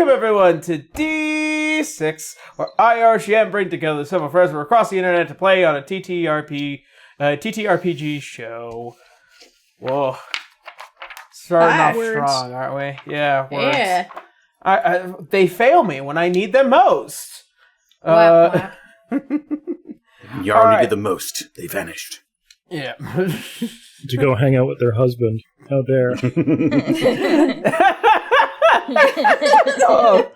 Welcome everyone to D6, where I, RGM, bring together several friends from across the internet to play on a TTRPG show. Whoa. Starting off strong, aren't we? Yeah, words. Yeah. They fail me when I need them most. You already did the most. They vanished. Yeah. To go hang out with their husband. How dare. Oh.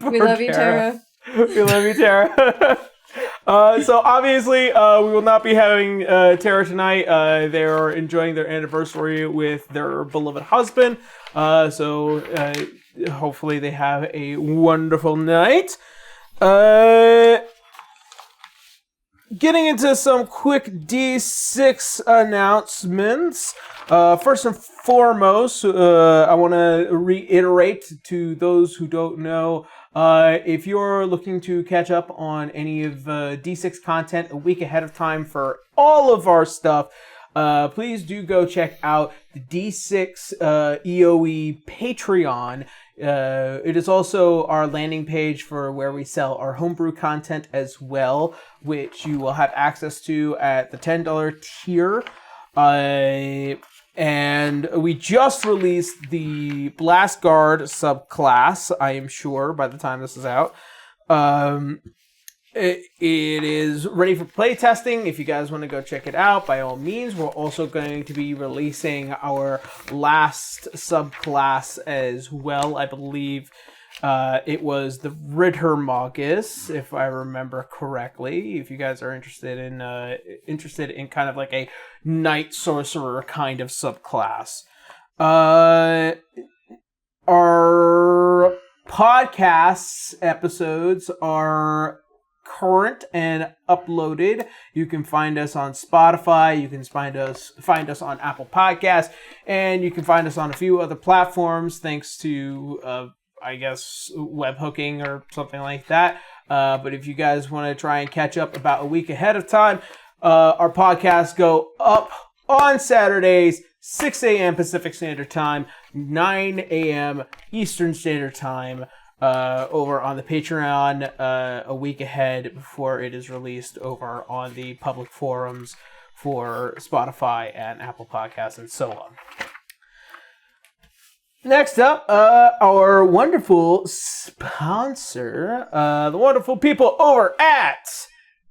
We love you, Tara. We love you, Tara. So obviously, we will not be having Tara tonight. They are enjoying their anniversary with their beloved husband. So hopefully they have a wonderful night. Getting into some quick D6 announcements. First and foremost, I want to reiterate to those who don't know, if you're looking to catch up on any of D6 content a week ahead of time for all of our stuff, please do go check out the D6 EOE Patreon. It is also our landing page for where we sell our homebrew content as well, which you will have access to at the $10 tier. And we just released the Blast Guard subclass, I am sure, by the time this is out. It is ready for playtesting. If you guys want to go check it out, by all means. We're also going to be releasing our last subclass as well. I believe it was the Rittermagus, if I remember correctly. If you guys are interested in kind of like a Night Sorcerer kind of subclass. Our podcasts episodes are current and uploaded. You can find us on Spotify, you can find us on Apple Podcasts, and you can find us on a few other platforms thanks to I guess webhooking or something like that. But if you guys want to try and catch up about a week ahead of time, our podcasts go up on Saturdays, 6 a.m. Pacific Standard Time, 9 a.m. Eastern Standard Time, over on the Patreon a week ahead before it is released over on the public forums for Spotify and Apple Podcasts and so on. Next up, our wonderful sponsor, the wonderful people over at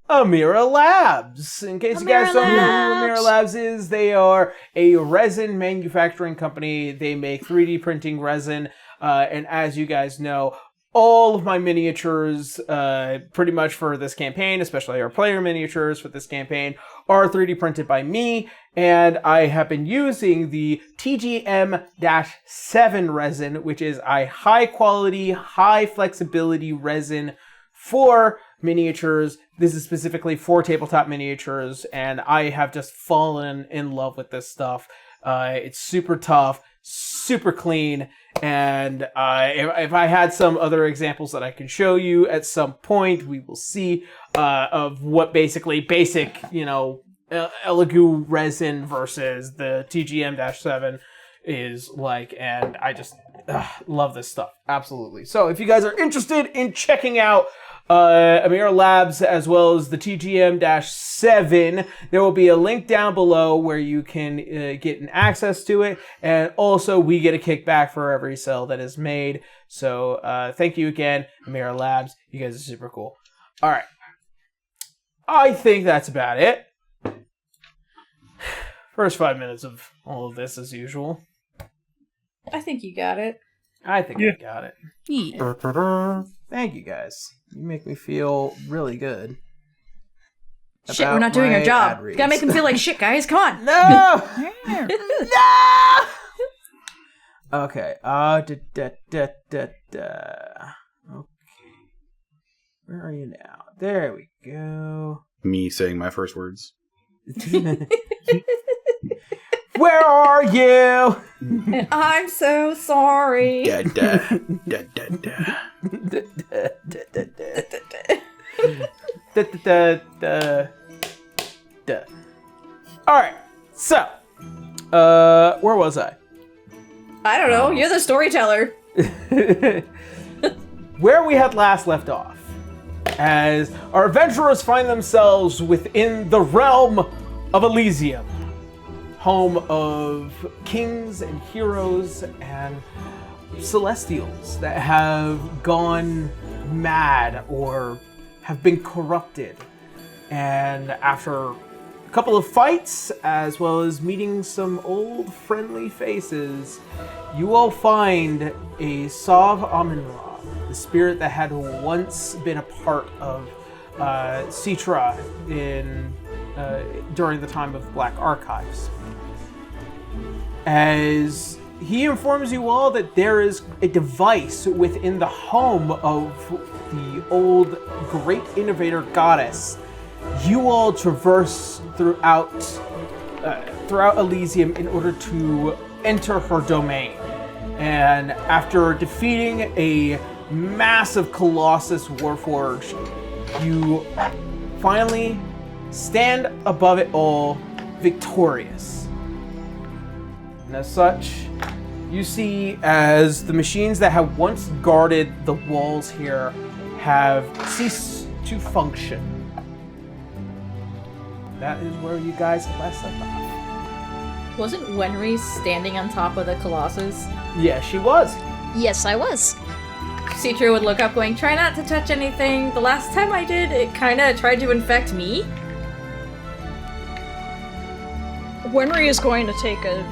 Amira Labs. In case you guys don't know who Amira Labs is, they are a resin manufacturing company. They make 3D printing resin, and as you guys know, all of my miniatures, pretty much for this campaign, especially our player miniatures for this campaign, are 3D printed by me, and I have been using the TGM-7 resin, which is a high-quality, high-flexibility resin for miniatures. This is specifically for tabletop miniatures, and I have just fallen in love with this stuff. It's super tough, super clean, and if I had some other examples that I can show you at some point, we will see of what basically basic, Elegoo resin versus the TGM-7 is like, and I just love this stuff, absolutely. So if you guys are interested in checking out Amira Labs as well as the TGM-7, there will be a link down below where you can get an access to it, and also we get a kickback for every sale that is made. So thank you again, Amira Labs. You guys are super cool. All right, I think that's about it. First 5 minutes of all of this as usual. I think you got it. I think I got it. Yeah. Thank you guys. You make me feel really good. Shit, we're not doing our job. Gotta make them feel like shit, guys. Come on. No! No! Okay. Okay. Where are you now? There we go. Me saying my first words. Where are you? And I'm so sorry. Da da da da da. Alright, so where was I? I don't know. You're the storyteller. Where we had last left off, as our adventurers find themselves within the realm of Elysium, home of kings and heroes and celestials that have gone mad or have been corrupted. And after a couple of fights, as well as meeting some old friendly faces, you all find a Sav Amun-Ra, the spirit that had once been a part of Citra during the time of Black Archives. As he informs you all that there is a device within the home of the old great innovator goddess. You all traverse throughout Elysium in order to enter her domain. And after defeating a massive Colossus Warforged, you finally stand above it all victorious. And as such, you see as the machines that have once guarded the walls here have ceased to function. That is where you guys have last left off. Wasn't Wenry standing on top of the Colossus? Yeah, she was. Yes, I was. Citra would look up going, try not to touch anything. The last time I did, it kinda tried to infect me. Wenry is going to take a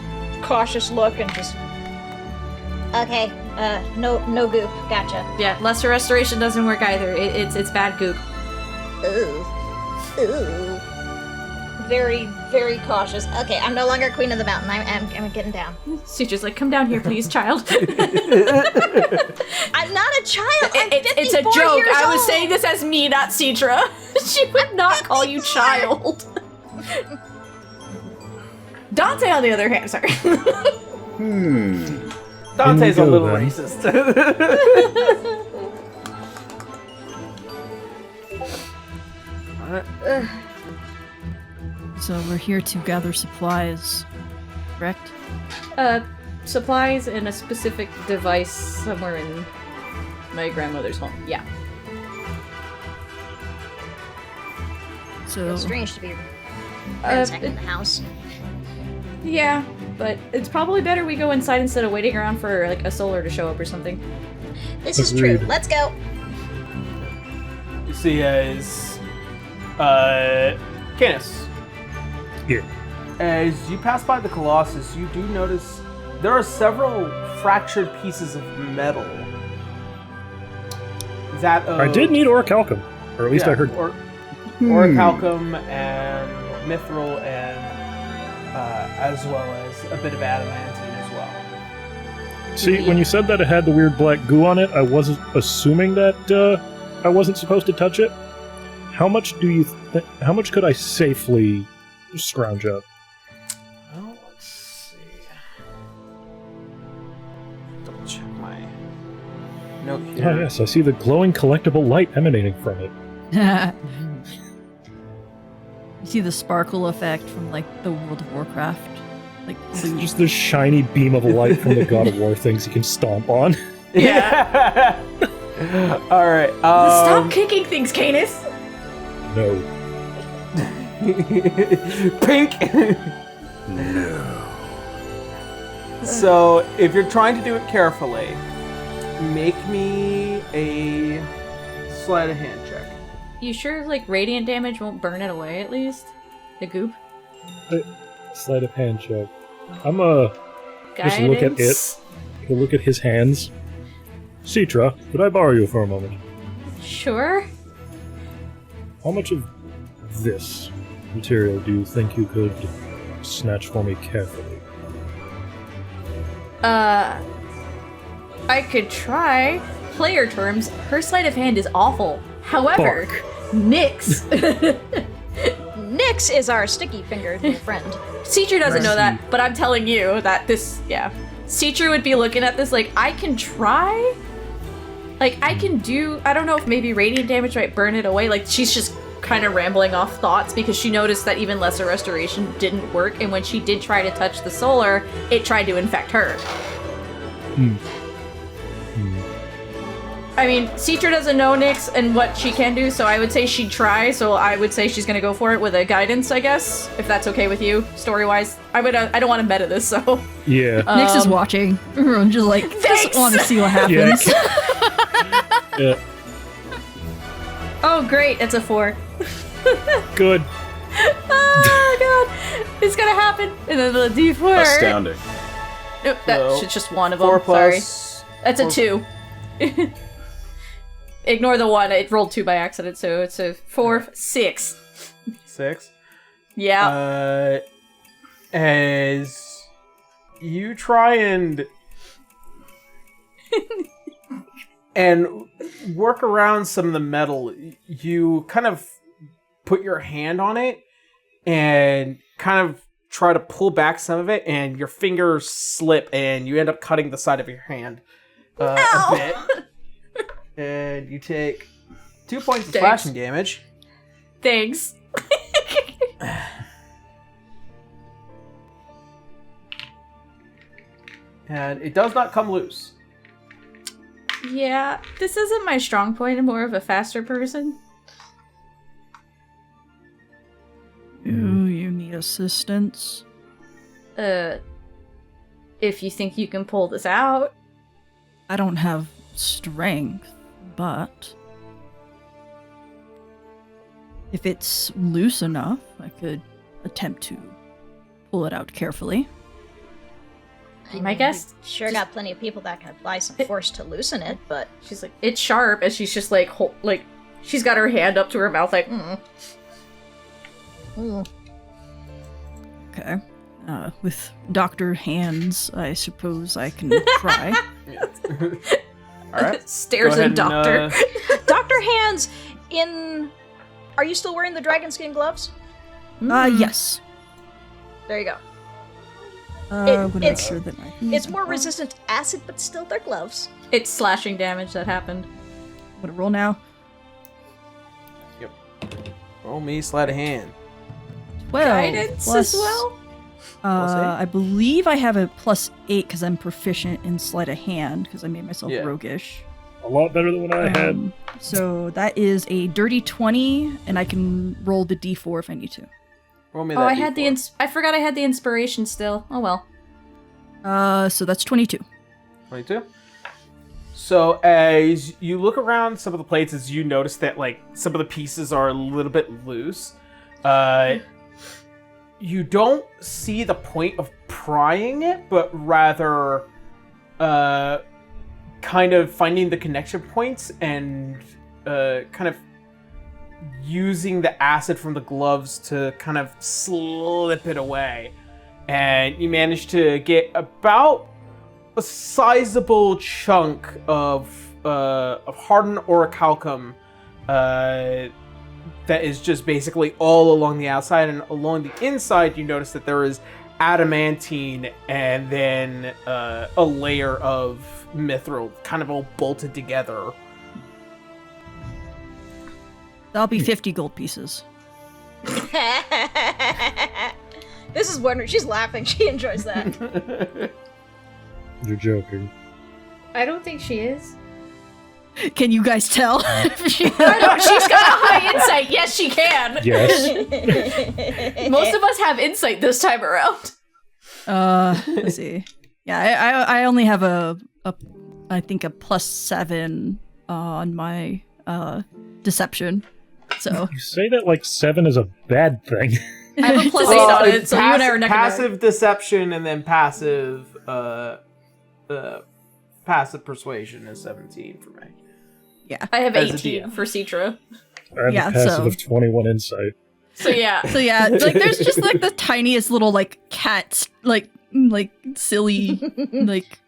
cautious look and just... Okay, no goop, gotcha. Yeah, lesser restoration doesn't work either. It's bad goop. Ooh. Very, very cautious. Okay, I'm no longer queen of the mountain. I'm getting down. Citra's like, come down here, please, child. I'm not a child. It's a joke. I was saying this as me, not Citra. She would not call you child. Dante, on the other hand, sorry. Dante's a little racist. So we're here to gather supplies, correct? Supplies and a specific device somewhere in my grandmother's home. Yeah. So It's strange to be ransacking the house. Yeah, but it's probably better we go inside instead of waiting around for like a solar to show up or something. This is true. Let's go. You see as Canis. Yeah. As you pass by the Colossus, you do notice there are several fractured pieces of metal. I did need orichalcum, or at least I heard. Orichalcum and mithril, and as well as a bit of adamantine as well. See, when you said that it had the weird black goo on it, I wasn't assuming that I wasn't supposed to touch it. How much how much could I safely scrounge up? Well, let's see. Double check my note here. Oh yes, I see the glowing collectible light emanating from it. You see the sparkle effect from like the World of Warcraft, like Just this shiny beam of light from the God of War things you can stomp on. Yeah. All right. Stop kicking things, Canis! No. Pink. No. So, if you're trying to do it carefully, make me a sleight of hand check. You sure like radiant damage won't burn it away at least? The goop? Sleight of hand check. I'm just look at it. Look at his hands. Citra, could I borrow you for a moment? Sure. How much of this material do you think you could snatch for me carefully? I could try. Player terms, her sleight of hand is awful. However, Bark. Nyx. Nyx is our sticky-fingered new friend. Citra doesn't know that, but I'm telling you that this, yeah. Citra would be looking at this like, I can try? Like, I can do, I don't know if maybe radiant damage might burn it away. Like, she's just kind of rambling off thoughts because she noticed that even lesser restoration didn't work, and when she did try to touch the solar, it tried to infect her. I mean, Citra doesn't know Nyx and what she can do, so I would say she'd try. So I would say she's gonna go for it with a guidance, I guess, if that's okay with you, story-wise. I don't want to meta this, so. Yeah. Nyx is watching. Everyone just like, just want to see what happens. Yeah. Oh, great! It's a 4. Good. Oh god, it's gonna happen. And then the D4. Astounding. Nope, So, that's just one of them. 4 Sorry, plus. that's a 2. Ignore the 1. It rolled 2 by accident, so it's a 4, 6. 6. Yeah. As you try and work around some of the metal, you kind of put your hand on it and kind of try to pull back some of it, and your fingers slip, and you end up cutting the side of your hand a bit. And you take 2 points of slashing damage. Thanks. And it does not come loose. Yeah, this isn't my strong point. I'm more of a faster person. Do you need assistance? If you think you can pull this out. I don't have strength, but if it's loose enough, I could attempt to pull it out carefully. My guess. Sure got plenty of people that can apply some force to loosen it, but She's like, it's sharp, and she's just like, she's got her hand up to her mouth, like, Okay. With Dr. Hands, I suppose I can try. All right. Stares Go at ahead and, Doctor. Dr. Hands are you still wearing the dragon skin gloves? Yes. There you go. I'm gonna make it's- sure that my It's more resistant to acid, but still they're gloves. It's slashing damage that happened. I'm gonna roll now. Roll me sleight of hand. 12 Guidance plus, as well? Plus 8? I believe I have a +8 because I'm proficient in sleight of hand because I made myself Yeah. roguish. A lot better than what I had. So that is a dirty 20, and I can roll the d4 if I need to. Roll me Oh, that I had D4. I forgot I had the inspiration still. Oh well. So that's 22. 22. So as you look around some of the plates, as you notice that like some of the pieces are a little bit loose, you don't see the point of prying it, but rather kind of finding the connection points and kind of using the acid from the gloves to kind of slip it away. And you manage to get about a sizable chunk of hardened orichalcum that is just basically all along the outside, and along the inside you notice that there is adamantine and then a layer of mithril kind of all bolted together. That'll be 50 gold pieces. This is wondering. She's laughing. She enjoys that. You're joking. I don't think she is. Can you guys tell? I know, she's got a high insight. Yes, she can. Yes. Most of us have insight this time around. Let's see. Yeah, I only have I think a +7 on my deception. So You say that like 7 is a bad thing. I have a +8 on it, so you and I are neck and neck. passive deception and then passive passive persuasion is 17 for me. yeah. I have As a 18 DM. for Citra. I have Yeah, a passive so- of 21 insight. So yeah. So yeah, like there's just like the tiniest little like cat like silly like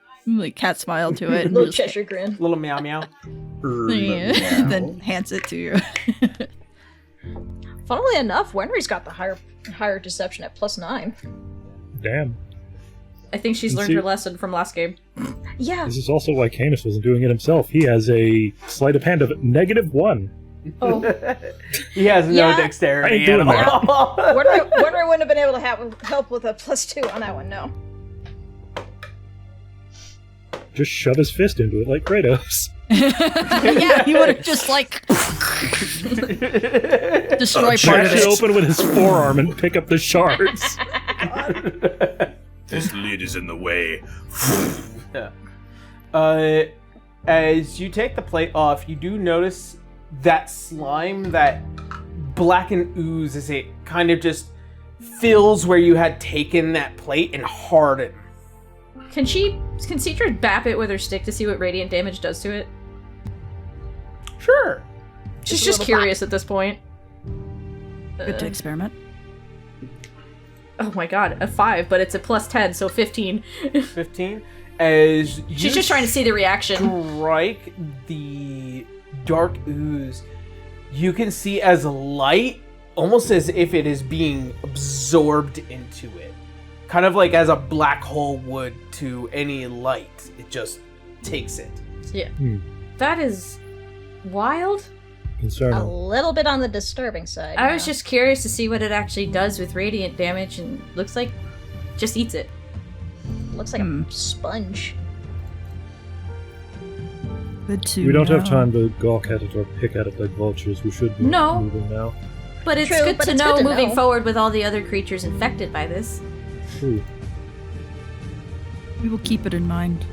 cat smile to it. And Little just, Cheshire grin. Little meow meow. yeah, then hands it to you. Funnily enough, Wenry's got the higher deception at +9. Damn. I think she's learned See- her lesson from last game. Yeah. This is also why Canis wasn't doing it himself. He has a sleight of hand of -1. Oh. He has no Yeah. dexterity I ain't doing at all. Wenry wouldn't have been able to help with a +2 on that one. No. Just shove his fist into it like Kratos. Yeah, he would have just like destroyed part of Crack it it. open with his forearm and pick up the shards. This lid is in the way. As you take the plate off, you do notice that slime, that blackened ooze, as it kind of just fills where you had taken that plate and harden. Can Citra bap it with her stick to see what radiant damage does to it? Sure. She's a just little curious at this point. Good to experiment. Oh my god, a 5, but it's a plus 10, so 15. 15. As you She's just trying to see the reaction. strike the dark ooze, you can see as light, almost as if it is being absorbed into it. Kind of like as a black hole would to any light. It just takes it. Yeah. That is wild. A Concerning. little bit on the disturbing side. I was just curious to see what it actually does with radiant damage, and looks like just eats it. Looks like a sponge. Good to We don't have know. time to gawk at it or pick at it like vultures. We should be No. moving now. But it's True, good but to it's know good to moving know. forward with all the other creatures infected by this. Ooh. We will keep it in mind.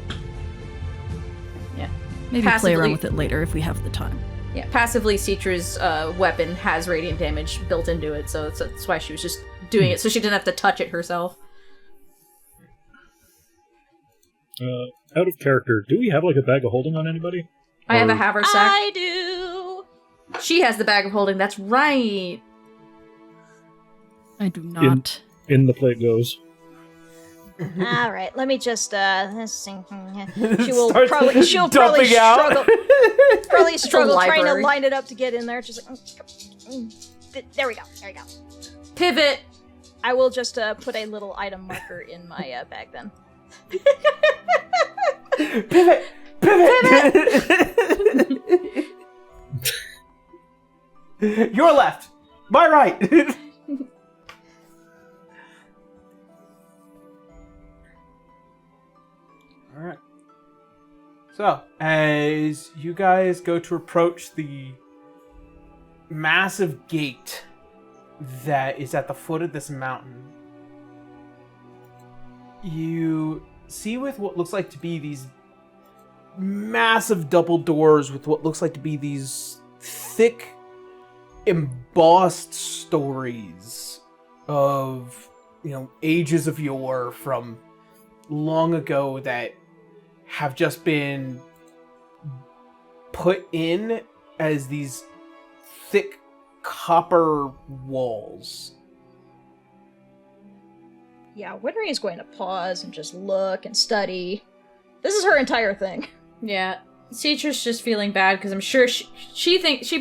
Yeah. Maybe play Passively- around with it later if we have the time. Yeah, passively, Citra's weapon has radiant damage built into it, so that's why she was just doing it, so she didn't have to touch it herself. Out of character, do we have like a bag of holding on anybody? I have a Or- haversack. I do. She has the bag of holding, that's right. I do not. In the plate goes. All right, let me just let's see. She will Starts probably dumping out. struggle trying to library. line it up to get in there. Just like there we go. Pivot! I will just put a little item marker in my bag then. Pivot! Your left. My right. Alright. So, as you guys go to approach the massive gate that is at the foot of this mountain, you see with what looks like to be these massive double doors with what looks like to be these thick, embossed stories of, ages of yore from long ago that have just been put in as these thick copper walls. Yeah, Winry is going to pause and just look and study. This is her entire thing. Yeah, Citra's just feeling bad, because I'm sure she thinks,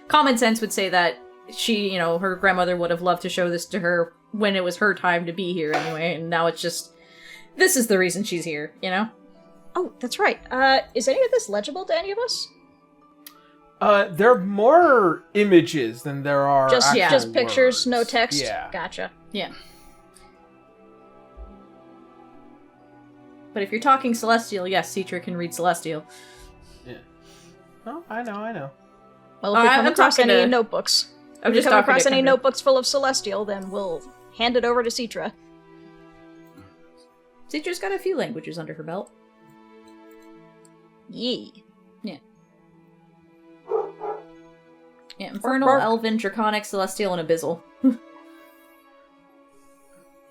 common sense would say that she, her grandmother would have loved to show this to her when it was her time to be here anyway, and now it's just, this is the reason she's here, Oh, that's right. Is any of this legible to any of us? There are more images than there are Just pictures, words. no text. Yeah. Gotcha. Yeah. But if you're talking Celestial, yes, Citra can read Celestial. Yeah. Oh, I know. Well, if we come I'm across talking any to- notebooks, I'm if we just come talking across to any Kendra. notebooks full of Celestial, then we'll hand it over to Citra. Citra's got a few languages under her belt. Yee. Yeah, Infernal, Elven, Draconic, Celestial, and Abyssal.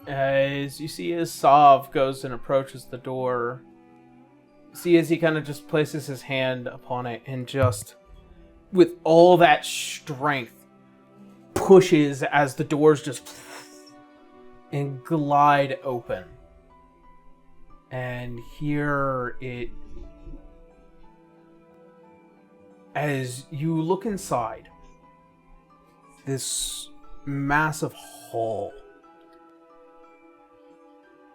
As you see as Sav goes and approaches the door, see as he kind of just places his hand upon it and just, with all that strength, pushes as the doors just and glide open. And here it, as you look inside this massive hall,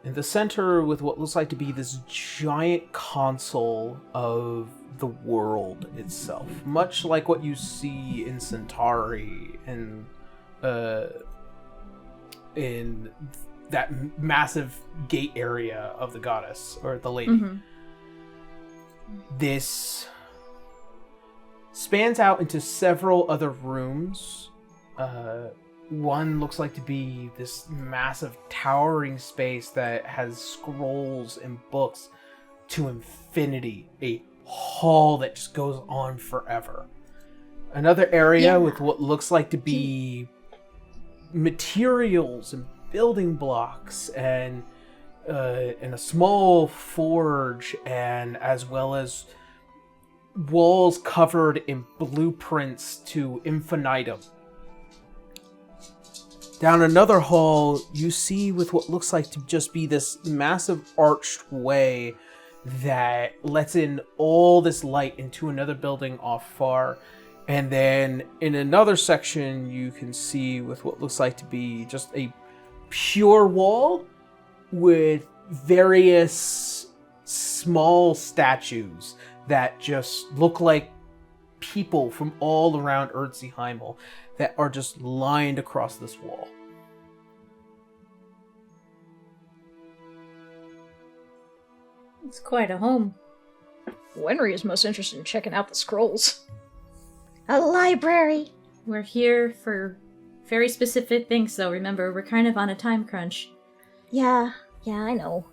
in the center with what looks like to be this giant console of the world itself, much like what you see in Centauri and in that massive gate area of the goddess or the lady. Mm-hmm. this spans out into several other rooms. One looks like to be this massive towering space that has scrolls and books to infinity, a hall that just goes on forever. Another area with what looks like to be materials and building blocks and a small forge, and as well as walls covered in blueprints to infinitum. Down another hall, you see with what looks like to just be this massive arched way that lets in all this light into another building off far. And then in another section, you can see with what looks like to be just a pure wall with various small statues that just look like people from all around Erdseheimel that are just lined across this wall. It's quite a home. Wenry is most interested in checking out the scrolls. A library! We're here for very specific things, though. Remember, we're kind of on a time crunch. Yeah, I know.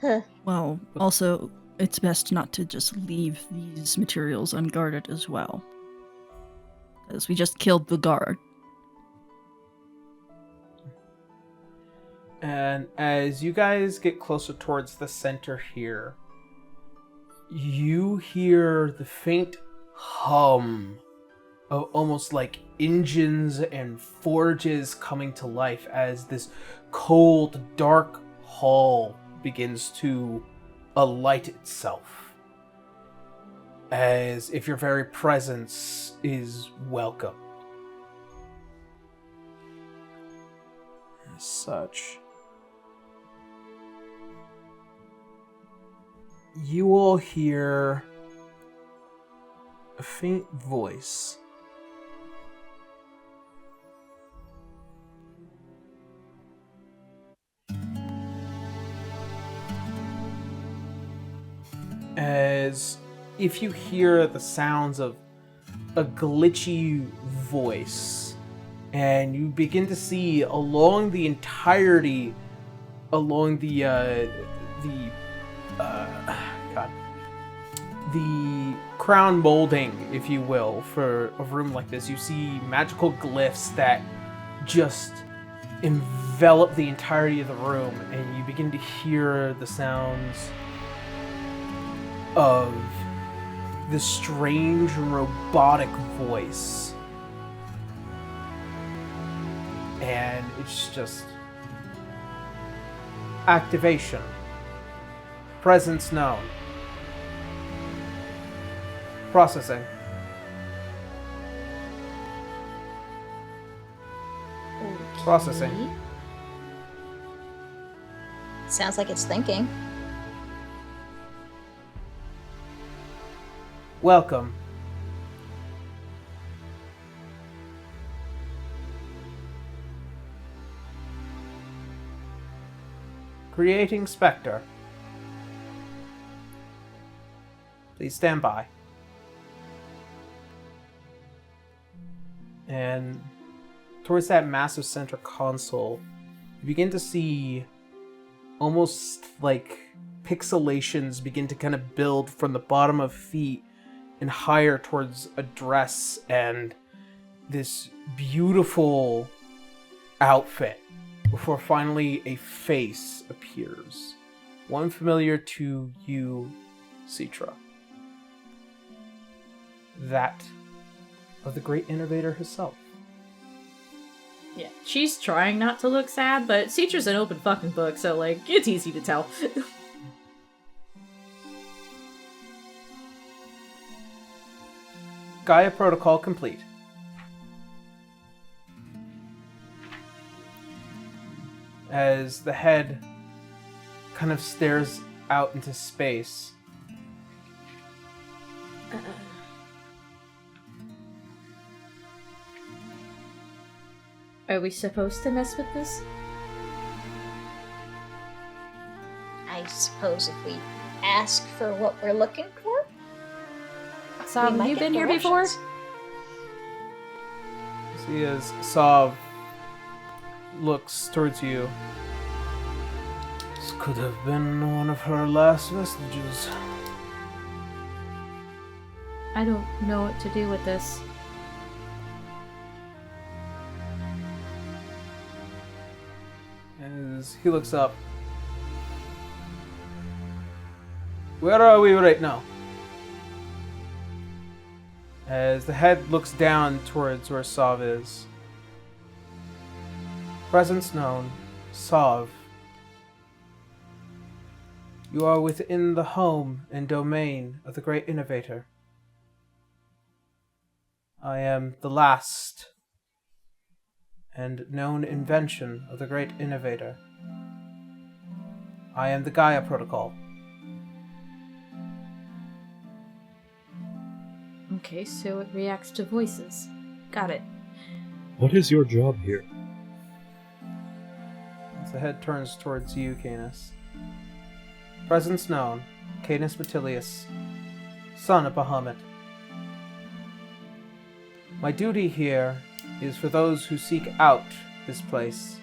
Huh. Well, also, it's best not to just leave these materials unguarded as well. Because we just killed the guard. And as you guys get closer towards the center here, you hear the faint hum of almost like engines and forges coming to life as this cold, dark hall begins to alight itself. As if your very presence is welcome. As such, you all hear a faint voice. As if you hear the sounds of a glitchy voice, and you begin to see along the entirety, along the crown molding, if you will, for a room like this, you see magical glyphs that just envelop the entirety of the room, and you begin to hear the sounds of this strange robotic voice. And it's just activation. Presence known. Processing. Processing. Sounds like it's thinking. Welcome. Creating Spectre. Please stand by. And towards that massive center console, you begin to see almost like pixelations begin to kind of build from the bottom of feet and higher towards a dress and this beautiful outfit before finally a face appears. One familiar to you, Citra. That of the great innovator herself. Yeah, she's trying not to look sad, but Citra's an open fucking book, so, like, it's easy to tell. Gaia protocol complete. As the head kind of stares out into space. Are we supposed to mess with this? I suppose if we ask for what we're looking for? So, We have might you get been here before? directions. See as Sav looks towards you. This could have been one of her last vestiges. I don't know what to do with this. As he looks up. Where are we right now? As the head looks down towards where Sav is. Presence known, Sav. You are within the home and domain of the great innovator. I am the last and known invention of the great innovator. I am the Gaia Protocol. Okay, so it reacts to voices. Got it. What is your job here? As the head turns towards you, Canis. Presence known, Canis Matilius, son of Bahamut. My duty here is for those who seek out this place,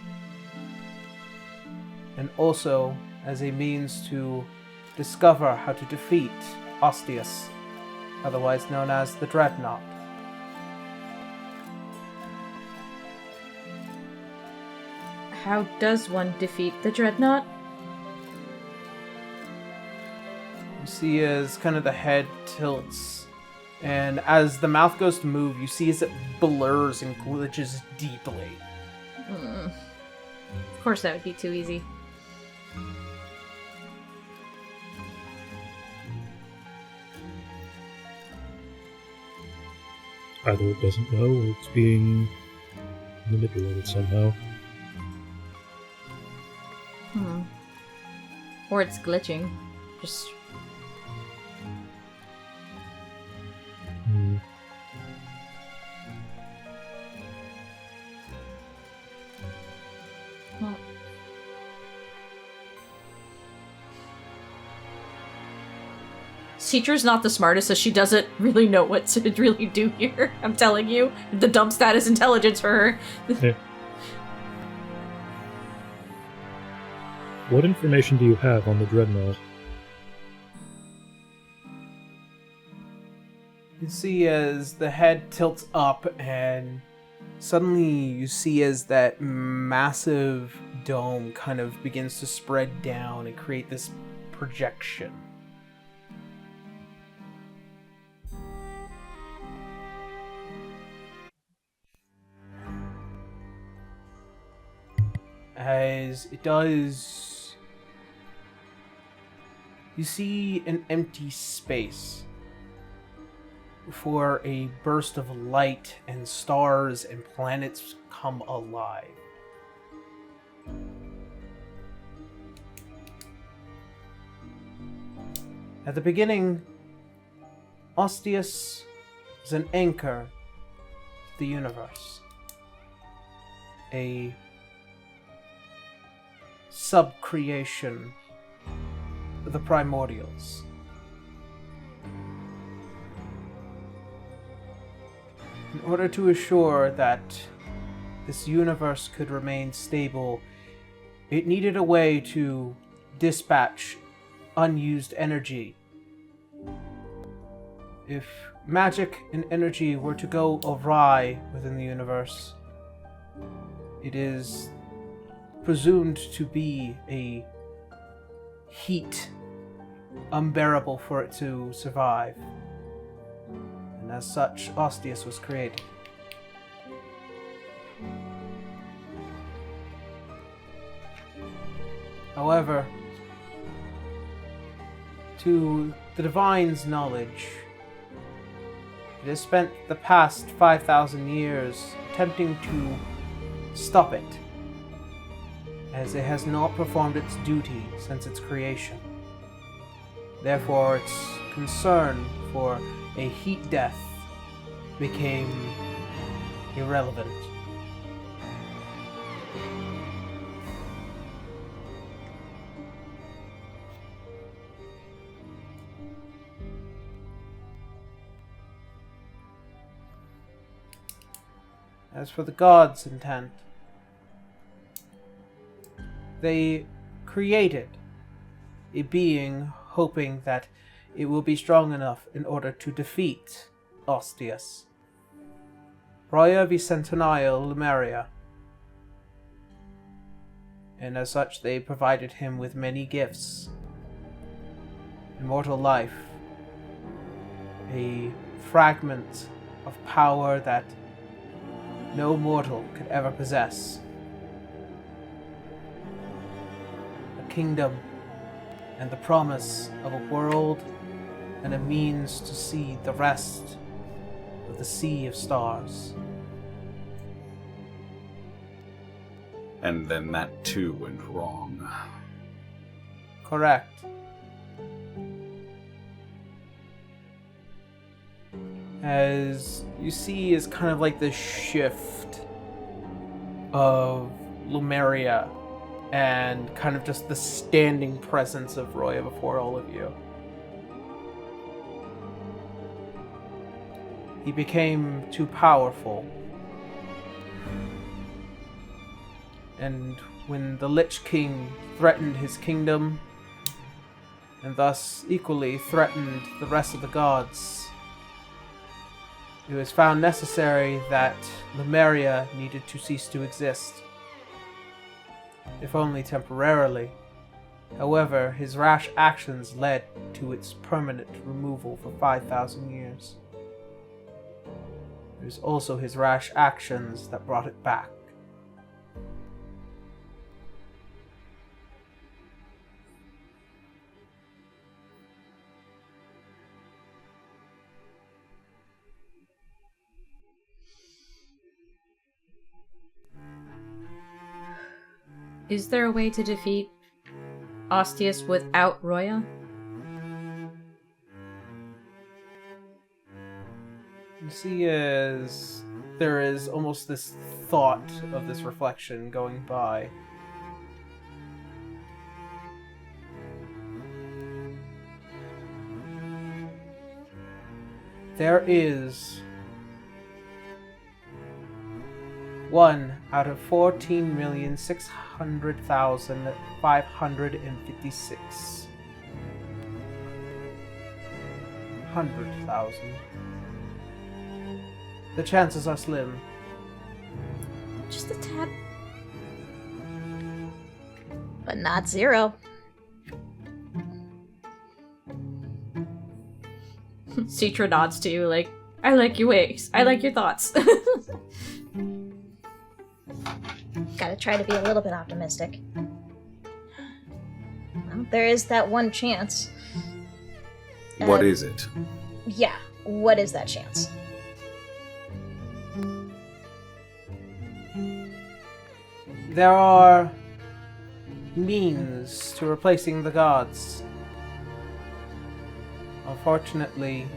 and also as a means to discover how to defeat Ostius, otherwise known as the Dreadnought. How does one defeat the Dreadnought? You see as kind of the head tilts, and as the mouth goes to move, you see as it blurs and glitches deeply. Of course that would be too easy. Either it doesn't know or it's being manipulated somehow. Or it's glitching. Just... Well... Teacher's not the smartest, so she doesn't really know what to really do here. I'm telling you, the dump status intelligence for her. Yeah. What information do you have on the Dreadnought? You see as the head tilts up, and suddenly you see as that massive dome kind of begins to spread down and create this projection. As it does, you see an empty space before a burst of light and stars and planets come alive. At the beginning, Ostius is an anchor to the universe. A sub-creation of the primordials. In order to assure that this universe could remain stable, it needed a way to dispatch unused energy. If magic and energy were to go awry within the universe, it is presumed to be a heat unbearable for it to survive. And as such, Ostius was created. However, to the Divine's knowledge, it has spent the past 5,000 years attempting to stop it, as it has not performed its duty since its creation. Therefore, its concern for a heat death became irrelevant. As for the gods' intent, they created a being hoping that it will be strong enough in order to defeat Ostius. Roya Bicentenario Lumeria. And as such, they provided him with many gifts. Immortal life. A fragment of power that no mortal could ever possess. A kingdom and the promise of a world and a means to see the rest of the sea of stars. And then that too went wrong. Correct. As you see is kind of like this shift of Lumeria and kind of just the standing presence of Roya before all of you. He became too powerful. And when the Lich King threatened his kingdom, and thus equally threatened the rest of the gods, it was found necessary that Lumeria needed to cease to exist, if only temporarily. However, his rash actions led to its permanent removal for 5,000 years. It was also his rash actions that brought it back. Is there a way to defeat Ostius without Roya? You see as there is almost this thought of this reflection going by. There is 1 out of 14,600,556. 100,000. The chances are slim. Just a tad. But not 0. Citra nods to you like, I like your ways. I like your thoughts. Gotta try to be a little bit optimistic. Well, there is that one chance. What is it? Yeah, what is that chance? There are means to replacing the gods. Unfortunately,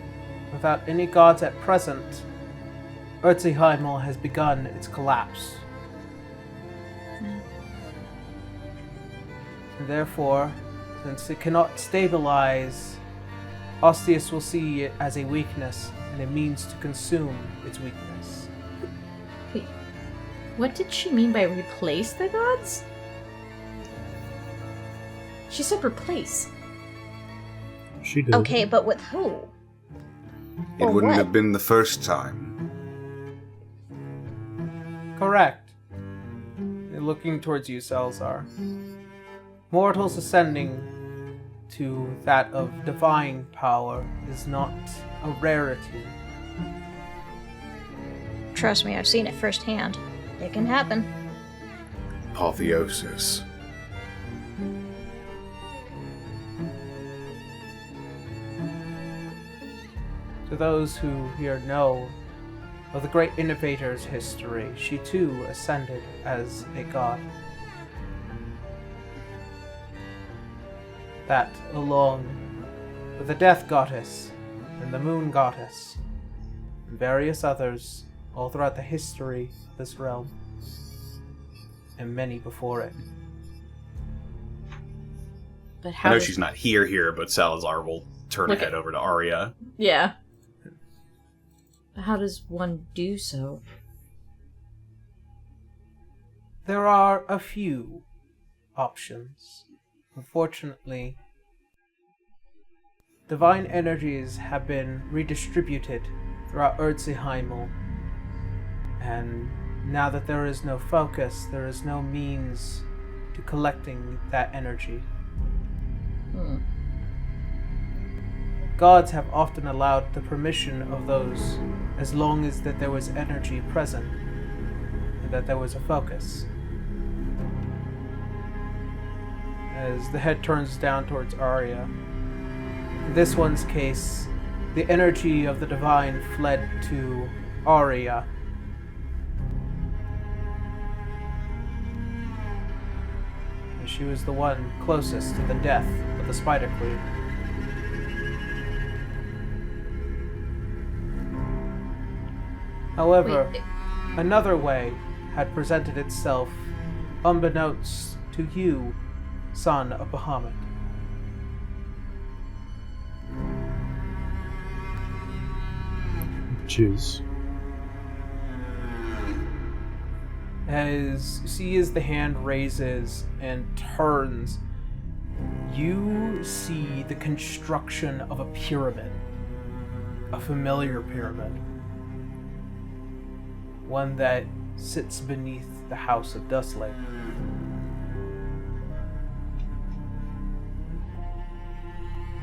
without any gods at present, Erzheimel has begun its collapse. And therefore, since it cannot stabilize, Ostius will see it as a weakness and a means to consume its weakness. Wait, what did she mean by replace the gods? She said replace. She did. Okay, but with who? It Or wouldn't what? have been the first time. Correct. They're looking towards you, Salazar. Mortals ascending to that of divine power is not a rarity. Trust me, I've seen it firsthand. It can happen. Apotheosis. To those who here know of the great innovator's history, she too ascended as a god. That, along with the Death Goddess and the Moon Goddess, and various others all throughout the history of this realm, and many before it. But I how know does... she's not here, but Salazar will turn Look ahead over to Arya. Yeah. How does one do so? There are a few options. Unfortunately, divine energies have been redistributed throughout Erzheimel, and now that there is no focus, there is no means to collecting that energy. Gods have often allowed the permission of those as long as that there was energy present and that there was a focus. As the head turns down towards Arya, in this one's case, the energy of the divine fled to Arya. And she was the one closest to the death of the Spider Queen. However, another way had presented itself, unbeknownst to you, son of Bahamut. Jeez. As you see as the hand raises and turns, you see the construction of a pyramid. A familiar pyramid. One that sits beneath the House of Dustlake.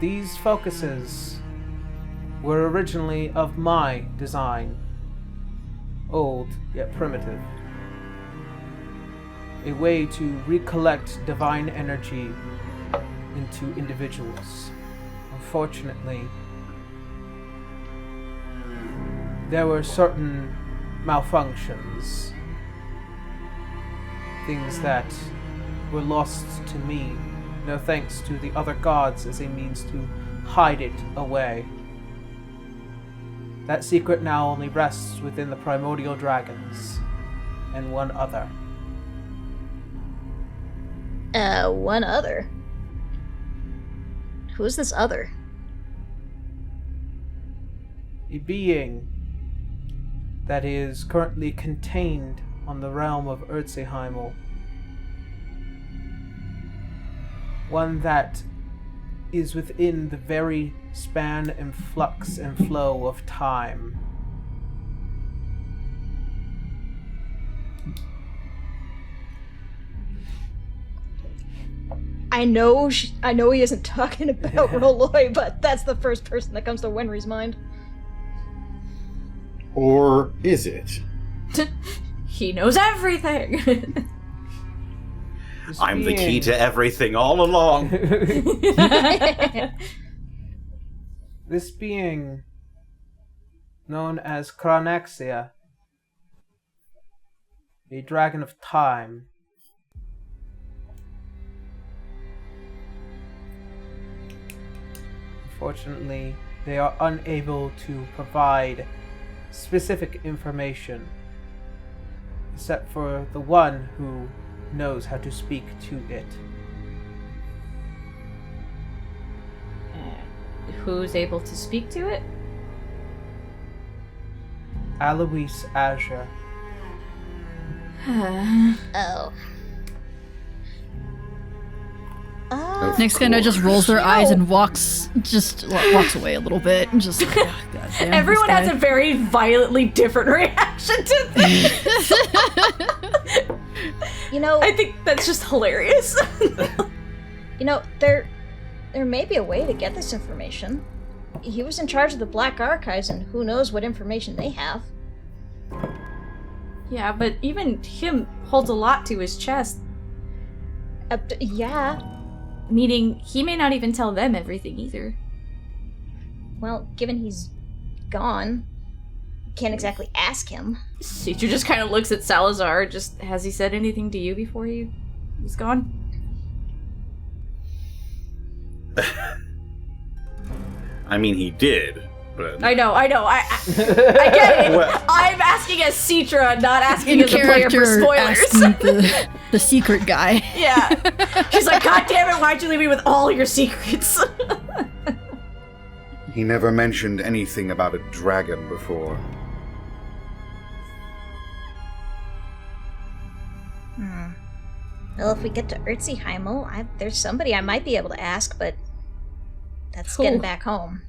These focuses were originally of my design. Old, yet primitive. A way to recollect divine energy into individuals. Unfortunately, there were certain malfunctions. Things that were lost to me, no thanks to the other gods as a means to hide it away. That secret now only rests within the primordial dragons, and one other. One other? Who's this other? A being that is currently contained on the realm of Erzheimel. One that is within the very span and flux and flow of time. I know he isn't talking about Roloi, but that's the first person that comes to Wenry's mind. Or is it? He knows everything. I'm the key to everything all along. This being, known as Kranaxia, a dragon of time. Unfortunately, they are unable to provide specific information, except for the one who knows how to speak to it. Who's able to speak to it? Alois Azure. Oh. Next kind of just rolls their eyes and walks away a little bit and just. Oh, God damn, Everyone has a very violently different reaction to this. You know, I think that's just hilarious. you know, there may be a way to get this information. He was in charge of the Black Archives, and who knows what information they have. Yeah, but even him holds a lot to his chest. Yeah. Meaning, he may not even tell them everything either. Well, given he's gone, can't exactly ask him. Citra just kind of looks at Salazar. Just, has he said anything to you before he was gone? I mean, he did, but... I know. I get it. Well- I'm asking as Citra, not asking In as a player for character, spoilers. asking the secret guy. Yeah. She's like, God damn it, why'd you leave me with all your secrets? He never mentioned anything about a dragon before. Well, if we get to Erziheimel, there's somebody I might be able to ask, but that's Who? getting back home.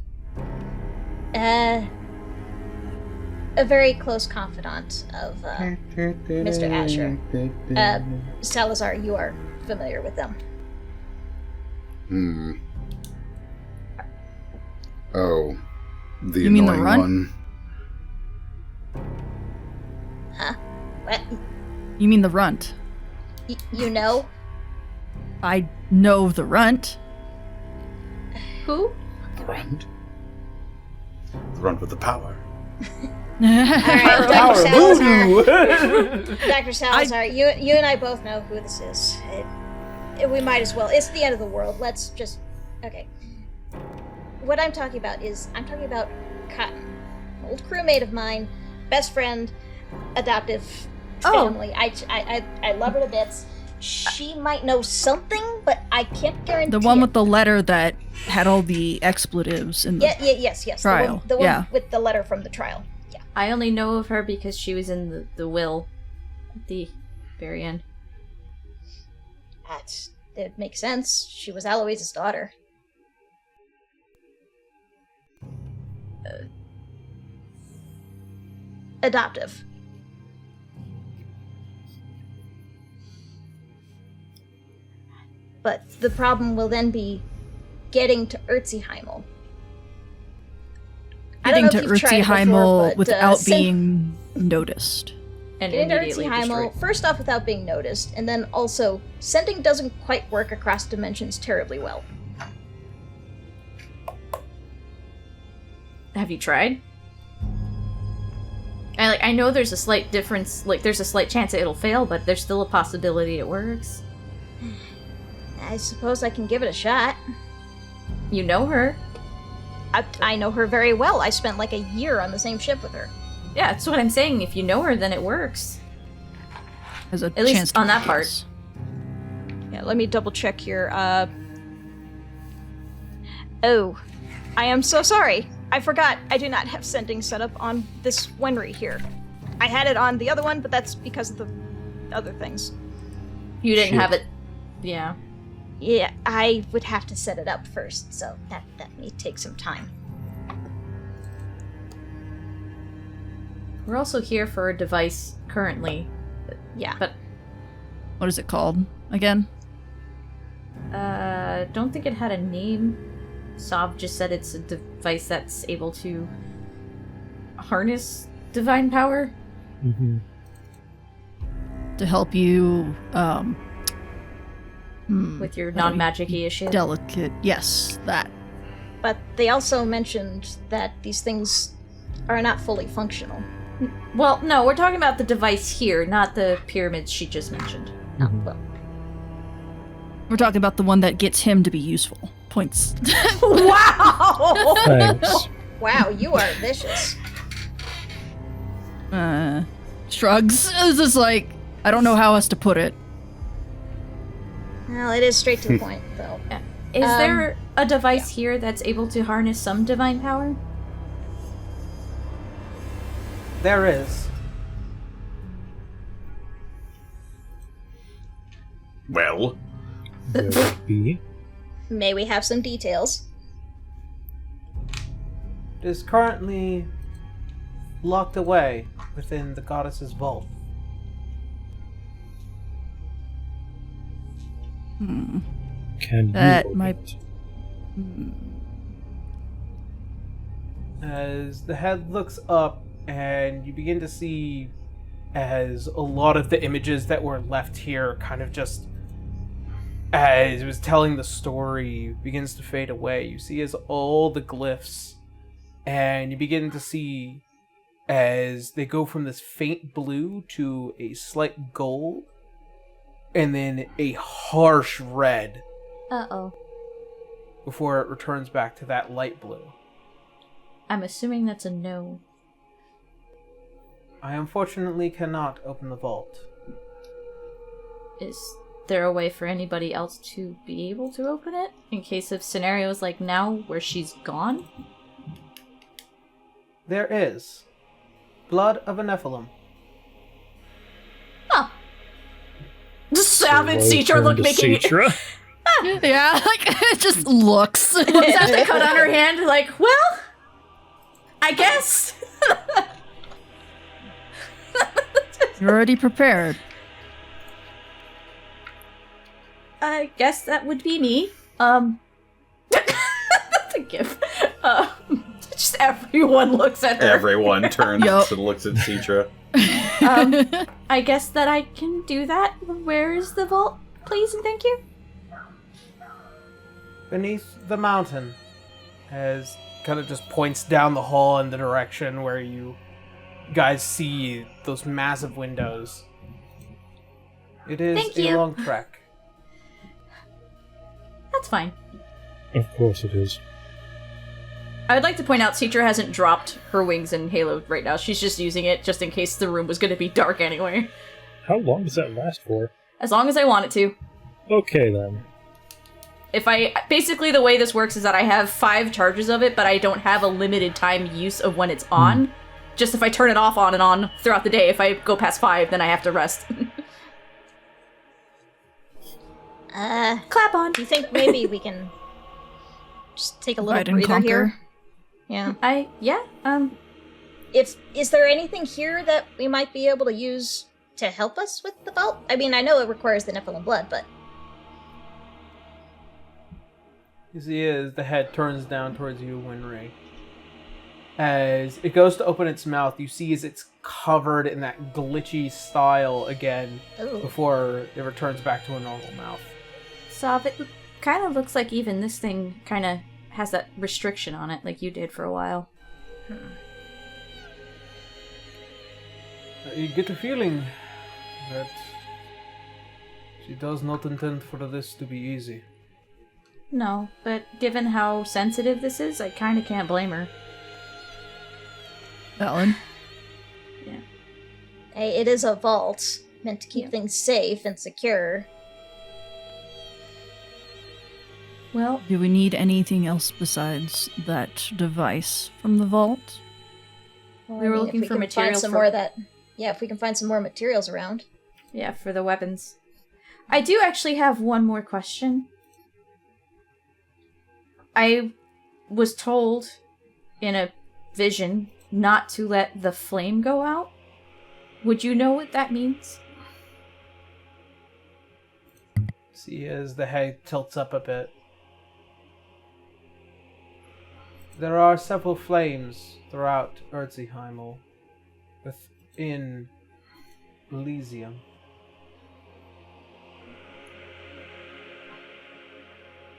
A very close confidant of Mr. Asher. Salazar, you are familiar with them. Oh, the You mean the annoying runt? one. Huh? What? You mean the runt? You know? I know the runt. Who? The runt? The runt with the power. Alright, Power Dr. Salazar. voodoo. Dr. Salazar, you and I both know who this is. We might as well. It's the end of the world. Let's just... Okay. What I'm talking about Cotton. An old crewmate of mine, best friend, adoptive family. I love her to bits. She might know something, but I can't guarantee The one it. with the letter that had all the expletives in the Yes. trial. The one Yeah. with the letter from the trial. Yeah. I only know of her because she was in the will at the very end. It makes sense. She was Aloise's daughter. Adoptive. But the problem will then be getting to Erziheimel. I don't Getting know to if you've tried Erziheimel before, but, without send- being noticed. And Getting to immediately Erziheimel, destroyed. first off, without being noticed, and then also, sending doesn't quite work across dimensions terribly well. Have you tried? I know there's a slight difference, there's a slight chance it'll fail, but there's still a possibility it works. I suppose I can give it a shot. You know her. I know her very well. I spent like a year on the same ship with her. Yeah, that's what I'm saying. If you know her, then it works. As a At least chance to on that guess. part. Yeah, let me double check here. Oh, I am so sorry. I forgot I do not have sending set up on this Wenry here. I had it on the other one, but that's because of the other things. You didn't Shoot. have it. Yeah. Yeah, I would have to set it up first, so that may take some time. We're also here for a device currently. Yeah. But What is it called again? don't think it had a name. Sav just said it's a device that's able to harness divine power. Mm-hmm. To help you, With your non-magic-y issues. delicate. Yes, that. But they also mentioned that these things are not fully functional. Well, no, we're talking about the device here, not the pyramids she just mentioned. Oh, well. We're talking about the one that gets him to be useful. Points. Wow! Thanks. Wow, you are vicious. Shrugs. It's just like, I don't know how else to put it. Well, it is straight to the point, though. Is there a device here that's able to harness some divine power? There is. Well, There would be. May we have some details? It is currently locked away within the goddess's vault. Can you That open might- it? As the head looks up and you begin to see as a lot of the images that were left here kind of just as it was telling the story begins to fade away. You see as all the glyphs and you begin to see as they go from this faint blue to a slight gold and then a harsh red Uh-oh. before it returns back to that light blue. I'm assuming that's a no. I unfortunately cannot open the vault. Is there a way for anybody else to be able to open it? In case of scenarios like now where she's gone? There is blood of a Nephilim. Huh. Sav and Citra turn look to making Citra. Yeah, like it just looks. looks at the cut on her hand, like, well, I guess. You're already prepared. I guess that would be me. That's a gif. Just everyone looks at her. Everyone turns Yup. and looks at Citra. I guess that I can do that. Where is the vault, please and thank you? Beneath the mountain, as kind of just points down the hall in the direction where you guys see those massive windows. It is Thank a you. long trek. That's fine. Of course it is. I would like to point out Citra hasn't dropped her wings in Halo right now. She's just using it just in case the room was going to be dark anyway. How long does that last for? As long as I want it to. Okay then. Basically the way this works is that I have 5 charges of it, but I don't have a limited time use of when it's on. Just if I turn it off on and on throughout the day, if I go past 5, then I have to rest. Clap on. Do you think maybe we can just take a little Divide and breather conquer. here? Yeah. Is there anything here that we might be able to use to help us with the vault? I mean, I know it requires the Nephilim blood, but... You see as the head turns down towards you, Winry. As it goes to open its mouth, you see as it's covered in that glitchy style again Ooh. before it returns back to a normal mouth. Sav, it kind of looks like even this thing kind of has that restriction on it, like you did for a while. You get the feeling that she does not intend for this to be easy. No, but given how sensitive this is, I kind of can't blame her. Ellen. Yeah. Hey, it is a vault, meant to keep Yeah. things safe and secure. Well, Do we need anything else besides that device from the vault? Well, We were looking if for we can material find some for- more of that. Yeah, if we can find some more materials around. yeah, for the weapons. I do actually have one more question. I was told in a vision not to let the flame go out. Would you know what that means? See as the head tilts up a bit. There are several flames throughout Erzheimel within Elysium.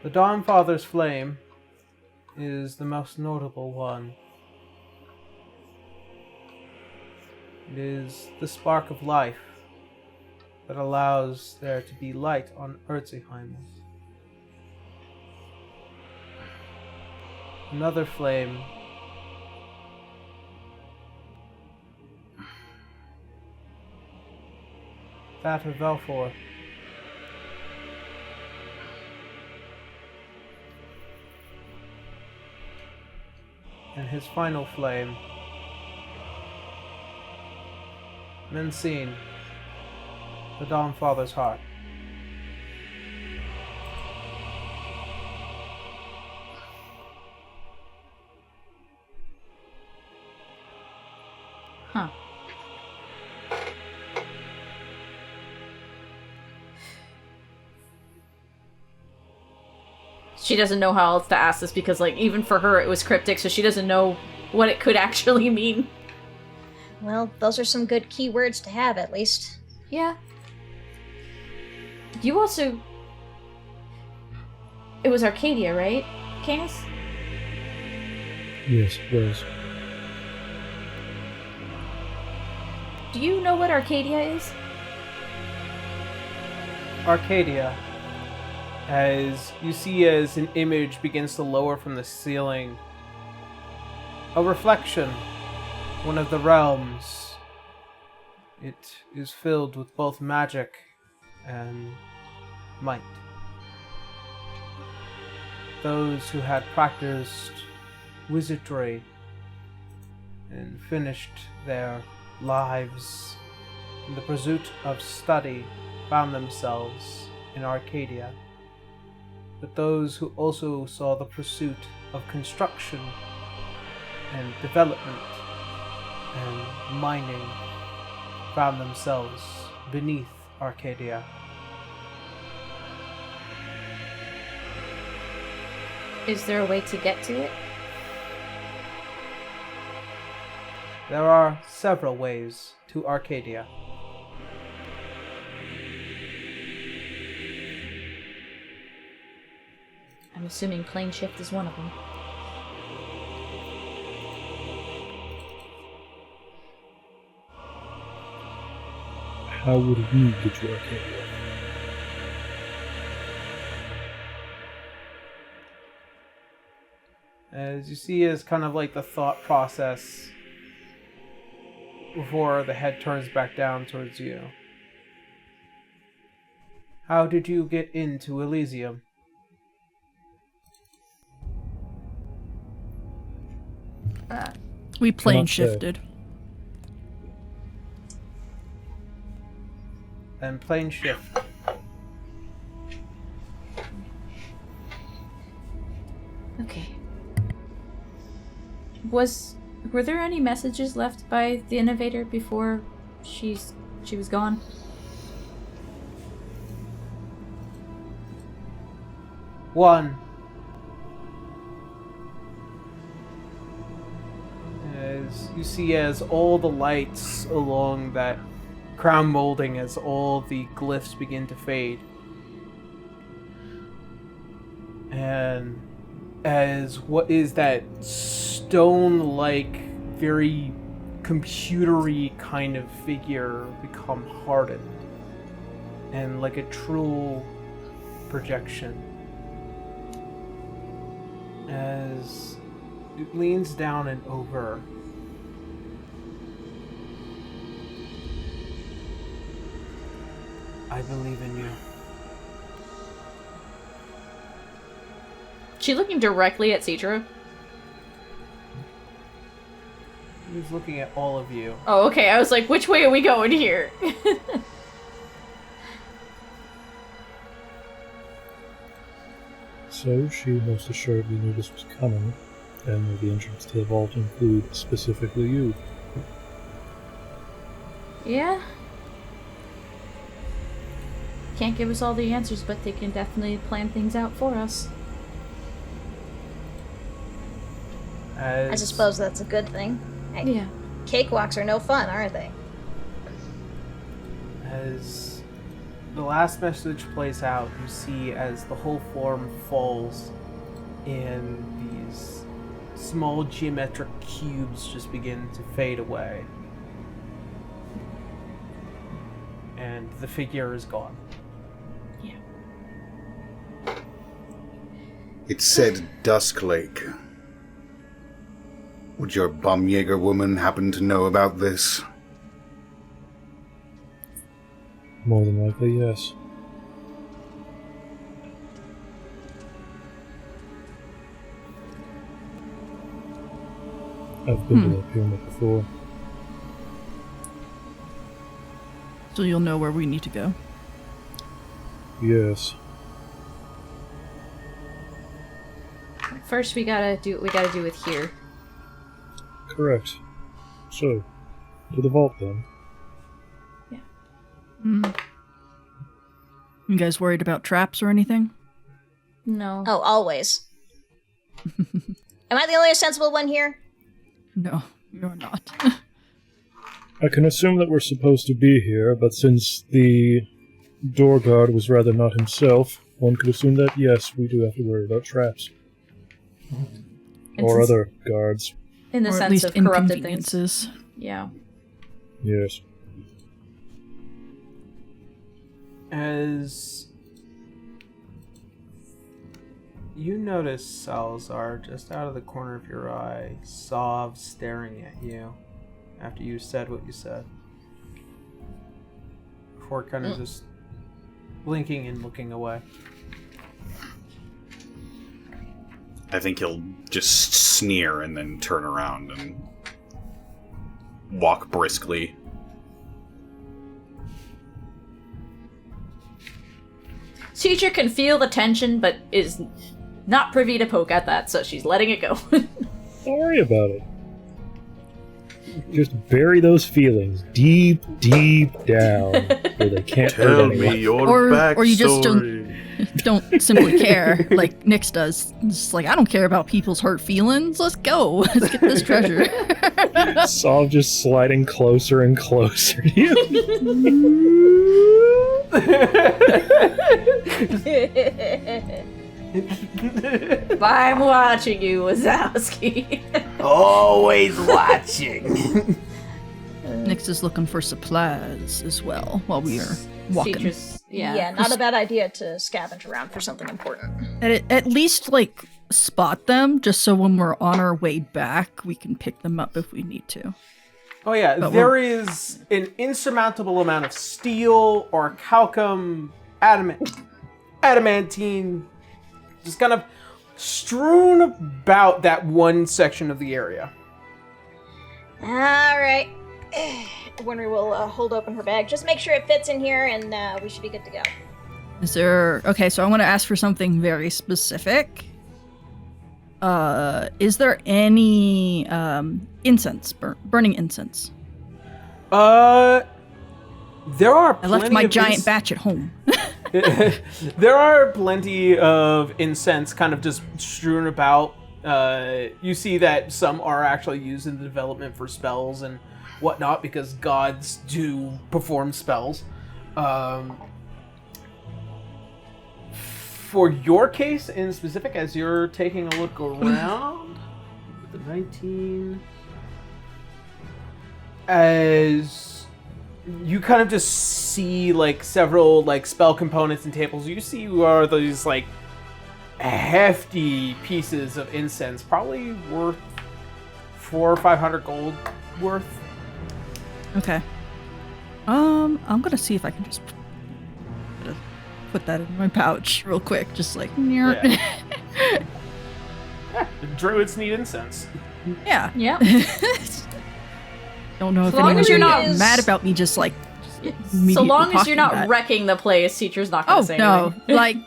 The Dawnfather's flame is the most notable one. It is the spark of life that allows there to be light on Erzheimel. Another flame that of Velfor. And his final flame, Mencine, the Dawnfather's heart. Huh. She doesn't know how else to ask this because, like, even for her it was cryptic, so she doesn't know what it could actually mean. Well, those are some good keywords to have, at least. Yeah. You also... It was Arcadia, right? Canis? Yes, it was. Do you know what Arcadia is? Arcadia, as you see as an image begins to lower from the ceiling, a reflection, one of the realms. It is filled with both magic and might. Those who had practiced wizardry and finished their lives in the pursuit of study found themselves in Arcadia, but those who also saw the pursuit of construction and development and mining found themselves beneath Arcadia. Is there a way to get to it? There are several ways to Arcadia. I'm assuming plane shift is one of them. How would we get to Arcadia? As you see, as kind of like the thought process before the head turns back down towards you. How did you get into Elysium? We plane Cannot say. shifted. And plane shift. Okay. Were there any messages left by the innovator before she was gone? One. As you see, as all the lights along that crown molding, as all the glyphs begin to fade, and as what is that stone-like, very computery kind of figure become hardened, and like a true projection. As it leans down and over, I believe in you. She looking directly at Citra? He's looking at all of you. Oh, okay. I was like, which way are we going here? So she most assuredly knew this was coming, and that the entrance to the vault include specifically you. Yeah. Can't give us all the answers, but they can definitely plan things out for us. I suppose that's a good thing. Hey, Yeah. cakewalks are no fun, aren't they? As the last message plays out, you see as the whole form falls and these small geometric cubes just begin to fade away. And the figure is gone. Yeah. It said Dusk Lake. Would your Bumjäger woman happen to know about this? More than likely, yes. I've been to that pyramid before. So you'll know where we need to go. Yes. First, we gotta do what we gotta do with here. Correct. So, to the vault then. You guys worried about traps or anything? No. Oh, always. Am I the only sensible one here? No, you're not. I can assume that we're supposed to be here, but since the door guard was rather not himself, one could assume that yes, we do have to worry about traps. Or other guards. In the Or at sense least of corrupted things. inconveniences. Yeah. Yes. As you notice Salazar, just out of the corner of your eye, Sov staring at you after you said what you said. Before kind of just blinking and looking away. I think he'll just sneer and then turn around and walk briskly. Teacher can feel the tension, but is not privy to poke at that, so she's letting it go. Don't worry about it. Just bury those feelings deep, deep down where they can't hurt Tell anyone. me your Or backstory. you just don't simply care, like Nyx does. Just like, I don't care about people's hurt feelings. Let's go. Let's get this treasure. Saul just sliding closer and closer to you. I'm watching you, Wazowski. Always watching. Nyx is looking for supplies as well while we are walking. Teachers, Yeah, not a bad idea to scavenge around for something important. At least, like, spot them, just so when we're on our way back, we can pick them up if we need to. Oh yeah, But there is an insurmountable amount of steel or calcum, adamantine, just kind of strewn about that one section of the area. All right. Winry will hold open her bag. Just make sure it fits in here, and we should be good to go. Is there... Okay, so I want to ask for something very specific. Is there any incense, burning incense? There are I left plenty my of giant batch at home. There are plenty of incense kind of just strewn about. You see that some are actually used in the development for spells and whatnot, because gods do perform spells. For your case in specific, as you're taking a look around, with the 19, as you kind of just see like several like spell components and tables, you see are these like hefty pieces of incense, probably worth 400 or 500 gold worth. Okay. I'm gonna see if I can just put that in my pouch real quick, just like Yeah. The druids need incense. yeah. Yeah. Don't know if So long anyone's as you're gonna not- get mad about me just like So immediately long as talking you're not that. wrecking the place, teacher's not gonna Oh say no! anything. Like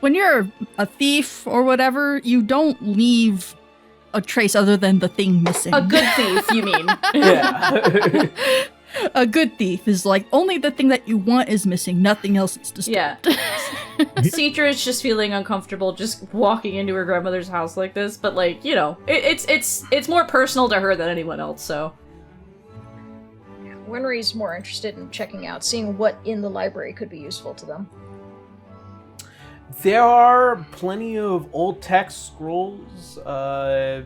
when you're a thief or whatever, you don't leave a trace other than the thing missing. A good thief, you mean? Yeah. A good thief is like only the thing that you want is missing, nothing else is disturbed. Yeah. Citra is just feeling uncomfortable just walking into her grandmother's house like this, but like, you know, it's more personal to her than anyone else, so. Winry's more interested in checking out, seeing what in the library could be useful to them. There are plenty of old text scrolls. Okay.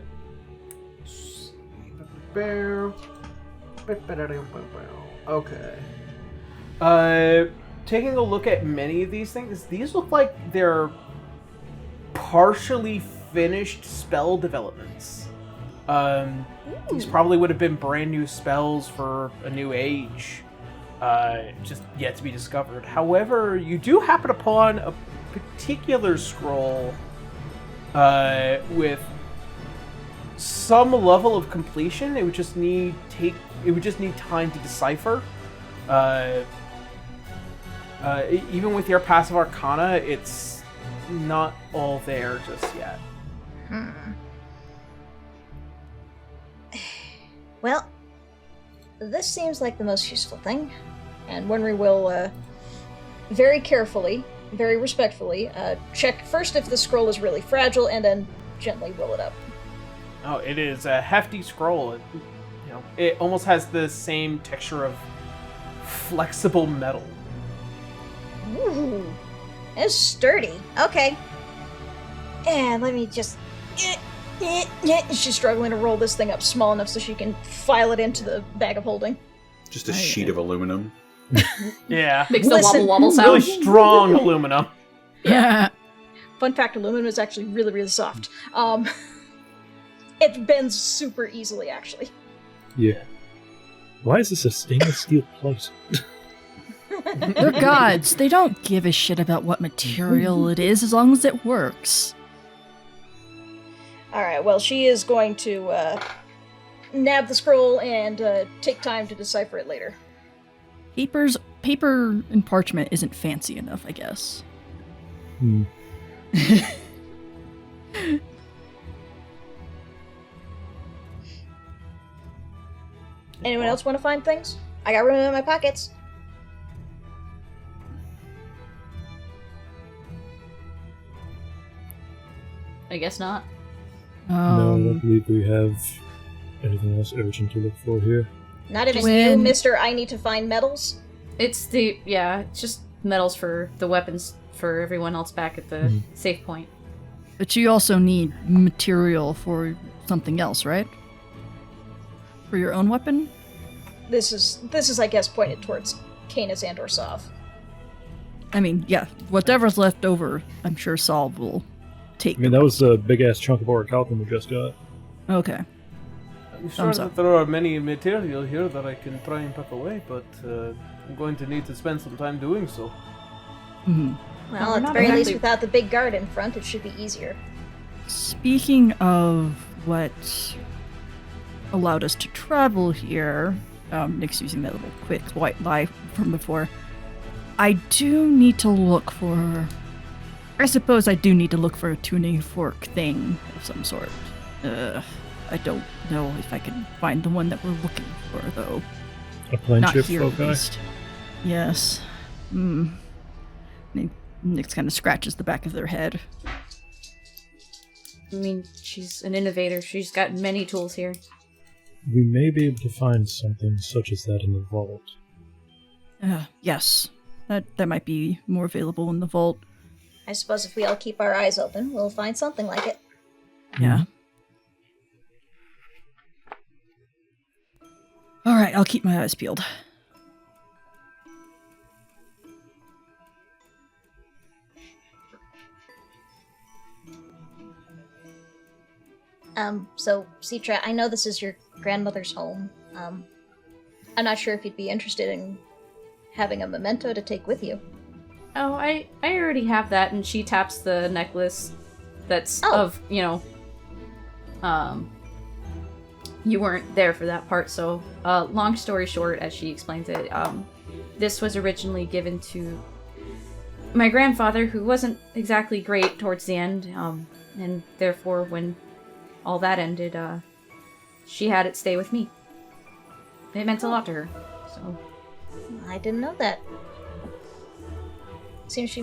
Taking a look at many of these things, these look like they're partially finished spell developments. These probably would have been brand new spells for a new age, just yet to be discovered. However, you do happen upon a particular scroll with some level of completion. It would just need time to decipher. Even with your passive arcana, it's not all there just yet. Well, this seems like the most useful thing, and Winry will very carefully, very respectfully, check first if the scroll is really fragile, and then gently roll it up. Oh, it is a hefty scroll. It almost has the same texture of flexible metal. Ooh, it's sturdy. Okay. And let me just... She's struggling to roll this thing up small enough so she can file it into the bag of holding. Just a sheet of aluminum. Yeah. Makes the Listen, wobble sound. Really strong aluminum. Yeah. Fun fact, aluminum is actually really, really soft. It bends super easily, actually. Yeah. Why is this a stainless steel plate? They're gods. They don't give a shit about what material it is as long as it works. Alright, well, she is going to nab the scroll and take time to decipher it later. Paper and parchment isn't fancy enough, I guess. Anyone else want to find things? I got room in my pockets. I guess not. No, I don't believe we have anything else urgent to look for here. Not even When- you, Mr. I need to find medals. It's it's just medals for the weapons for everyone else back at the safe point. But you also need material for something else, right? For your own weapon? This is I guess pointed towards Canis and or Sov. I mean, yeah, whatever's left over, I'm sure Saul will take. I mean, that was a big-ass chunk of orichalcum we just got. Okay. I'm sure Thumbs that up. there are many material here that I can try and pack away, but I'm going to need to spend some time doing so. hmm Well, we're at the not very least, exactly- without the big guard in front, it should be easier. Speaking of what allowed us to travel here, Nick's using that little quick white lie from before. I suppose I do need to look for a tuning fork thing of some sort. I don't know if I can find the one that we're looking for, though. A plane Not ship here, at foci? least. Yes. Nick kind of scratches the back of their head. I mean, she's an innovator. She's got many tools here. We may be able to find something such as that in the vault. Yes. That might be more available in the vault. I suppose if we all keep our eyes open, we'll find something like it. Yeah. Alright, I'll keep my eyes peeled. So, Citra, I know this is your grandmother's home. I'm not sure if you'd be interested in having a memento to take with you. Oh, I already have that, and she taps the necklace that's Oh. of, you weren't there for that part, so, long story short, as she explains it, this was originally given to my grandfather, who wasn't exactly great towards the end, and therefore, when all that ended, she had it stay with me. It meant a lot to her, so... I didn't know that. Seems she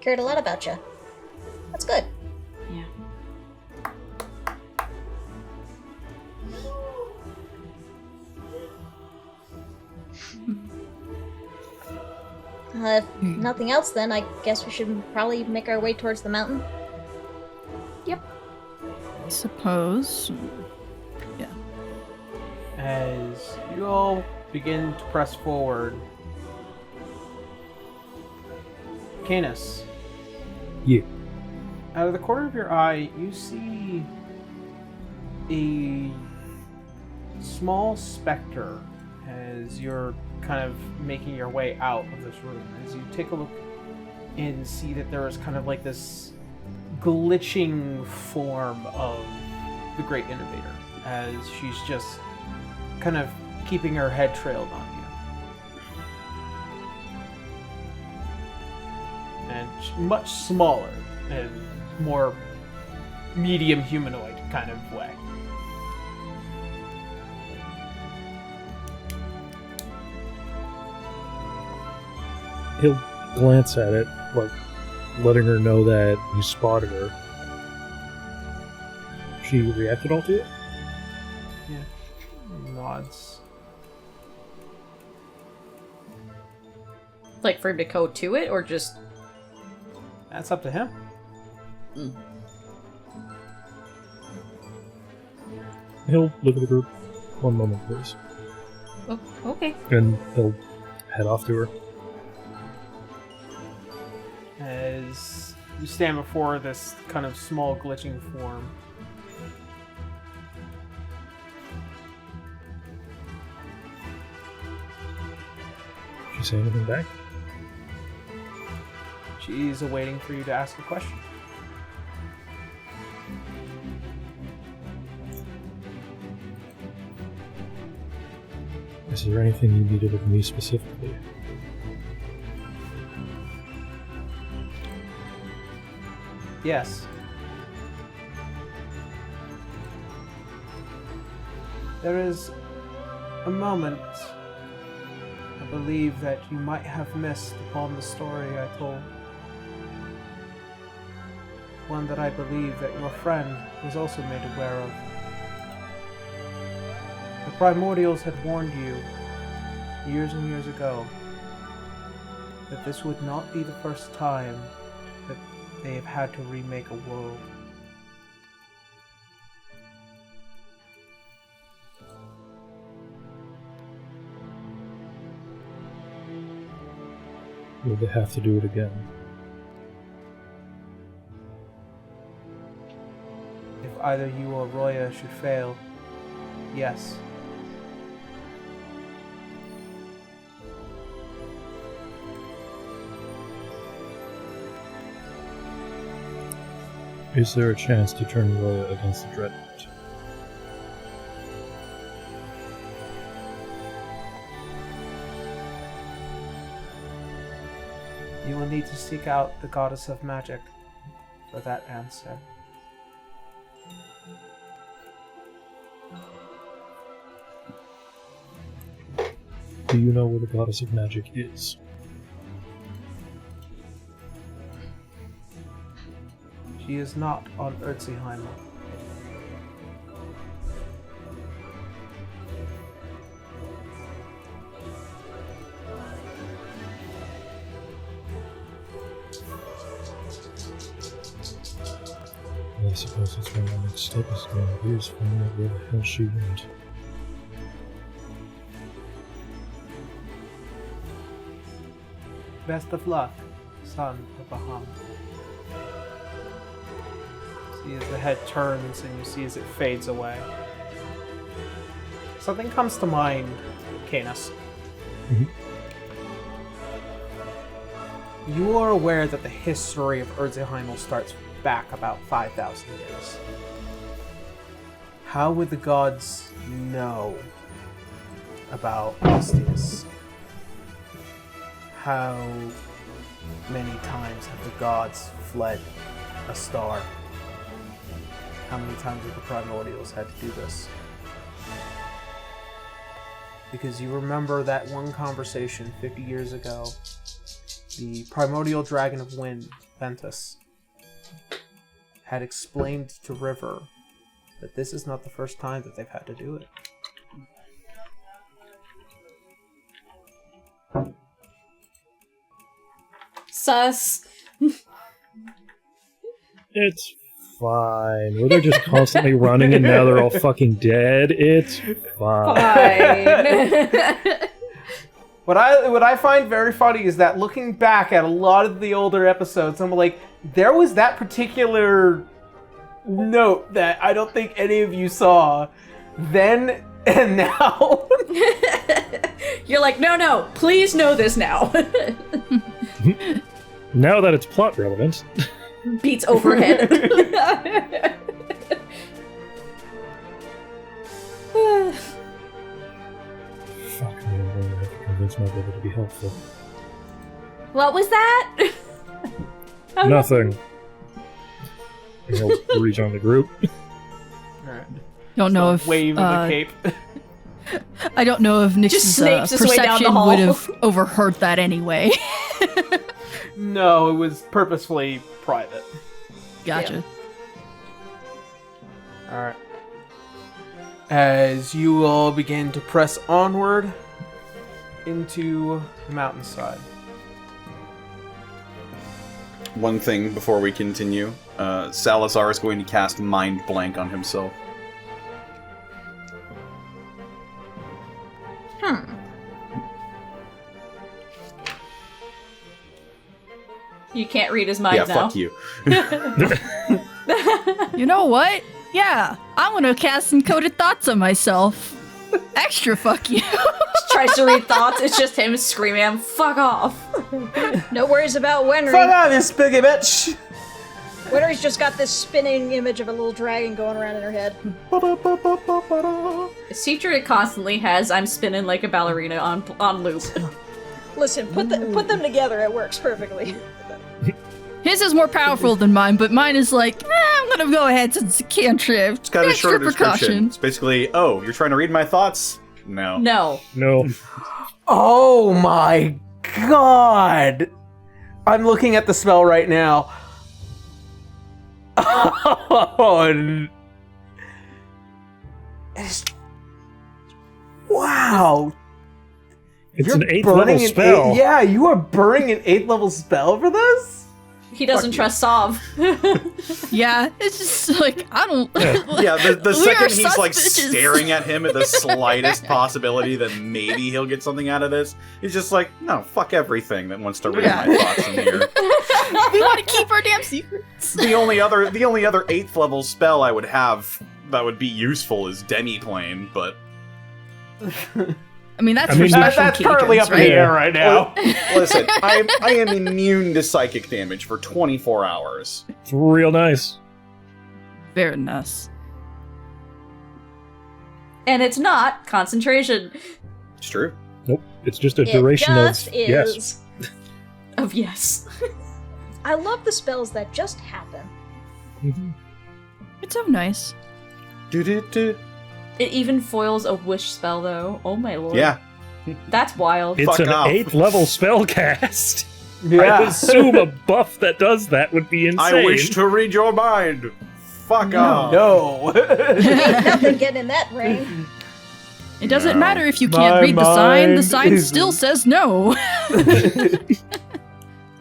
cared a lot about you. That's good. Yeah. If nothing else, then I guess we should probably make our way towards the mountain. I suppose. Yeah. As you all begin to press forward, Canis, Yeah. out of the corner of your eye, you see a small specter as you're kind of making your way out of this room. As you take a look and see that there is kind of like this glitching form of the Great Innovator, as she's just kind of keeping her head trailed on you. And much smaller and more medium humanoid kind of way. He'll glance at it, like letting her know that he spotted her. She reacted all to it? Nods. Like, for him to code to it, or just... That's up to him. He'll look at the group. One moment, please. Oh, okay. And he'll head off to her. As you stand before this kind of small glitching form. She say anything back? She's awaiting for you to ask a question. Is there anything you needed of me specifically? Yes. There is a moment I believe that you might have missed upon the story I told. One that I believe that your friend was also made aware of. The Primordials had warned you years and years ago that this would not be the first time that they have had to remake a world. Will they have to do it again? If either you or Roya should fail, yes. Is there a chance to turn Roya against the Dreadnought? You will need to seek out the Goddess of Magic for that answer. Do you know where the Goddess of Magic is? She is not on Erziheim. I suppose that's where my next step is going. Here's finding out where the hell she went. Best of luck, son of Baham. See as the head turns and you see as it fades away. Something comes to mind, Canis. You are aware that the history of Erziheimel starts back about 5,000 years. How would the gods know about Ostius? How many times have the gods fled a star? How many times have the Primordials had to do this? Because you remember that one conversation 50 years ago. The primordial dragon of wind, Ventus, had explained to River that this is not the first time that they've had to do it. Sus. It's fine. Well, they're just constantly running and now they're all fucking dead. It's fine. Fine. What I find very funny is that looking back at a lot of the older episodes, I'm like, there was that particular note that I don't think any of you saw then and now. You're like, no, please know this now. Now that it's plot relevant. Beats overhead. Fuck me, I'm going to have to convince my brother to be helpful. What was that? Nothing. He'll reach on the group. Alright. Don't know if Wave of the cape. I don't know if Nix's snakes his way down the perception hall. would have overheard that anyway. No, it was purposefully private. Gotcha. Alright. As you all begin to press onward into the mountainside. One thing before we continue, Salazar is going to cast Mind Blank on himself. You can't read his mind Yeah, now. fuck you. You know what? Yeah, I'm gonna cast encoded thoughts on myself. Extra fuck you. Tries to read thoughts. It's just him screaming at him, fuck off. No worries about Wenry. Fuck off, you spiggy bitch! Wenry's just got this spinning image of a little dragon going around in her head. Citra constantly has I'm spinning like a ballerina on loop. Listen, put them together, it works perfectly. His is more powerful than mine, but mine is like, I'm gonna go ahead since it's a cantrip. It's got a Extra short description. precaution. It's basically, oh, you're trying to read my thoughts? No. No. No. Oh my god! I'm looking at the spell right now. Oh, wow! It's You're an 8th burning level an spell. yeah, you are burning an 8th level spell for this? He doesn't trust Sov. Yeah, it's just like, I don't... Yeah, the We second are he's like suspicious. staring at him at the slightest possibility that maybe he'll get something out of this, he's just like, no, fuck everything that wants to read Yeah. my thoughts in here. We want to keep our damn secrets. The only other 8th level spell I would have that would be useful is Demiplane, but I mean, that's I for mean, special That's currently occasions, up in the right? air right now. listen, I am immune to psychic damage for 24 hours. It's real nice. Very nice. And it's not concentration It's true. Nope. It's just a It duration just of is. yes. of yes. I love the spells that just happen. Mhm. It's so nice. Do-do-do. It even foils a wish spell, though. Oh my lord. Yeah. That's wild. It's Fuck an off. 8th level spell cast. I Yeah. assume a buff that does that would be insane. I wish to read your mind. Fuck off. No. Ain't nothing getting in that ring. It doesn't No. matter if you can't My read the sign mind is- still says no.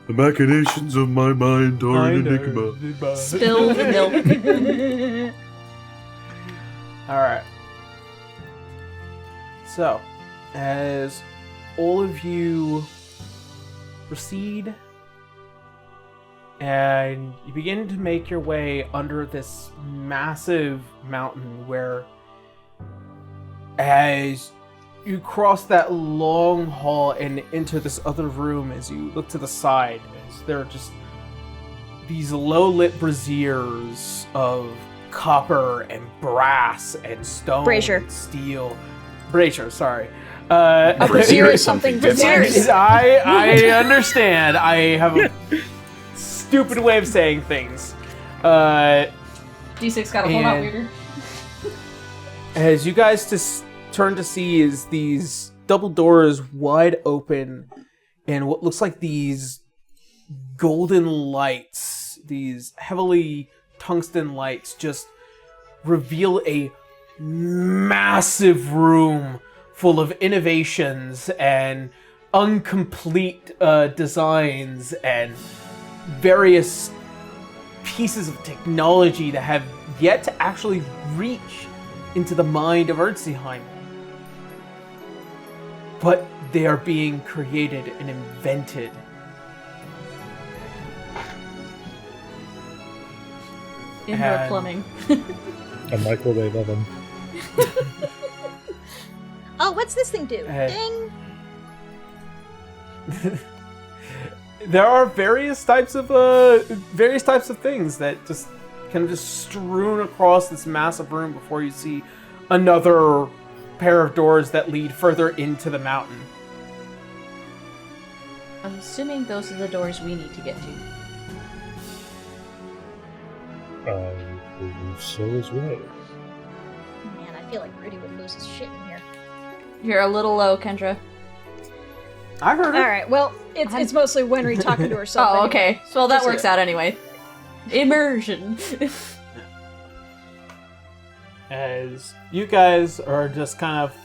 The machinations of my mind are an enigma. Spilled milk. Alright. So, as all of you proceed and you begin to make your way under this massive mountain where as you cross that long hall and enter this other room, as you look to the side, as there are just these low-lit braziers of copper and brass and stone Brazier. and steel. Brazier, sorry. A brazier is something different. different. I understand. I have a stupid way of saying things. D6 got a whole lot And- weirder. As you guys just turn to see is these double doors wide open and what looks like these golden lights, these heavily tungsten lights just reveal a massive room full of innovations and incomplete designs and various pieces of technology that have yet to actually reach into the mind of Erdsheim. But they are being created and invented. Indoor And- plumbing. A microwave oven. Oh, what's this thing do? Hey. Ding! There are various types of things that just kind of just strewn across this massive room before you see another pair of doors that lead further into the mountain. I'm assuming those are the doors we need to get to. I believe so as well. Man, I feel like Rudy would lose his shit in here. You're a little low, Kendra. I heard it. Alright, well, it's mostly Winry talking to herself. Oh, anyway. okay. So that Just works out anyway. Immersion. As you guys are just kind of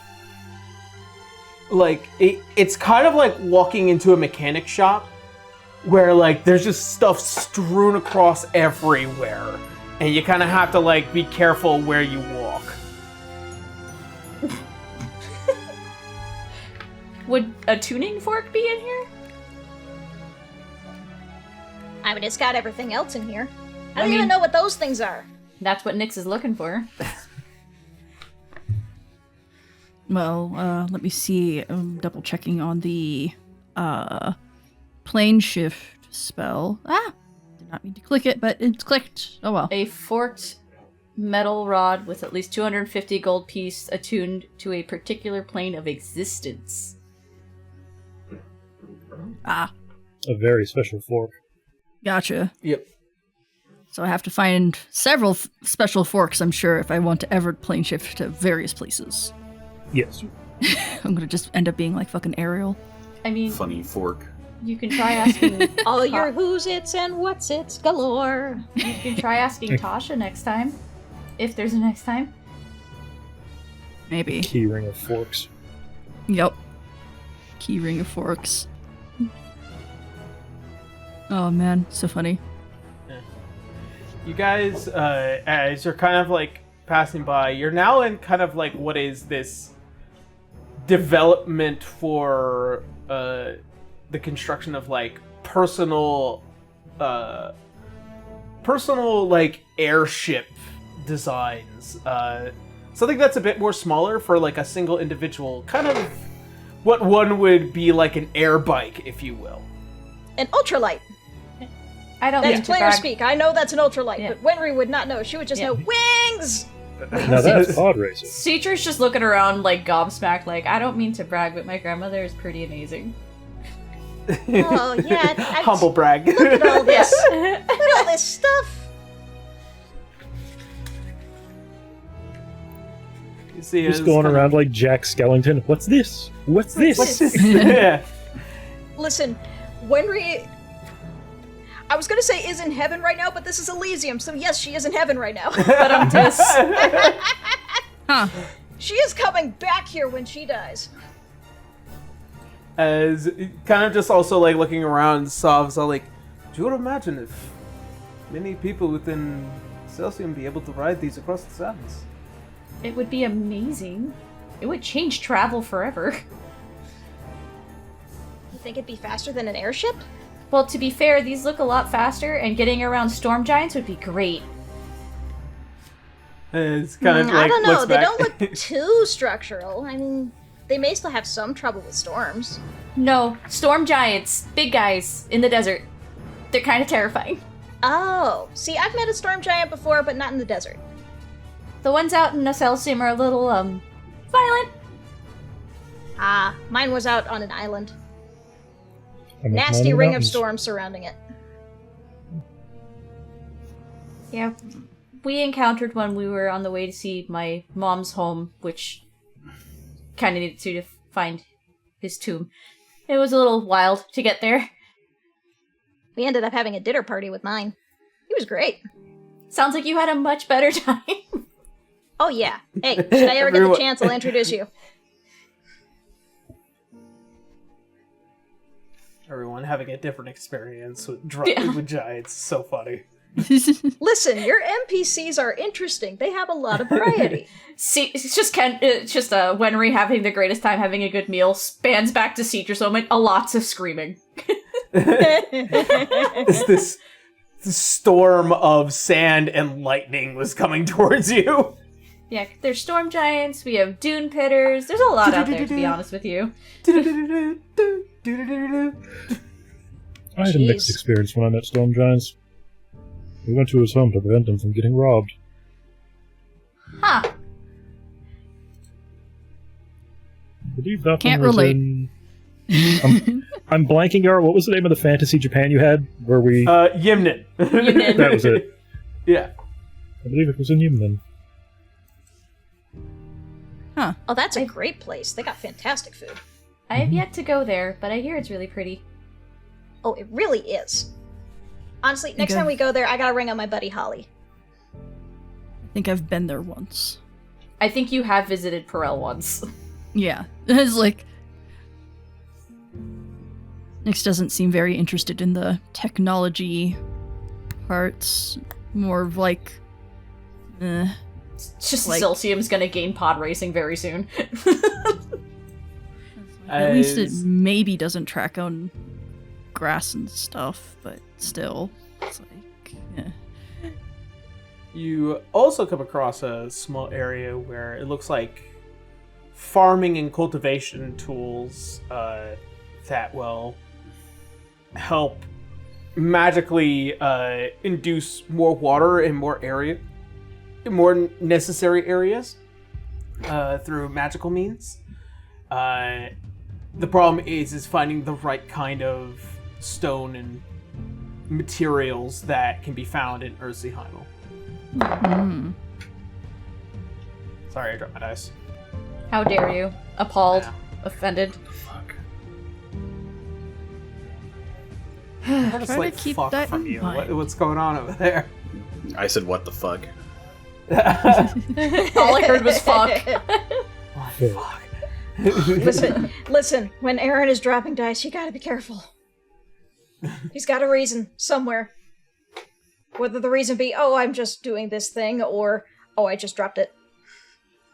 like it's kind of like walking into a mechanic shop where like there's just stuff strewn across everywhere and you kind of have to like be careful where you walk. Would a tuning fork be in here? I mean, it's got everything else in here. I I don't even mean- know what those things are. That's what Nyx is looking for. Well, let me see. I'm double checking on the plane shift spell. Did not mean to click it, but it's clicked. Oh well. A forked metal rod with at least 250 gold piece attuned to a particular plane of existence. Ah, A very special fork. Gotcha. Yep. So I have to find several special forks, I'm sure, if I want to ever plane shift to various places. Yes. I'm gonna just end up being like fucking Ariel. I mean, Funny fork. you can try asking. All your who's its and what's its galore. You can try asking Tasha next time, if there's a next time. Maybe. Key ring of forks. Yep. Key ring of forks. Oh man, so funny. You guys, as you're kind of like passing by, you're now in kind of like what is this development for the construction of like personal like airship designs. Something that's a bit more smaller for like a single individual, kind of what one would be like an air bike, if you will. An ultralight. I don't mean That's to player brag. speak. I know that's an ultralight, Yeah. but Wenry would not know. She would just know wings! Now that's pod racing. Cetra's just looking around like gobsmacked, like, I don't mean to brag, but my grandmother is pretty amazing. Oh, yeah. Humble brag. Look at all this. Look at all this stuff. You see, Just it's going kind around like Jack Skellington. What's this? What's this? What's this? Yeah. Listen, Wenry... I was gonna say is in heaven right now, but this is Elysium, so yes, she is in heaven right now. But I'm just. Huh. She is coming back here when she dies. As kind of just also like looking around, Sov's all like, "Do you imagine if many people within Celsium be able to ride these across the sands?" It would be amazing. It would change travel forever. You think it'd be faster than an airship? Well, to be fair, these look a lot faster, and getting around storm giants would be great. It's kind of like I don't know. looks They back. don't look too structural. I mean, they may still have some trouble with storms. No, storm giants, big guys in the desert. They're kind of terrifying. Oh, see, I've met a storm giant before, but not in the desert. The ones out in Celsium are a little, violent. Ah, mine was out on an island. I'm up Nasty in the ring of mountains. storms surrounding it. Yeah, we encountered when we were on the way to see my mom's home, which kind of needed to find his tomb. It was a little wild to get there. We ended up having a dinner party with mine. It was great. Sounds like you had a much better time. Oh yeah. Hey, should I ever get the Everyone- chance, I'll introduce you. Everyone having a different experience with Yeah. with giants. So funny. Listen, your NPCs are interesting. They have a lot of variety. See, it's just Wenry having the greatest time, having a good meal, spans back to Cetra's moment, lots of screaming. This storm of sand and lightning was coming towards you. Yeah, there's storm giants, we have dune pitters, there's a lot out there, to be honest with you. I had a mixed Jeez. experience when I met storm giants. We went to his home to prevent him from getting robbed. Huh. I believe that Can't one was relate. in... I'm blanking out. What was the name of the fantasy Japan you had? Where we... Yimnin. Yimnin. that was it. Yeah. I believe it was in Yimnen. Oh, that's a great place. They got fantastic food. I have yet to go there, but I hear it's really pretty. Oh, it really is. Honestly, next Okay. time we go there, I gotta ring on my buddy Holly. I think I've been there once. I think you have visited Perel once. Yeah. It's like... Nyx doesn't seem very interested in the technology parts. More of like... It's just Like- Celsium's gonna gain pod racing very soon. At least it As- maybe doesn't track on grass and stuff, but still. It's like... Yeah. You also come across a small area where it looks like farming and cultivation tools that will help magically induce more water in more necessary areas through magical means. The problem is finding the right kind of stone and materials that can be found in Urziheimel. Sorry, I dropped my dice. How dare you? Appalled. Yeah. Offended. Fuck. I just Try like to keep fuck that from in you. mind. What's going on over there? I said, what the fuck? All I heard was fuck. What the fuck? Listen. When Aaron is dropping dice, you gotta be careful. He's got a reason somewhere. Whether the reason be, oh, I'm just doing this thing, or, oh, I just dropped it.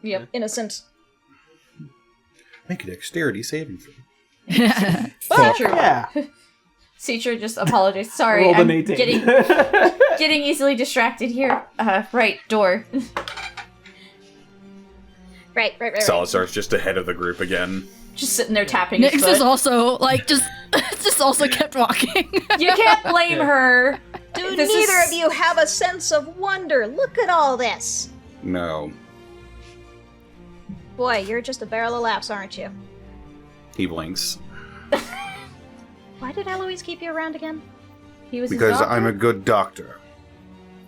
Yep. Innocent. Make a dexterity saving throw. Citra. Yeah. Citra just apologized. Sorry, Rolled I'm an 18. getting easily distracted here. Right, door. Right. Salazar's just ahead of the group again. Just sitting there tapping his Nyx foot. is also like just also kept walking. You can't blame her. Do This neither is- of you have a sense of wonder? Look at all this. No. Boy, you're just a barrel of laughs, aren't you? He blinks. Why did Eloise keep you around again? He was his Because doctor? I'm a good doctor.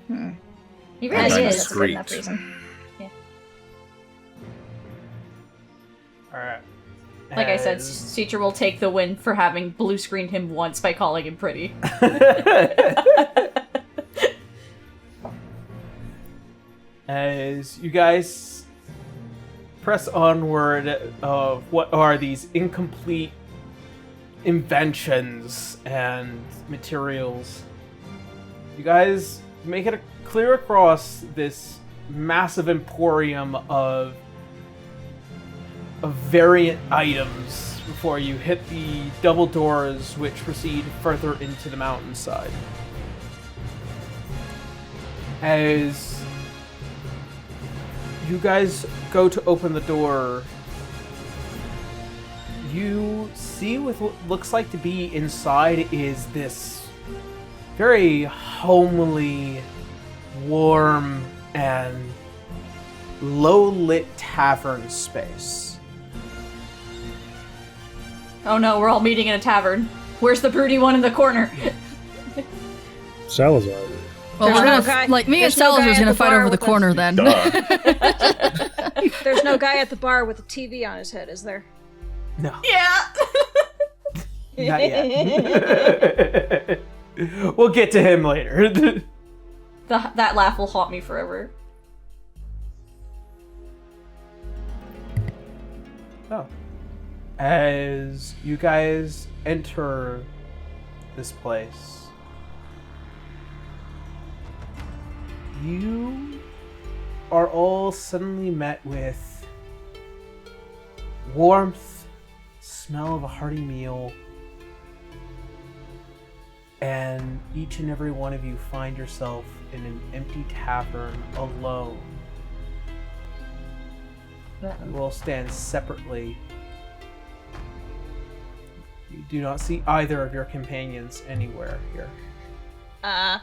He And really I'm As he is. is, that's a good enough discreet. reason. Alright. Like I said, Citra will take the win for having blue screened him once by calling him pretty. As you guys press onward of what are these incomplete inventions and materials, you guys make it clear across this massive emporium of variant items before you hit the double doors which proceed further into the mountainside. As you guys go to open the door, you see what looks like to be inside is this very homely, warm, and low-lit tavern space. Oh no, we're all meeting in a tavern. Where's the broody one in the corner? Salazar. Well, There's we're no gonna guy- like me and there's no guy Salazar's at gonna the fight bar over the with us. corner then. Duh. There's no guy at the bar with a TV on his head, is there? No, Yeah! not yet. We'll get to him later. That laugh will haunt me forever. Oh. As you guys enter this place, you are all suddenly met with warmth, smell of a hearty meal, and each and every one of you find yourself in an empty tavern alone. You all stand separately. You do not see either of your companions anywhere here. Oh.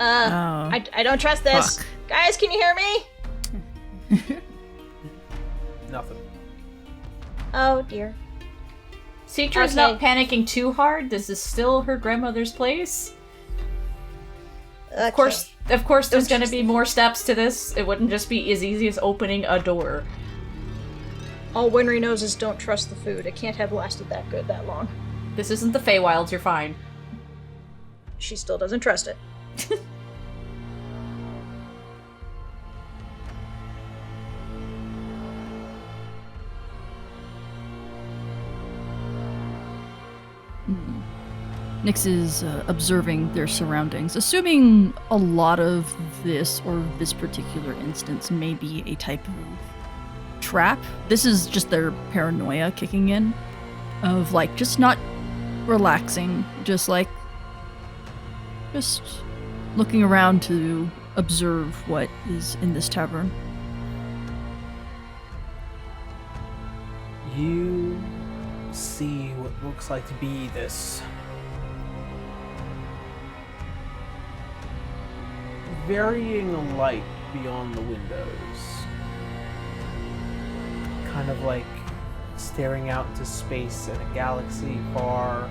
I don't trust this. Fuck. Guys, can you hear me? Nothing. Oh dear. Citra's Okay. not panicking too hard. This is still her grandmother's place. Okay. Of course, there's gonna be more steps to this. It wouldn't just be as easy as opening a door. All Winry knows is don't trust the food. It can't have lasted that good that long. This isn't the Feywilds, you're fine. She still doesn't trust it. Nyx is observing their surroundings, assuming a lot of this, or this particular instance, may be a type of trap. This is just their paranoia kicking in, of like just not relaxing, just looking around to observe what is in this tavern. You see what looks like to be this varying light beyond the windows. Kind of like staring out into space in a galaxy far,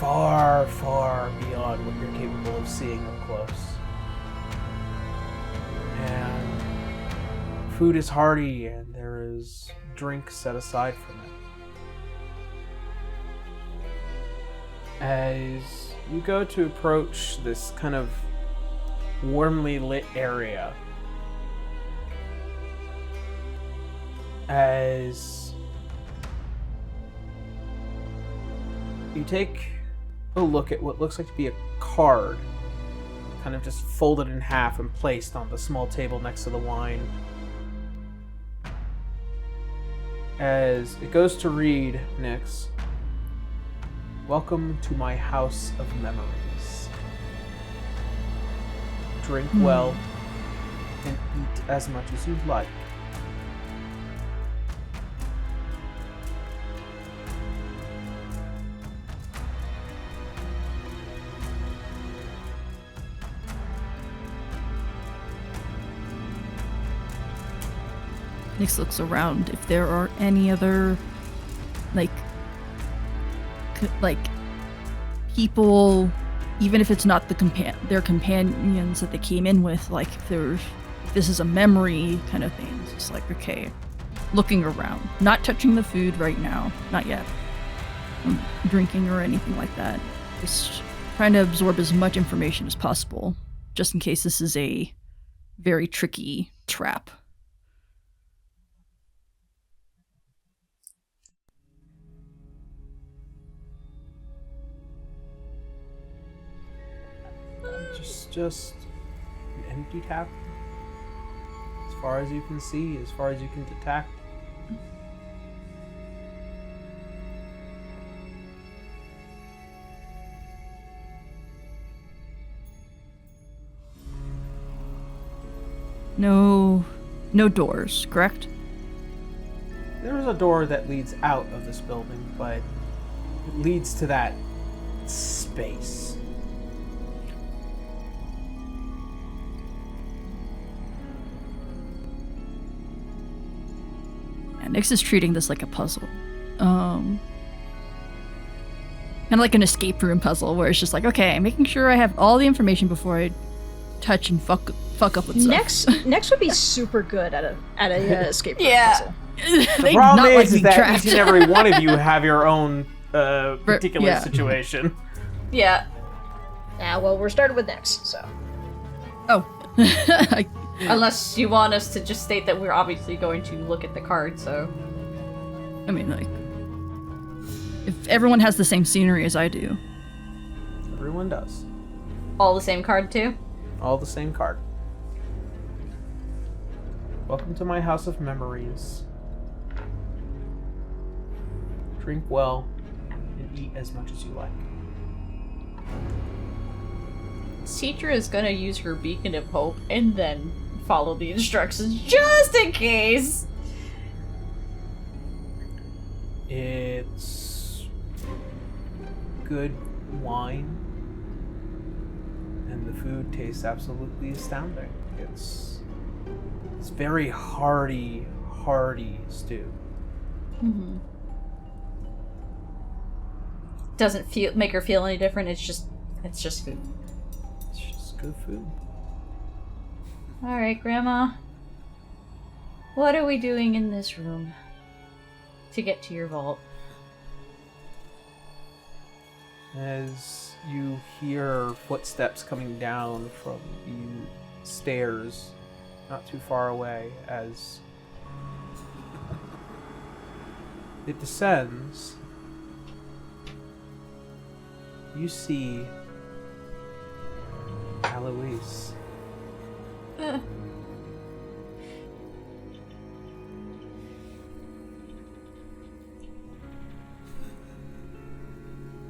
far, far beyond what you're capable of seeing up close. And food is hearty, and there is drink set aside from it. As you go to approach this kind of warmly lit area, as you take a look at what looks like to be a card, kind of just folded in half and placed on the small table next to the wine. As it goes to read, Nyx, welcome to my house of memories. Drink well and eat as much as you'd like. Nyx looks around if there are any other, like people, even if it's not their companions that they came in with, like if this is a memory kind of thing. It's just like, okay, looking around, not touching the food right now, not yet, drinking or anything like that. Just trying to absorb as much information as possible, just in case this is a very tricky trap. Just an empty tap, as far as you can see, as far as you can detect. No doors, correct? There is a door that leads out of this building, but it leads to that space. Nyx is treating this like a puzzle. Kind of like an escape room puzzle, where it's just like, okay, making sure I have all the information before I touch and fuck up with stuff. Next would be super good at a escape room Yeah. puzzle. The problem is that each and every one of you have your own particular yeah. situation. Yeah. Well, we're started with next, so. Oh. Unless you want us to just state that we're obviously going to look at the card, so. I mean, like, if everyone has the same scenery as I do. Everyone does. All the same card, too? All the same card. Welcome to my house of memories. Drink well and eat as much as you like. Citra is gonna use her beacon of hope and then follow the instructions just in case. It's good wine, and the food tastes absolutely astounding. It's very hearty stew. Mm-hmm. Doesn't make her feel any different. It's just food. It's just good food. All right, Grandma. What are we doing in this room to get to your vault? As you hear footsteps coming down from the stairs not too far away, as it descends, you see Alois.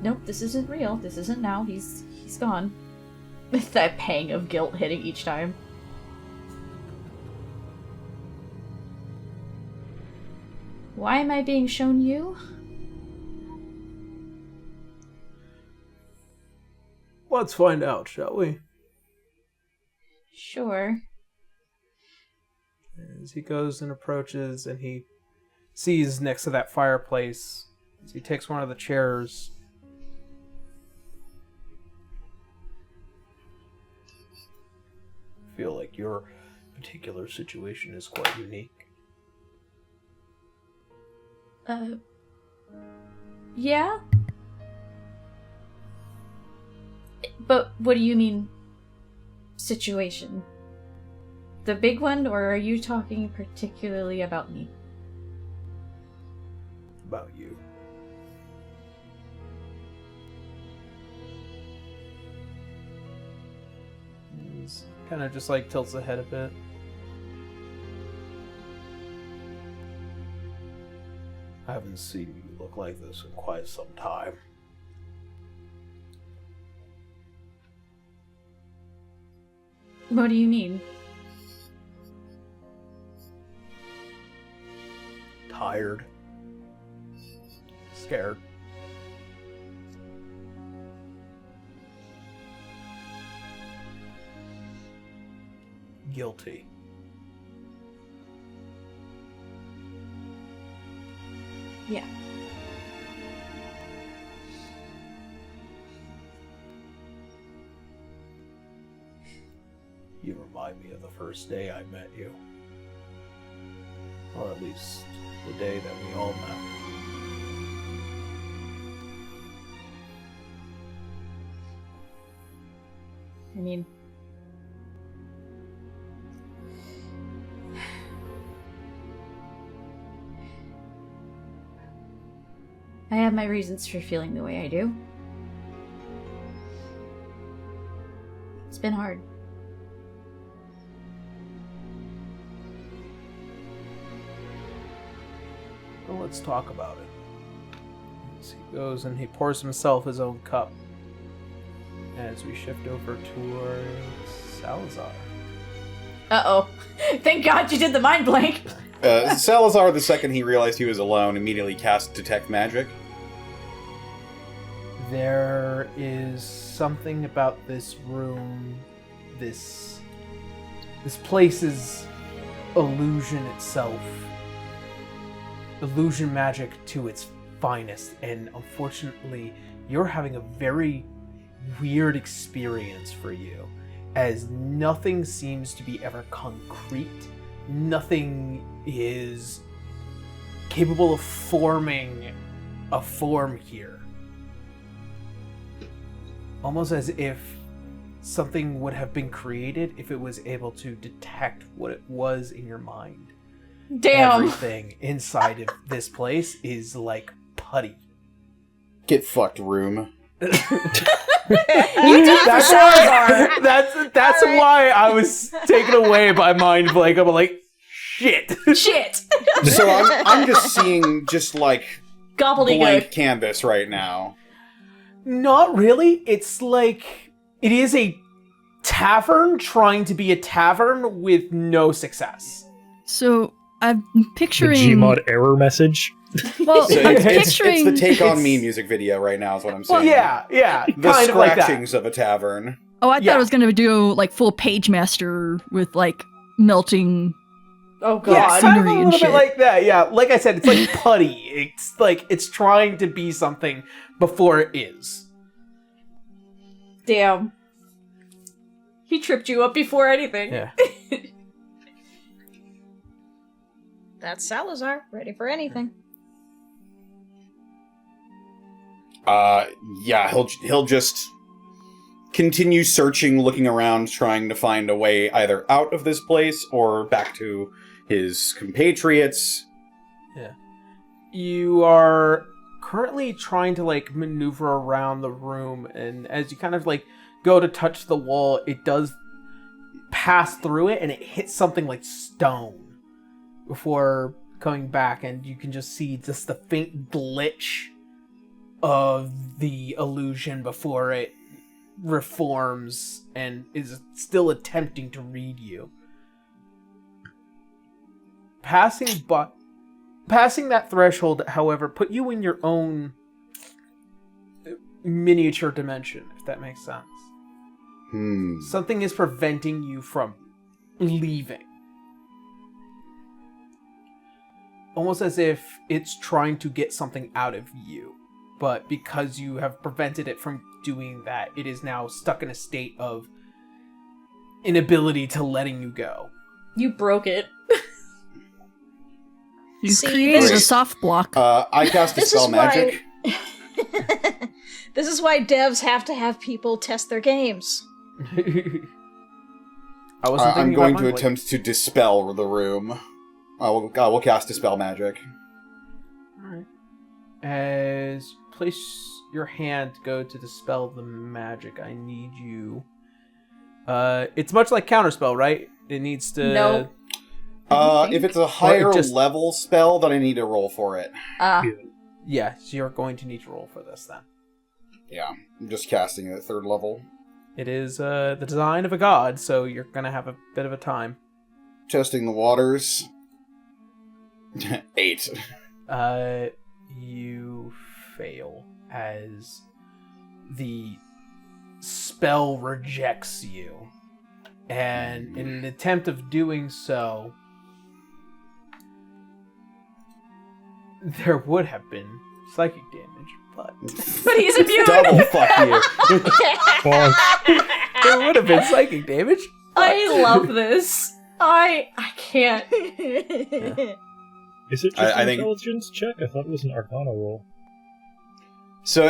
Nope, this isn't real. This isn't now. He's gone. With that pang of guilt hitting each time. Why am I being shown you? Let's find out, shall we? Sure. As he goes and approaches, and he sees next to that fireplace, as he takes one of the chairs, feel like your particular situation is quite unique. Yeah? But what do you mean, situation? The big one, or are you talking particularly about me? About you. He's kind of just like tilts the head a bit. I haven't seen you look like this in quite some time. What do you mean? Tired. Scared. Guilty. Yeah. You remind me of the first day I met you. Or at least the day that we all met. I mean... I have my reasons for feeling the way I do. It's been hard. Well, let's talk about it. As he goes and he pours himself his own cup. As we shift over towards Salazar. Uh-oh. Thank God you did the mind blank! Salazar, the second he realized he was alone, immediately cast Detect Magic. There is something about this room, this place's illusion itself. Illusion magic to its finest, and unfortunately, you're having a very weird experience for you, as nothing seems to be ever concrete. Nothing is capable of forming a form here. Almost as if something would have been created if it was able to detect what it was in your mind. Damn! Everything inside of this place is like putty. Get fucked, room. You did it for Salazar! That's All right. why I was taken away by mind blank. I'm like, shit. Shit! So I'm just seeing just like Gobbledygook. blank canvas right now. Not really. It's like it is a tavern trying to be a tavern with no success. So I'm The picturing. Gmod error message. Well, So I'm it's picturing. the Take On Me it's- music video right now is what I'm Well, saying. yeah, The kind of like that. scratchings of a tavern. Oh, I thought Yeah. I was gonna do like full Page Master with like melting. Oh Yeah, God. kind of a Scenery and little bit shit. like that. Yeah, like I said, it's like putty. It's like it's trying to be something before it is. Damn. He tripped you up before anything. Yeah. That's Salazar, ready for anything. Yeah, he'll just continue searching, looking around, trying to find a way either out of this place or back to his compatriots. You are currently trying to like maneuver around the room, and as you kind of like go to touch the wall, it does pass through it and it hits something like stone before coming back, and you can just see just the faint glitch of the illusion before it reforms and is still attempting to read you. Passing that threshold, however, put you in your own miniature dimension, if that makes sense. Something is preventing you from leaving. Almost as if it's trying to get something out of you. But because you have prevented it from doing that, it is now stuck in a state of inability to letting you go. You broke it. You See, created this a is- soft block. I cast This Dispel is why- Magic. This is why devs have to have people test their games. I wasn't I'm thinking going about to Mind Blade. attempt to dispel the room. I will cast Dispel Magic. Alright. As you place your hand to go to dispel the magic, I need you. It's much like Counterspell, right? It needs to. No. If it's a higher just- level spell, then I need to roll for it. Yeah, so you're going to need to roll for this then. Yeah, I'm just casting it at 3rd level. It is the design of a god, so you're gonna have a bit of a time. Testing the waters. 8. You fail as the spell rejects you. And in an attempt of doing so, there would have been psychic damage, but But he's immune. Double fuck you. Bonk. there would have been psychic damage. I love this. I can't. Is it just I an think- intelligence check? I thought it was an Arcana roll. So,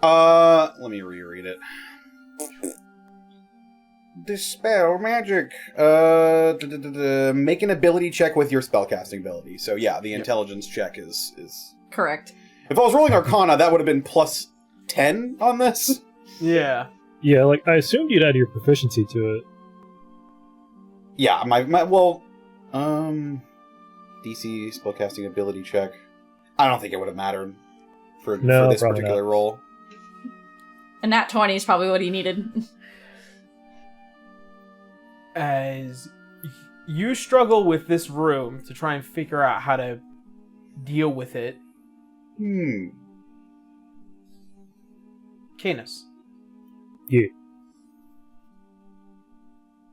let me reread it. Dispel magic. Make an ability check with your spellcasting ability. So yeah, the intelligence check is. Correct. If I was rolling Arcana, that would have been plus 10 on this. Yeah. Yeah, like, I assumed you'd add your proficiency to it. Yeah, DC spellcasting ability check. I don't think it would have mattered for No, this probably particular not. roll. And that 20 is probably what he needed. As you struggle with this room to try and figure out how to deal with it, Canis. Yeah.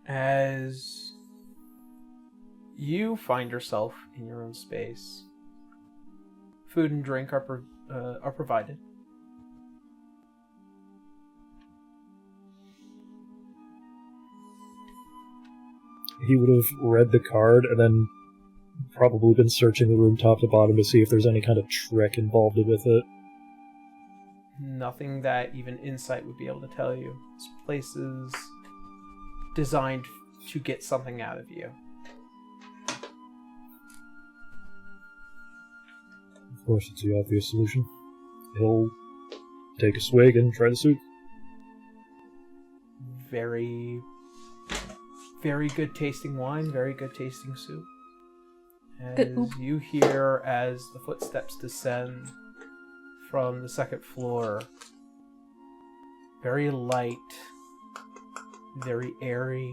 As you find yourself in your own space, food and drink are provided. He would have read the card and then probably been searching the room top to bottom to see if there's any kind of trick involved with it. Nothing that even insight would be able to tell you. This place is designed to get something out of you. Of course, it's the obvious solution. He'll take a swig and try the soup. Very, very good tasting wine, very good tasting soup. Good As oop. you hear as the footsteps descend from the 2nd floor, very light, very airy,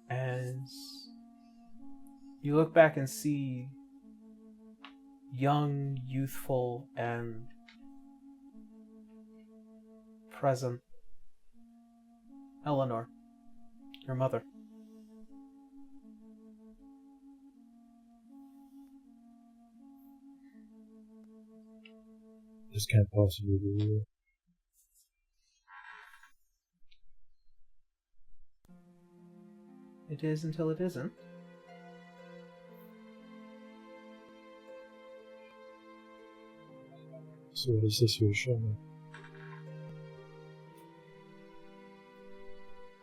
as you look back and see young, youthful, and present Eleanor, your mother. This can't possibly be real. It is until it isn't. So what is this here show me?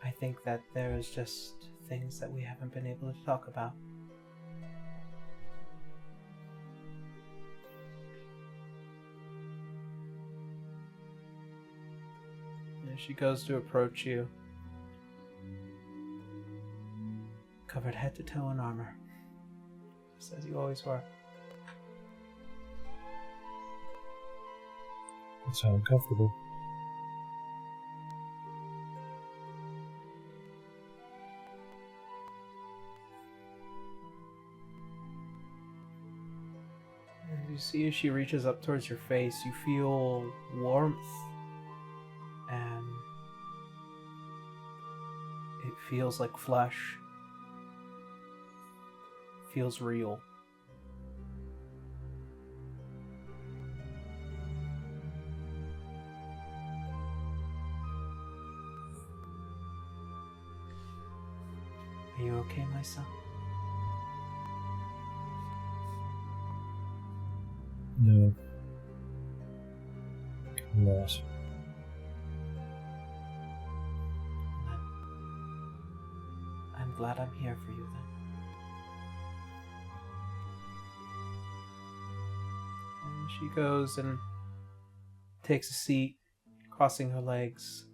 I think that there's just things that we haven't been able to talk about. As she goes to approach you, covered head to toe in armor, just as you always were. It's how uncomfortable. As you see as she reaches up towards your face, you feel warmth, and it feels like flesh. Feels real. Are you okay, my son? No. Loss. I'm glad I'm here for you then. And she goes and takes a seat, crossing her legs.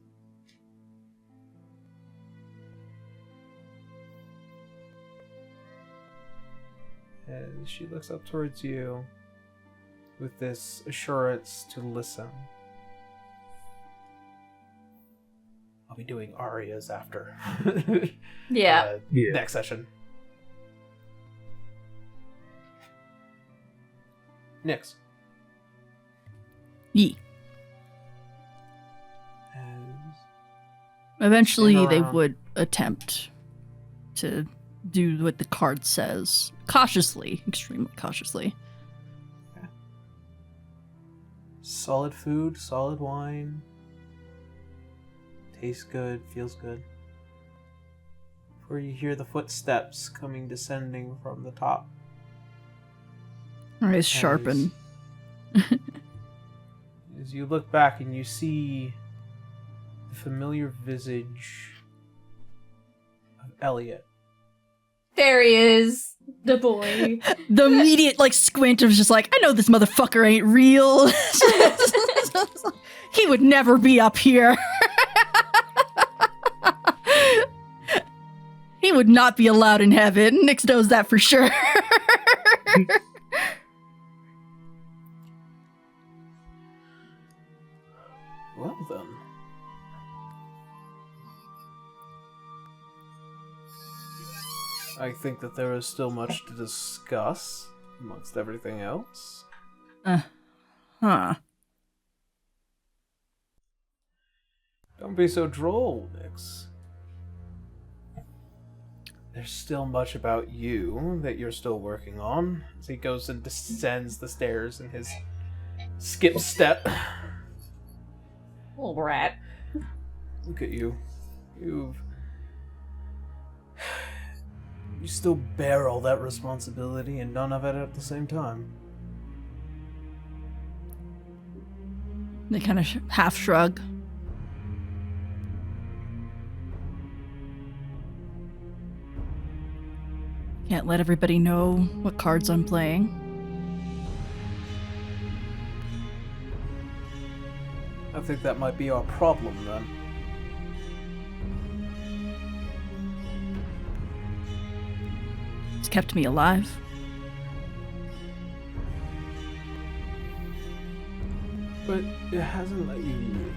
As she looks up towards you with this assurance to listen. I'll be doing arias after. Yeah. Next session. Nyx. Yee. As Eventually, Spin they around. would attempt to do what the card says. Cautiously. Extremely cautiously. solid food, solid wine. Tastes good, feels good. Before you hear the footsteps coming descending from the top. Eyes sharpen. As you look back and you see the familiar visage of Elliot. There he is, the boy. The immediate squint of just I know this motherfucker ain't real. He would never be up here. He would not be allowed in heaven. Nyx knows that for sure. Well then. I think that there is still much to discuss amongst everything else. Huh. Don't be so droll, Nyx. There's still much about you that you're still working on. As he goes and descends the stairs in his skip step. Little rat. Look at you. You still bear all that responsibility and none of it at the same time. They kind of half shrug. Can't let everybody know what cards I'm playing. I think that might be our problem then. It's kept me alive. But it hasn't let you live.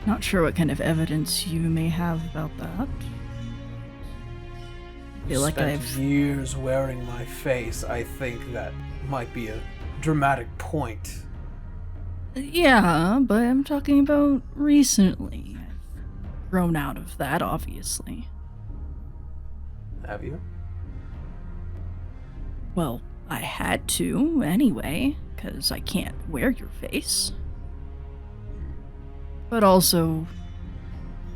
Not sure what kind of evidence you may have about that. Feel like Spent I've years wearing my face. I think that might be a dramatic point. Yeah, but I'm talking about recently. I've grown out of that, obviously. Have you? Well, I had to, anyway, because I can't wear your face. But also,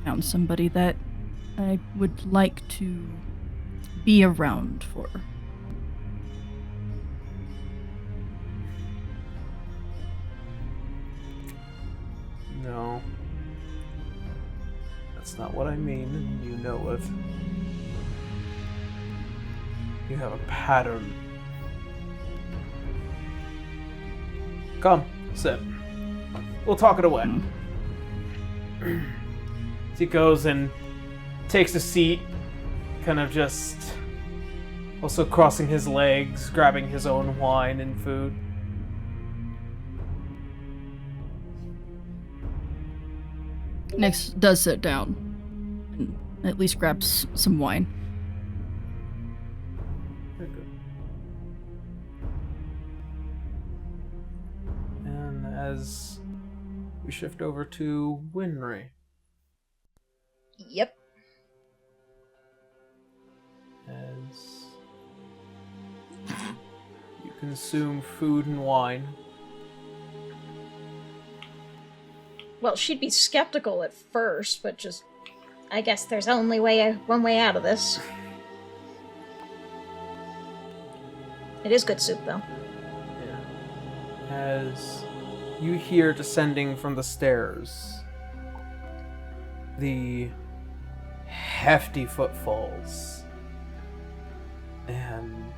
found somebody that I would like to be around for. No. That's not what I mean, and you know it. You have a pattern. Come, sit. We'll talk it away. He goes and takes a seat, kind of just also crossing his legs, grabbing his own wine and food. Nyx does sit down and at least grabs some wine. Very good. And as we shift over to Winry, Yep. as you consume food and wine, Well, she'd be skeptical at first, but just... I guess there's only one way out of this. It is good soup, though. Yeah. As you hear descending from the stairs, the hefty footfalls, and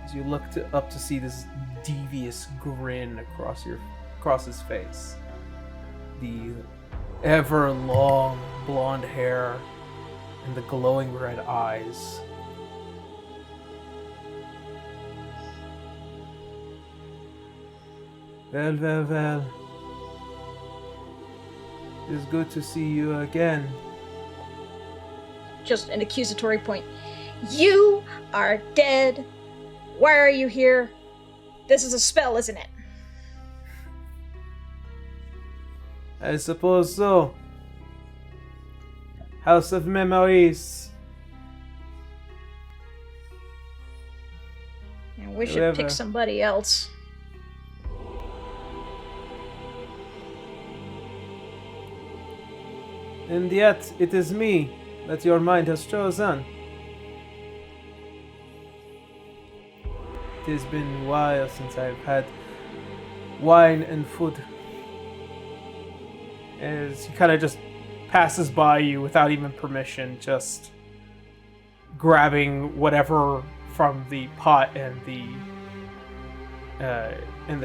as you look up to see this devious grin across his face, the ever long blonde hair and the glowing red eyes. Well, well, well. It's good to see you again. Just an accusatory point. You are dead. Why are you here? This is a spell, isn't it? I suppose so. House of Memories. I wish I'd Whoever. pick somebody else. And yet, it is me that your mind has chosen. It has been a while since I've had wine and food. As he kind of just passes by you without even permission, just grabbing whatever from the pot and the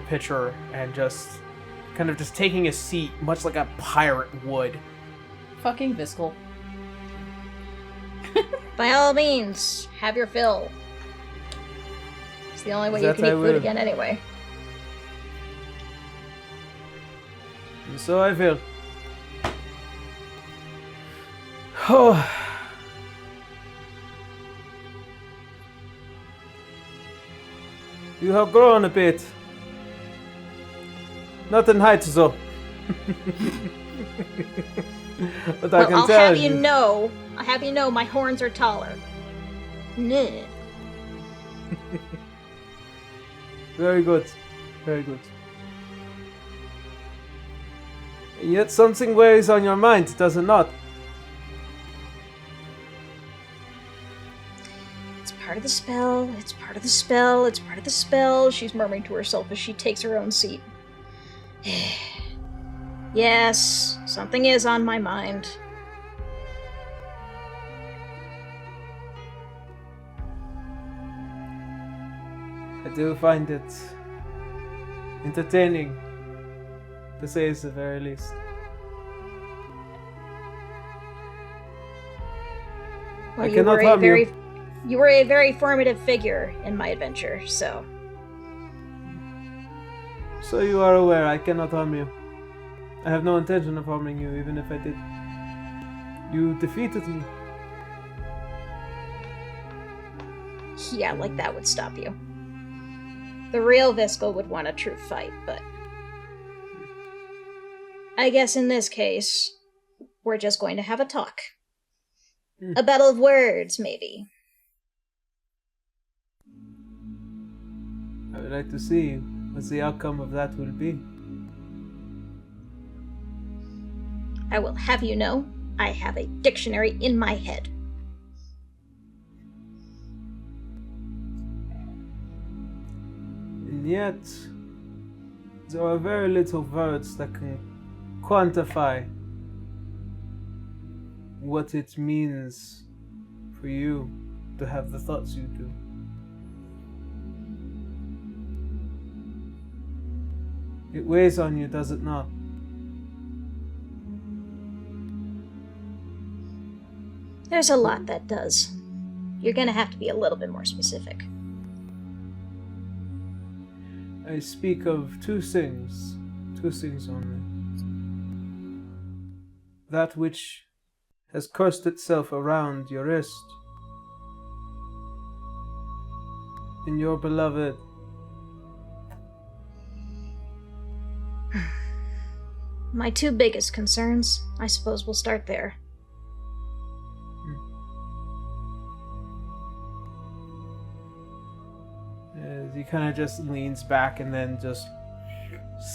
pitcher, and just kind of just taking a seat, much like a pirate would. Fucking Viscal. By all means, have your fill. It's the only way you That can I eat food will. again anyway. And so I will. Oh. You have grown a bit. Not in height, though. But I Well, can I'll tell have you know, my horns are taller. Nah. Very good. Very good. Yet something weighs on your mind, does it not? It's part of the spell, it's part of the spell, it's part of the spell, she's murmuring to herself as she takes her own seat. Yes, something is on my mind. I do find it entertaining, to say it's the very least. Well, I you cannot were harm you. you were a very formative figure in my adventure, so So you are aware I cannot harm you. I have no intention of harming you, even if I did. You defeated me. yeah, like that would stop you. The real Viscal would want a true fight, but I guess in this case, we're just going to have a talk. A battle of words, maybe. I would like to see what the outcome of that will be. I will have you know, I have a dictionary in my head. And yet, there are very little words that can quantify what it means for you to have the thoughts you do. It weighs on you, does it not? There's a lot that does. You're gonna have to be a little bit more specific. I speak of two things only. That which has cursed itself around your wrist, and your beloved. My two biggest concerns, I suppose we'll start there. As he kind of just leans back and then just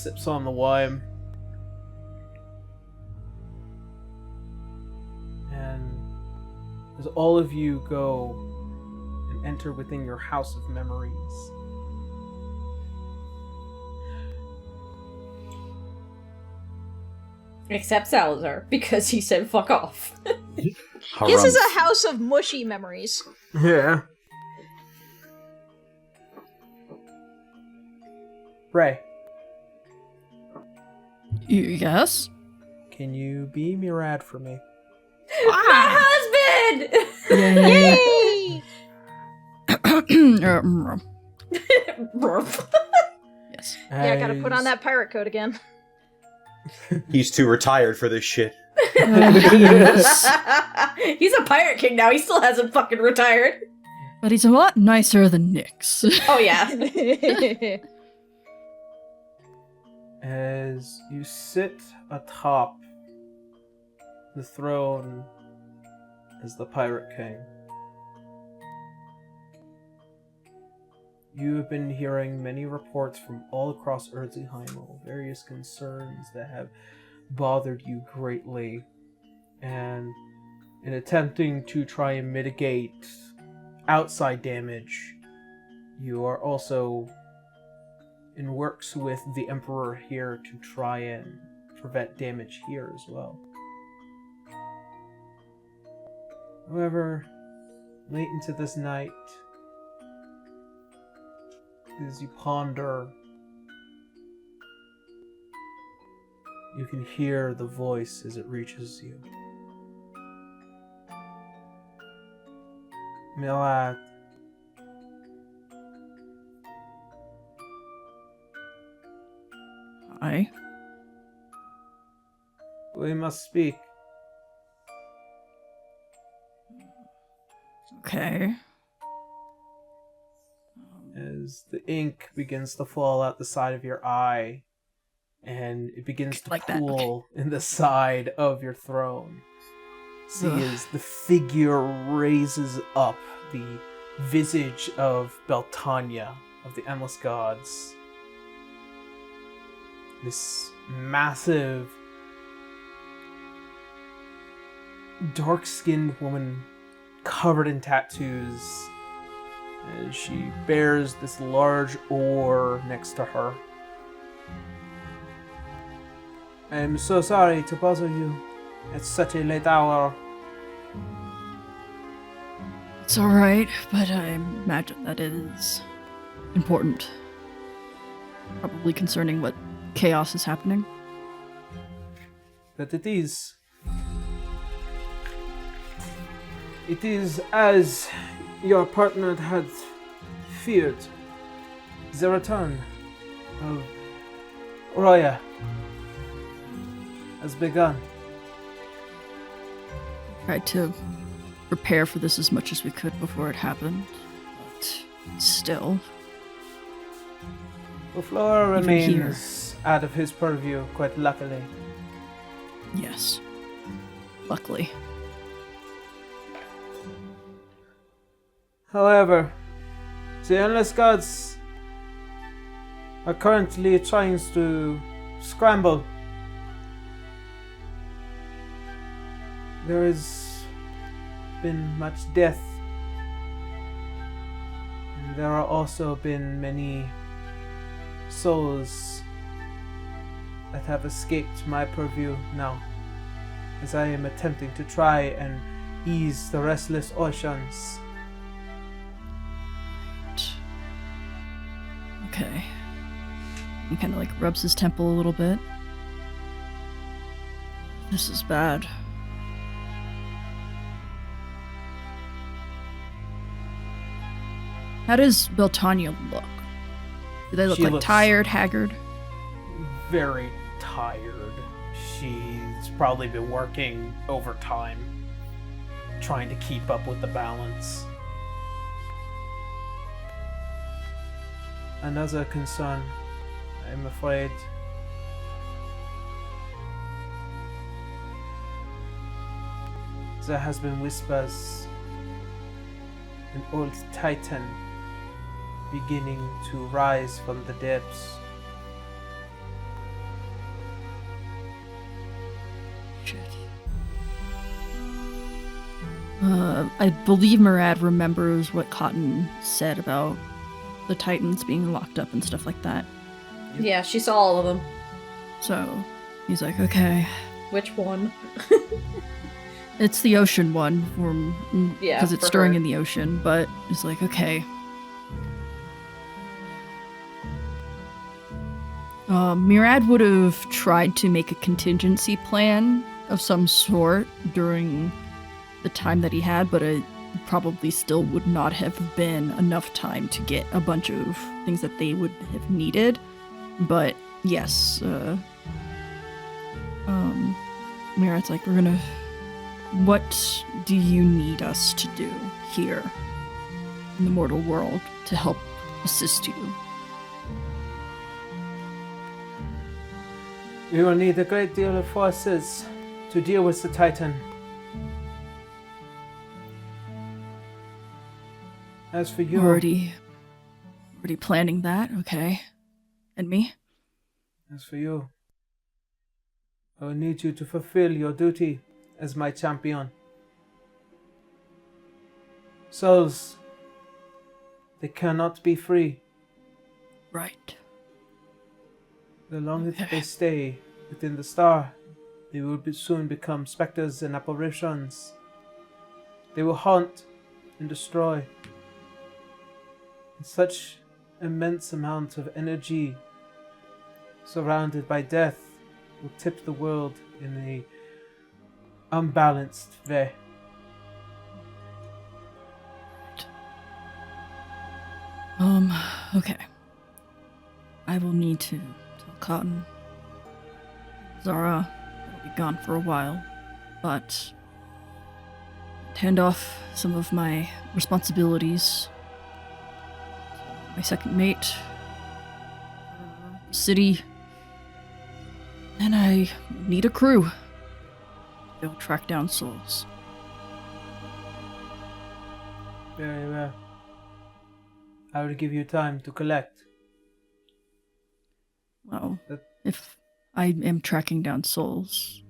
sips on the wine. as all of you go and enter within your house of memories. Except Salazar, because he said fuck off. His is a house of mushy memories. Yeah. Ray, Yes? can you be Murad for me? My husband! Yay! Yes. Yeah, I gotta put on that pirate coat again. He's too retired for this shit. He's a pirate king now. He still hasn't fucking retired. But he's a lot nicer than Nyx. Oh, yeah. As you sit atop the throne as the Pirate King, you have been hearing many reports from all across Erzheimel, various concerns that have bothered you greatly, and in attempting to try and mitigate outside damage, you are also in works with the Emperor here to try and prevent damage here as well. However, late into this night, as you ponder, you can hear the voice as it reaches you. Milad, Hi. we must speak. Okay. As the ink begins to fall out the side of your eye, and it begins to Like that, pool in the side of your throne. See Ugh. as the figure raises up the visage of Beltania, of the Endless Gods. This massive, dark-skinned woman covered in tattoos, as she bears this large oar next to her. I'm so sorry to bother you at such a late hour. It's alright, but I imagine that is important. Probably concerning what chaos is happening. That it is. It is as your partner had feared. The return of Roya has begun. Tried to prepare for this as much as we could before it happened, but still. The floor Even here. remains out of his purview, quite luckily. Yes. Luckily. However, the Endless Gods are currently trying to scramble. There has been much death. And there have also been many souls that have escaped my purview now, as I am attempting to try and ease the restless oceans. Okay. He kind of like rubs his temple a little bit. This is bad. How does Beltania look? Do they look She like looks- tired, haggard? Very tired. She's probably been working overtime, trying to keep up with the balance. Another concern, I'm afraid. There has been whispers, an old titan beginning to rise from the depths. Shit. I believe Murad remembers what Cotton said about the Titans being locked up and stuff like that. Yeah, she saw all of them. So he's like, okay. Which one? It's the ocean one, Yeah, because it's for stirring her. in the ocean, but it's like, okay. Murad would have tried to make a contingency plan of some sort during the time that he had, but it probably still would not have been enough time to get a bunch of things that they would have needed. But yes, Murad's like, what do you need us to do here in the mortal world to help assist you? We will need a great deal of forces to deal with the Titan. As for you... Already planning that, okay. And me? As for you, I will need you to fulfill your duty as my champion. Souls, they cannot be free. Right. The longer that they stay within the star, they will soon become specters and apparitions. They will haunt and destroy. And such immense amount of energy surrounded by death will tip the world in a unbalanced way. Okay. I will need to tell Cotton. Zara will be gone for a while, but hand off some of my responsibilities to my second mate, city, and I need a crew to go track down souls. Very well. I will give you time to collect. Well, if I am tracking down souls,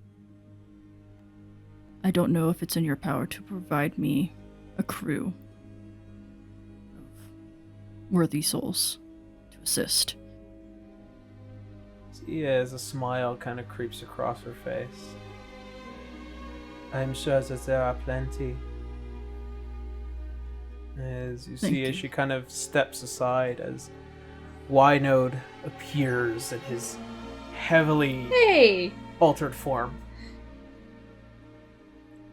I don't know if it's in your power to provide me a crew of worthy souls to assist. Yeah, as a smile kind of creeps across her face. I'm sure that there are plenty. As you see, as she kind of steps aside as Wynode appears in his heavily altered form.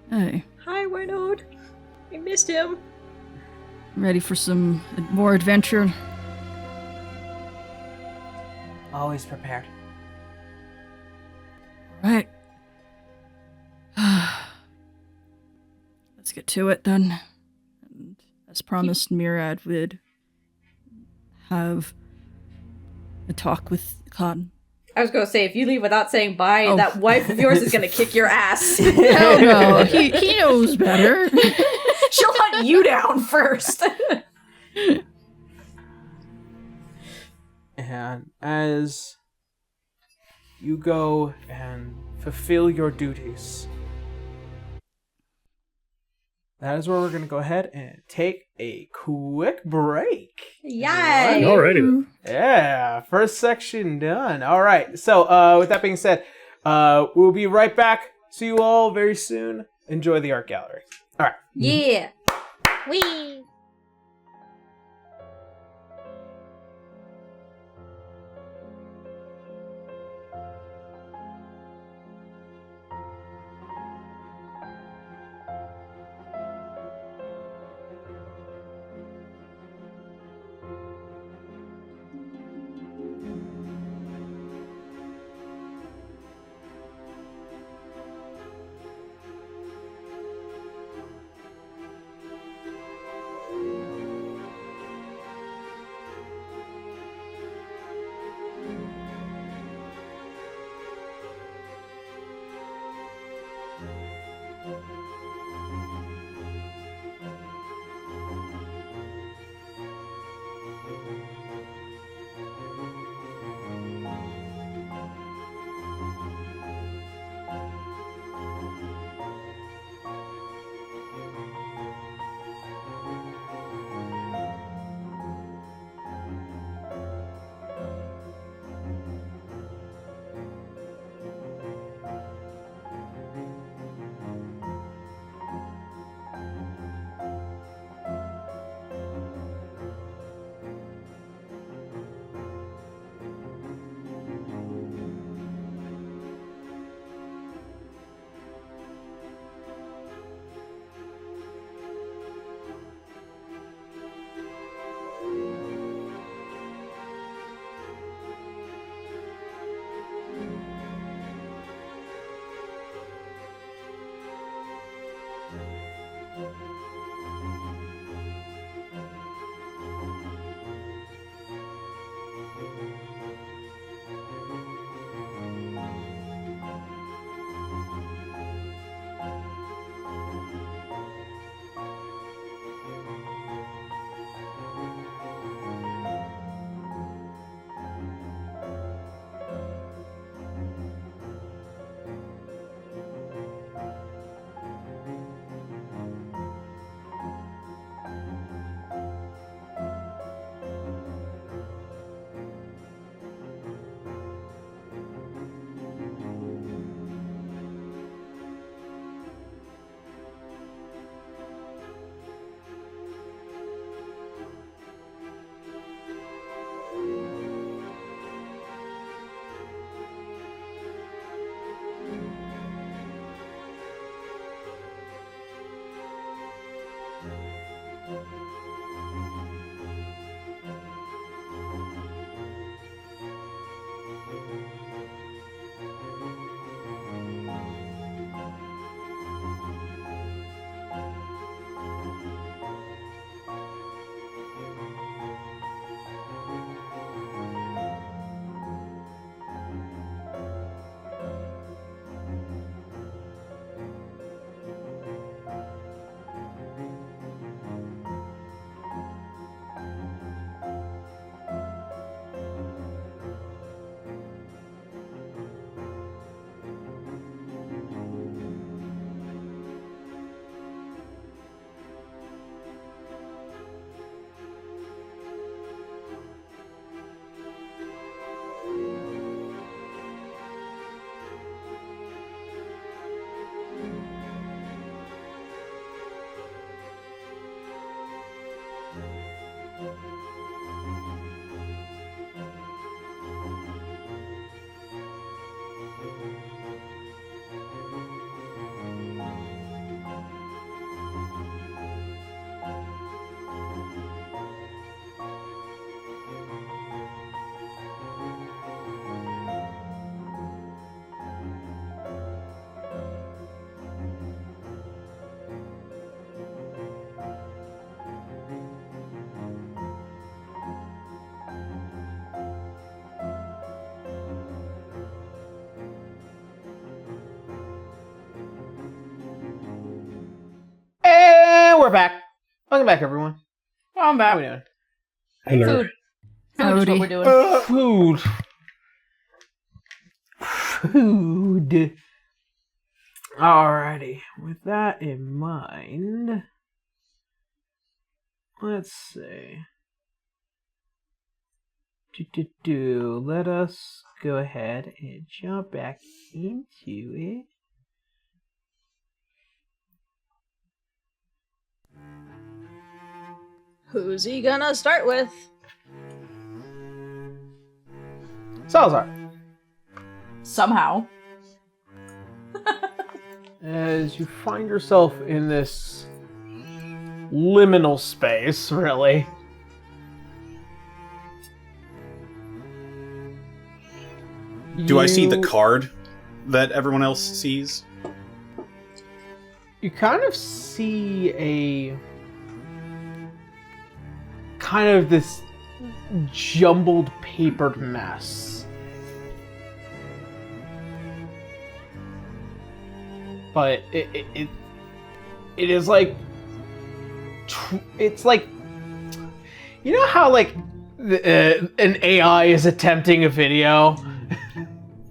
Hey, Hi, Wynode. I missed him. ready for some more adventure? Always prepared. Right. Let's get to it then. And as promised, Murad would have a talk with Cotton. I was gonna say, if you leave without saying bye, that wife of yours is gonna kick your ass. Hell no, he knows better. She'll hunt you down first. And as you go and fulfill your duties, that is where we're going to go ahead and take a quick break. Yay! Alrighty. Yeah, first section done. All right. So, with that being said, we'll be right back. See you all very soon. Enjoy the art gallery. All right. Yeah. Wee! Welcome back, everyone. I'm How are we back. doing? Hello. Food. Food is Howdy. what we're doing. Food. Alrighty. With that in mind, let's see. Let us go ahead and jump back into it. Who's he gonna start with? Salazar, Somehow. as you find yourself in this liminal space, really. Do I see the card that everyone else sees? You kind of see a kind of this jumbled papered mess. But it is like it's like, you know how like an AI is attempting a video.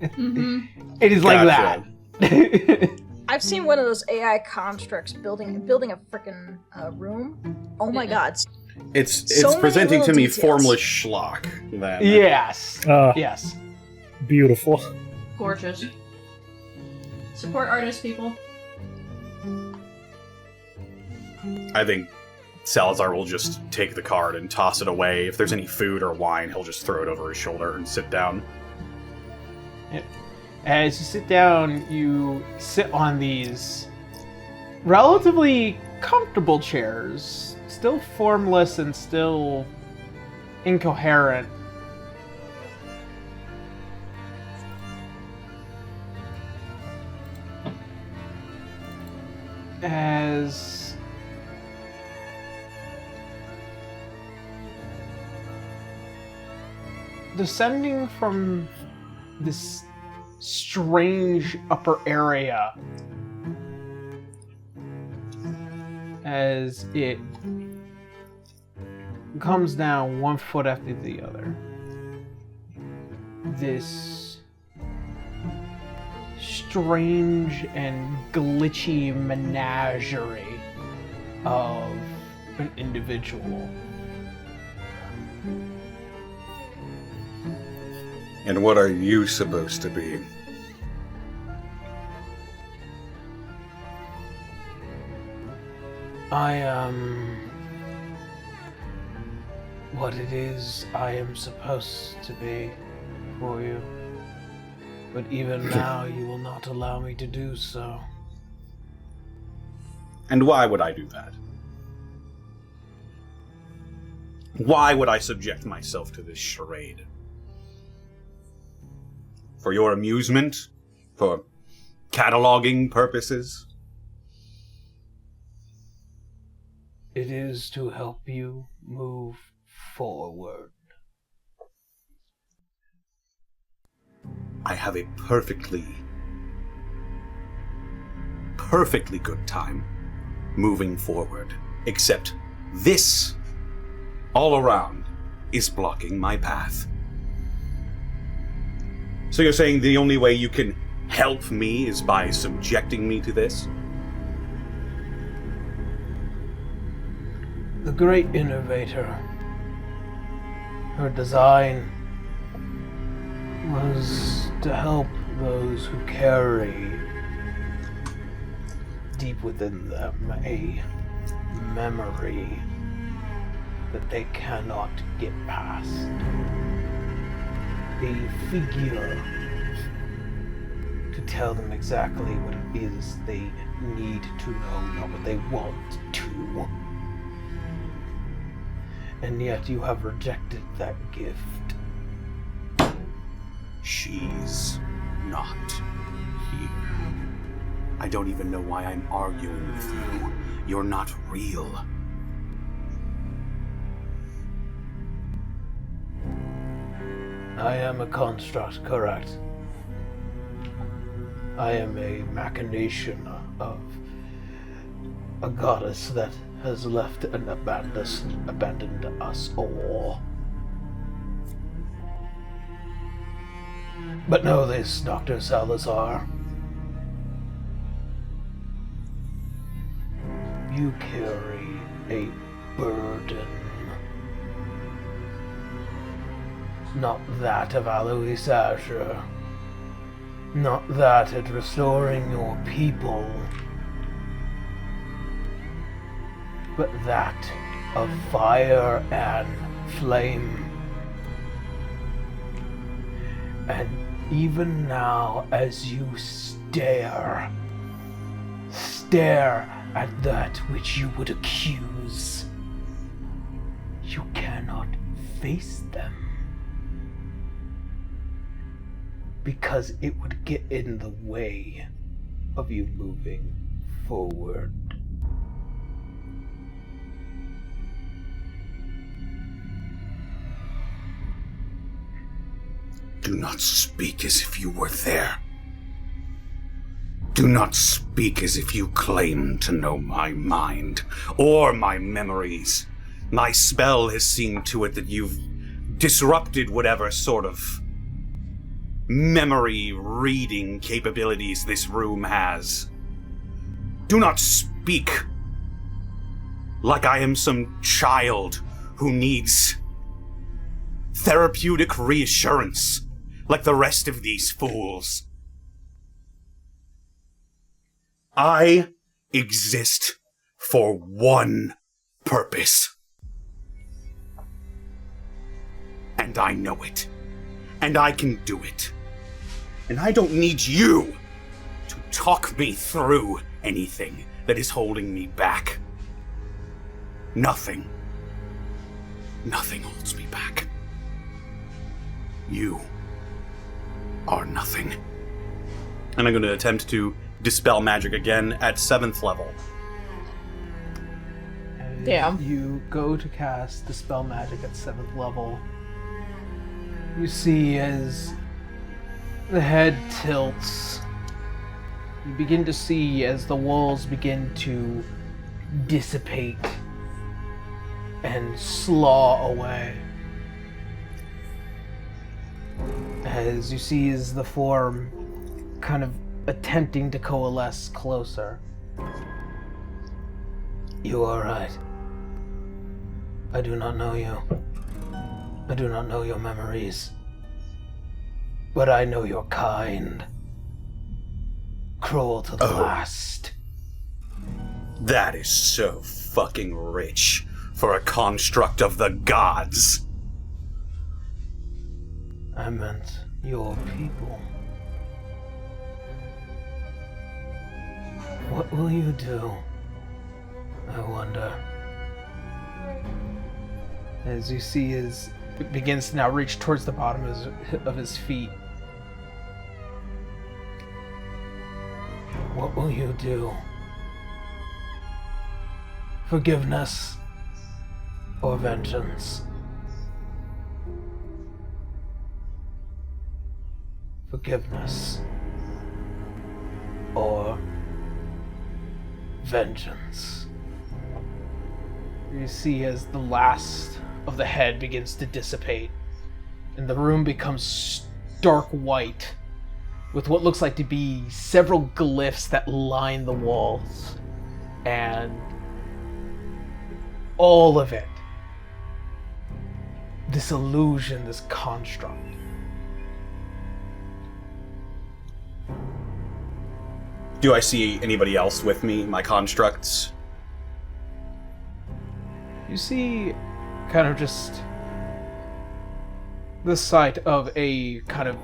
Mm-hmm. It is like Gotcha. that. I've seen one of those AI constructs building a freaking room. Oh my god. It's So many presenting to little me details. formless schlock. Then. Yes. Ah, Yes. beautiful. Gorgeous. Support artists, people. I think Salazar will just take the card and toss it away. If there's any food or wine, he'll just throw it over his shoulder and sit down. As you sit down, you sit on these relatively comfortable chairs, still formless and still incoherent. As descending from this strange upper area, as it comes down one foot after the other, this strange and glitchy menagerie of an individual. And what are you supposed to be? I am what it is I am supposed to be for you. But even now, you will not allow me to do so. And why would I do that? Why would I subject myself to this charade? For your amusement? For cataloging purposes? It is to help you move forward. I have a perfectly good time moving forward, except this all around is blocking my path. So you're saying the only way you can help me is by subjecting me to this? The great innovator, her design was to help those who carry deep within them a memory that they cannot get past. A figure to tell them exactly what it is they need to know, not what they want to. And yet you have rejected that gift. She's not here. I don't even know why I'm arguing with you. You're not real. I am a construct, correct? I am a machination of a goddess that has left and abandoned us all. But know this, Dr. Salazar. You carry a burden. Not that of Alois Asher. Not that at restoring your people. But that of fire and flame. And even now, as you stare at that which you would accuse, you cannot face them. Because it would get in the way of you moving forward. Do not speak as if you were there. Do not speak as if you claim to know my mind or my memories. My spell has seen to it that you've disrupted whatever sort of memory reading capabilities this room has. Do not speak like I am some child who needs therapeutic reassurance like the rest of these fools. I exist for one purpose. And I know it. And I can do it. And I don't need you to talk me through anything that is holding me back. Nothing. Nothing holds me back. You are nothing. And I'm going to attempt to dispel magic again at 7th level. Damn. You go to cast Dispel Magic at 7th level. You see as the head tilts, you begin to see as the walls begin to dissipate and slaw away. As you see as the form kind of attempting to coalesce closer. You are right. I do not know you. I do not know your memories. But I know your kind. Cruel to the last. That is so fucking rich for a construct of the gods. I meant your people. What will you do? I wonder. As you see his, it begins to now reach towards the bottom of his feet. What will you do? Forgiveness or vengeance? Forgiveness or vengeance. You see as the last of the head begins to dissipate and the room becomes stark white with what looks like to be several glyphs that line the walls, and all of it, this illusion, this construct, Do I see anybody else with me, my constructs? you see kind of just the sight of a kind of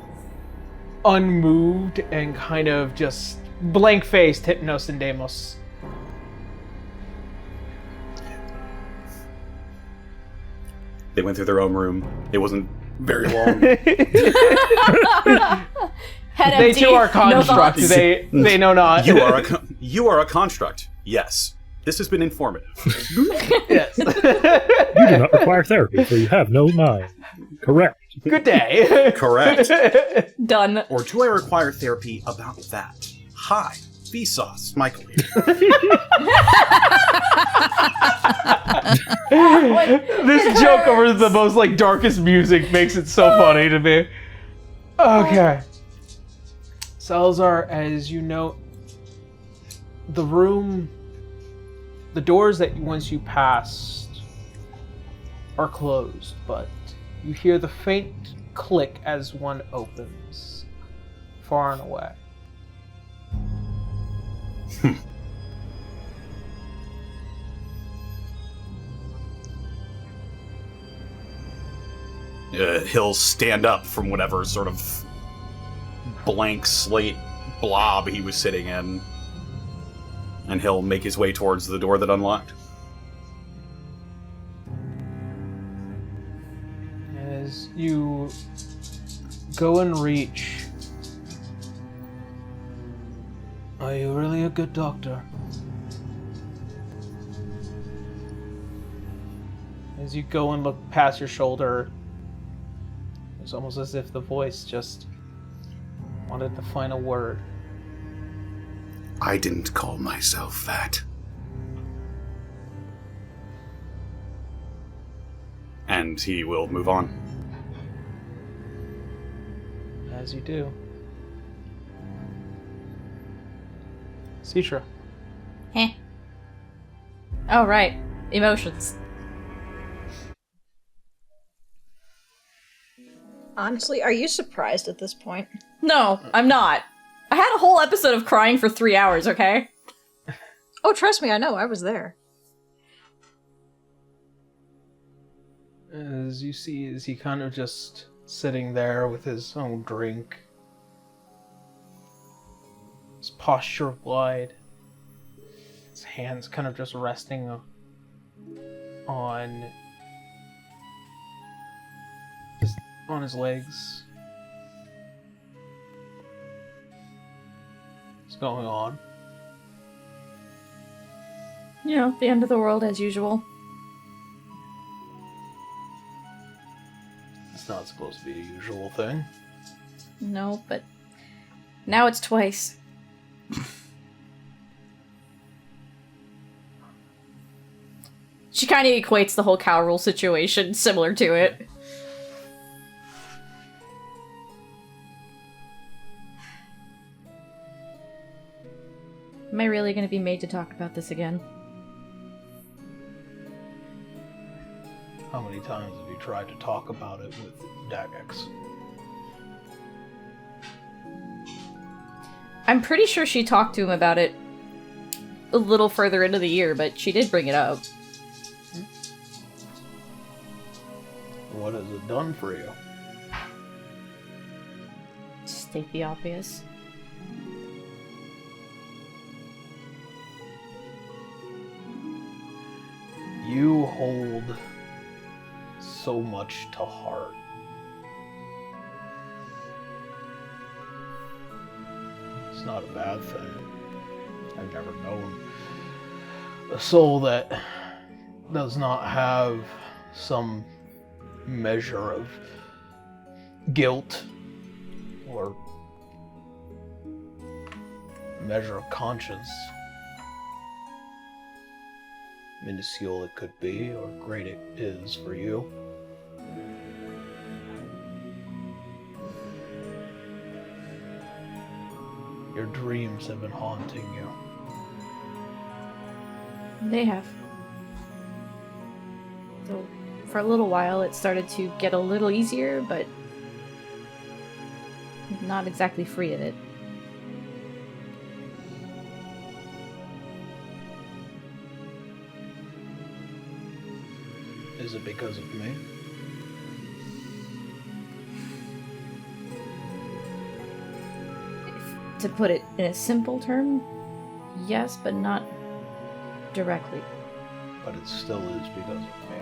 unmoved and kind of just blank-faced Hypnos and Deimos. They went through their own room. It wasn't very long. Head They empty, too are no constructs. thoughts. They know not. You are a construct. Yes. This has been informative. Yes. You do not require therapy, for you have no mind. Correct. Good day. Correct. Done. Or do I require therapy about that? Hi, Vsauce, Michael. This joke over the most like darkest music makes it so funny to me. Okay. Salazar, as you know, the room, the doors that once you passed are closed, but you hear the faint click as one opens, far and away. He'll stand up from whatever sort of blank slate blob he was sitting in, and he'll make his way towards the door that unlocked. As you go and reach, are you really a good doctor? As you go and look past your shoulder, it's almost as if the voice just wanted the final word. I didn't call myself that. And he will move on. As you do. Citra. Heh. Oh, right. Emotions. Honestly, are you surprised at this point? No, I'm not. I had a whole episode of crying for 3 hours, okay? Oh, trust me, I know. I was there. As you see, is he kind of just sitting there with his own drink, his posture wide, his hands kind of just resting on his legs. What's going on? You know, the end of the world as usual. It's not supposed to be a usual thing. No, but now it's twice. She kind of equates the whole cow rule situation similar to it. Am I really going to be made to talk about this again? How many times have you tried to talk about it with Dagex? I'm pretty sure she talked to him about it a little further into the year, but she did bring it up. What has it done for you? State the obvious. You hold so much to heart. It's not a bad thing. I've never known a soul that does not have some measure of guilt or measure of conscience. Minuscule it could be, or great it is for you. Your dreams have been haunting you. They have. So, for a little while, it started to get a little easier, but not exactly free of it. Is it because of me? To put it in a simple term, yes, but not directly. But it still is because of me.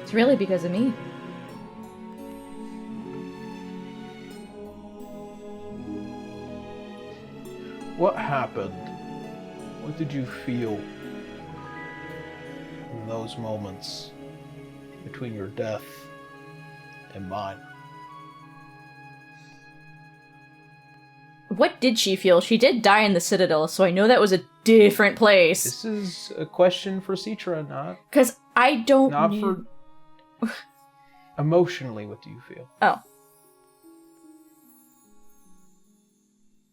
It's really because of me. What happened? What did you feel in those moments between your death and mine? What did she feel? She did die in the Citadel, so I know that was a different place. This is a question for Citra, not... Because I don't Not for... Emotionally, what do you feel? Oh.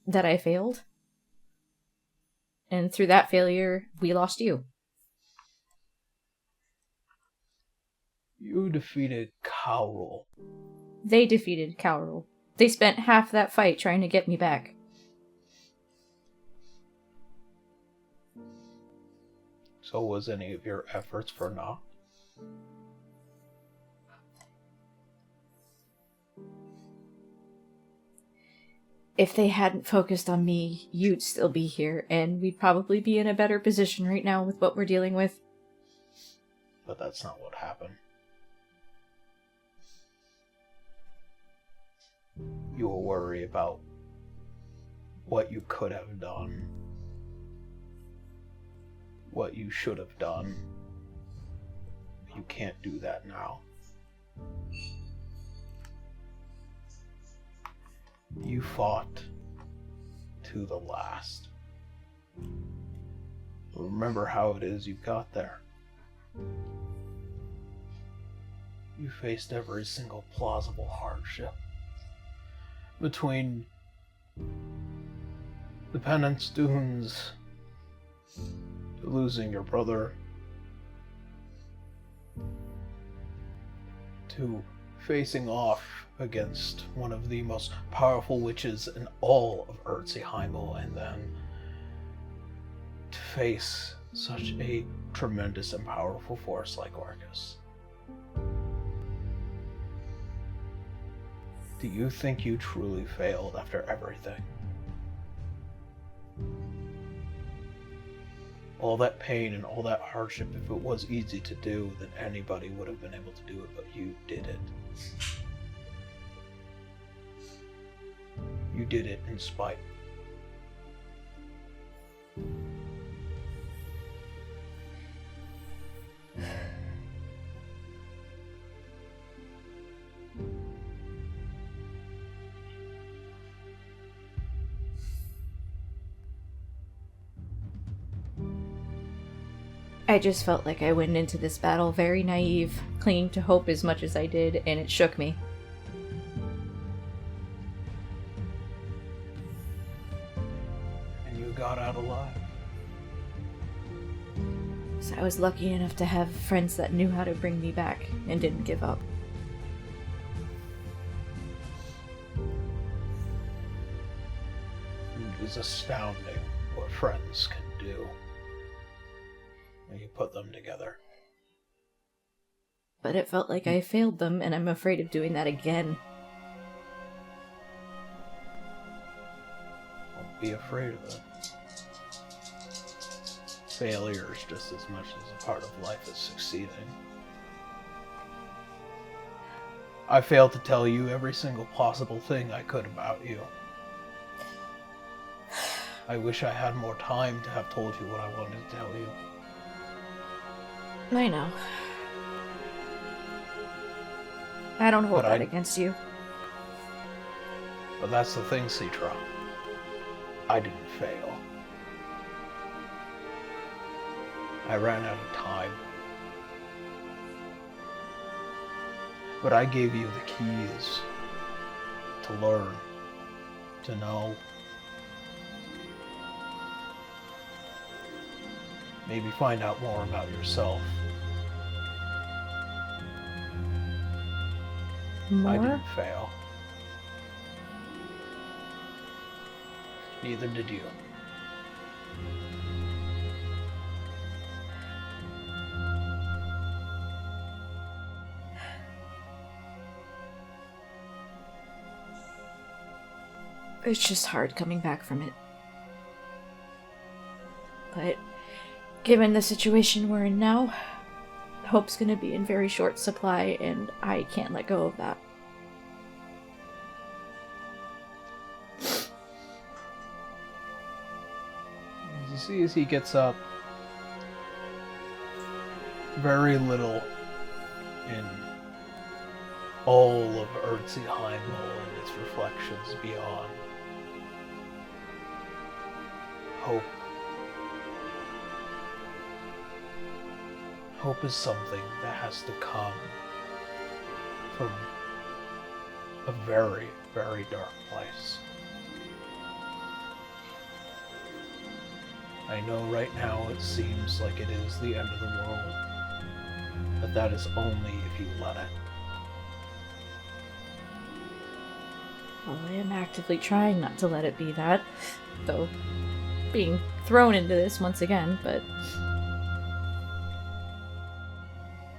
That I failed. And through that failure, we lost you. You defeated Cowrul. They defeated Cowrul. They spent half that fight trying to get me back. So was any of your efforts for naught? If they hadn't focused on me, you'd still be here, and we'd probably be in a better position right now with what we're dealing with. But that's not what happened. You will worry about what you could have done, what you should have done. You can't do that now. You fought to the last. Remember how it is you got there. You faced every single plausible hardship. Between the penance dunes, losing your brother, to facing off against one of the most powerful witches in all of Erzheimel, and then to face such a tremendous and powerful force like Orcus. Do you think you truly failed after everything? All that pain and all that hardship, if it was easy to do, then anybody would have been able to do it, but you did it. You did it in spite. I just felt like I went into this battle very naive, clinging to hope as much as I did, and it shook me. And you got out alive. So I was lucky enough to have friends that knew how to bring me back and didn't give up. It is astounding what friends can do when you put them together. But it felt like I failed them, and I'm afraid of doing that again. Don't be afraid of it. Failure is just as much as a part of life as succeeding. I failed to tell you every single possible thing I could about you. I wish I had more time to have told you what I wanted to tell you. I know. I don't hold that against you. But that's the thing, Citra. I didn't fail. I ran out of time. But I gave you the keys to learn, to know. Maybe find out more about yourself. More? I didn't fail. Neither did you. It's just hard coming back from it. But given the situation we're in now, hope's gonna be in very short supply, and I can't let go of that. You see as he gets up, very little in all of Erzheimel and its reflections beyond Hope is something that has to come from a very, very dark place. I know right now it seems like it is the end of the world, but that is only if you let it. Well, I am actively trying not to let it be that, though being thrown into this once again, but...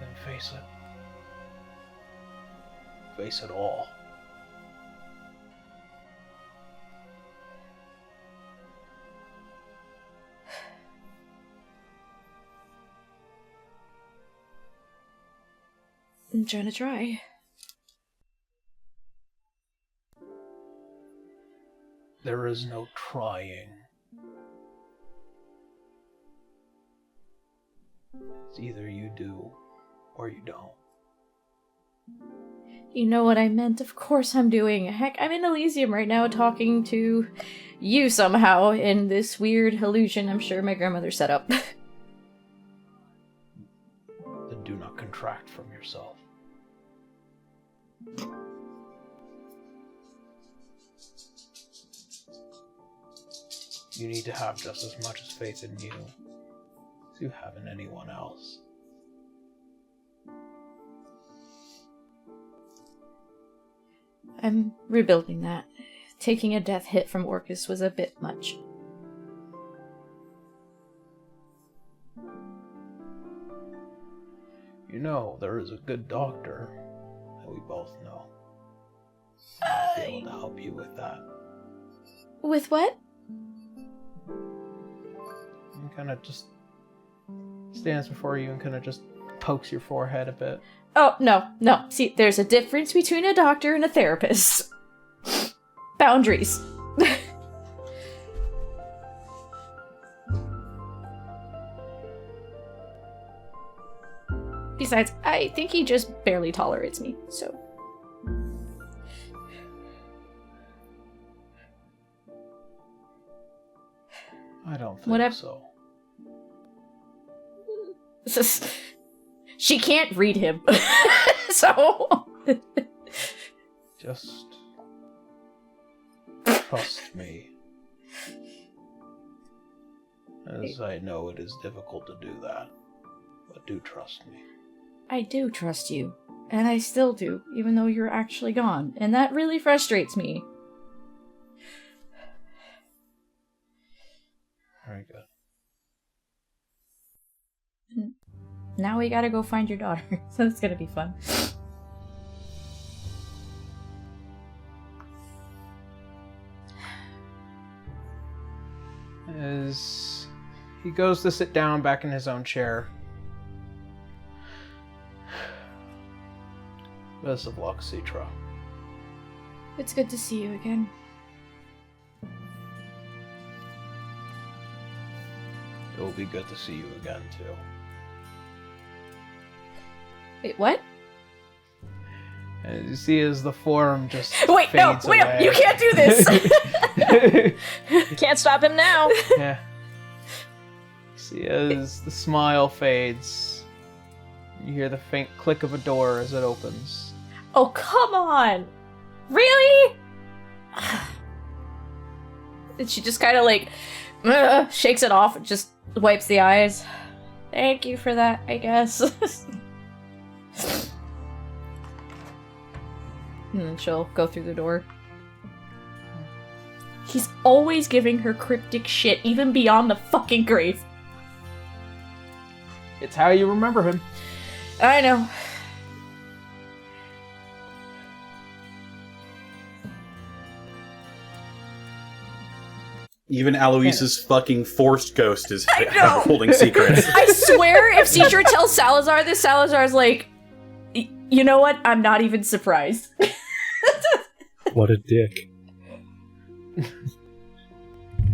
Then face it. Face it all. I'm trying to try. There is no trying. It's either you do or you don't. You know what I meant. Of course I'm doing. Heck, I'm in Elysium right now talking to you somehow in this weird illusion I'm sure my grandmother set up. Then do not contract from yourself. You need to have just as much as faith in you as you have in anyone else. I'm rebuilding that. Taking a death hit from Orcus was a bit much. You know, there is a good doctor that we both know. I'll be able to help you with that. With what? And kind of just stands before you and kind of just pokes your forehead a bit. Oh, no. See, there's a difference between a doctor and a therapist. Boundaries. Besides, I think he just barely tolerates me, so... I don't think so. She can't read him. So... Just... trust me. As I know it is difficult to do that. But do trust me. I do trust you. And I still do, even though you're actually gone. And that really frustrates me. Very good. Now we gotta go find your daughter. So it's gonna be fun. As he goes to sit down back in his own chair. Best of luck, Citra. It's good to see you again. It will be good to see you again, too. Wait, what? And you see as the form just Wait, no, fades away. you can't do this! Can't stop him now. Yeah. See as the smile fades. You hear the faint click of a door as it opens. Oh, come on! Really? And she just kind of like shakes it off and just wipes the eyes. Thank you for that, I guess. And then she'll go through the door. He's always giving her cryptic shit, even beyond the fucking grave. It's how you remember him. I know. Even Aloise's fucking forced ghost is holding secrets. I swear, if Citra tells Salazar this, Salazar's like, you know what? I'm not even surprised. What a dick.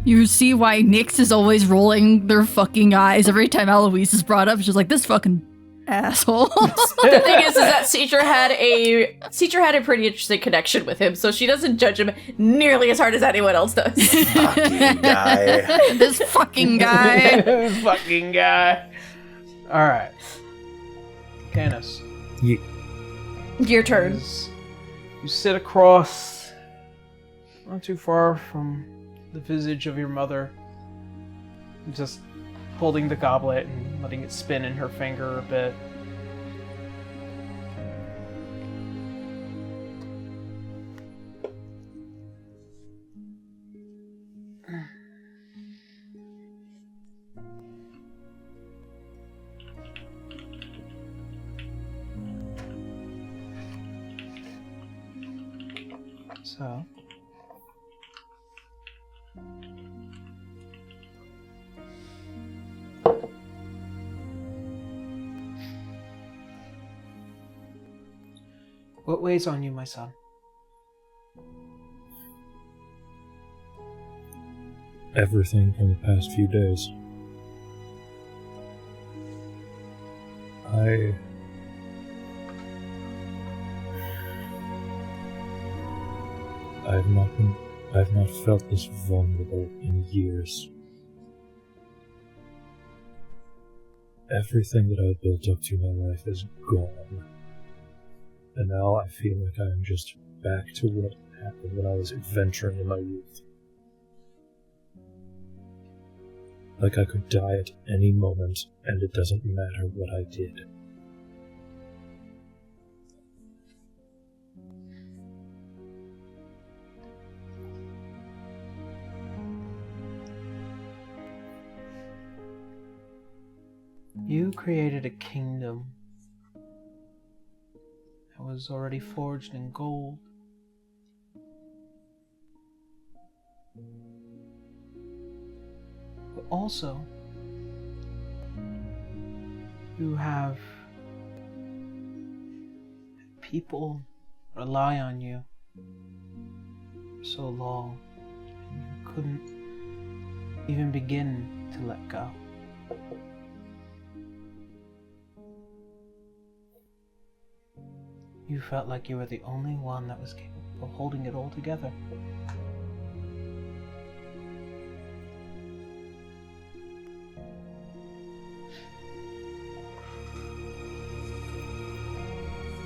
You see why Nyx is always rolling their fucking eyes every time Eloise is brought up. She's like, this fucking asshole. The thing is that Citra had a pretty interesting connection with him, so she doesn't judge him nearly as hard as anyone else does. Fucking guy. This fucking guy. This fucking guy. All right, Canis. Your turn. You sit across, not too far from the visage of your mother, just holding the goblet and letting it spin in her finger a bit. So, what weighs on you, my son? Everything from the past few days. I've not felt this vulnerable in years. Everything that I've built up to my life is gone. And now I feel like I'm just back to what happened when I was adventuring in my youth. Like I could die at any moment, and it doesn't matter what I did. You created a kingdom that was already forged in gold. But also, you have people rely on you for so long, and you couldn't even begin to let go. You felt like you were the only one that was capable of holding it all together.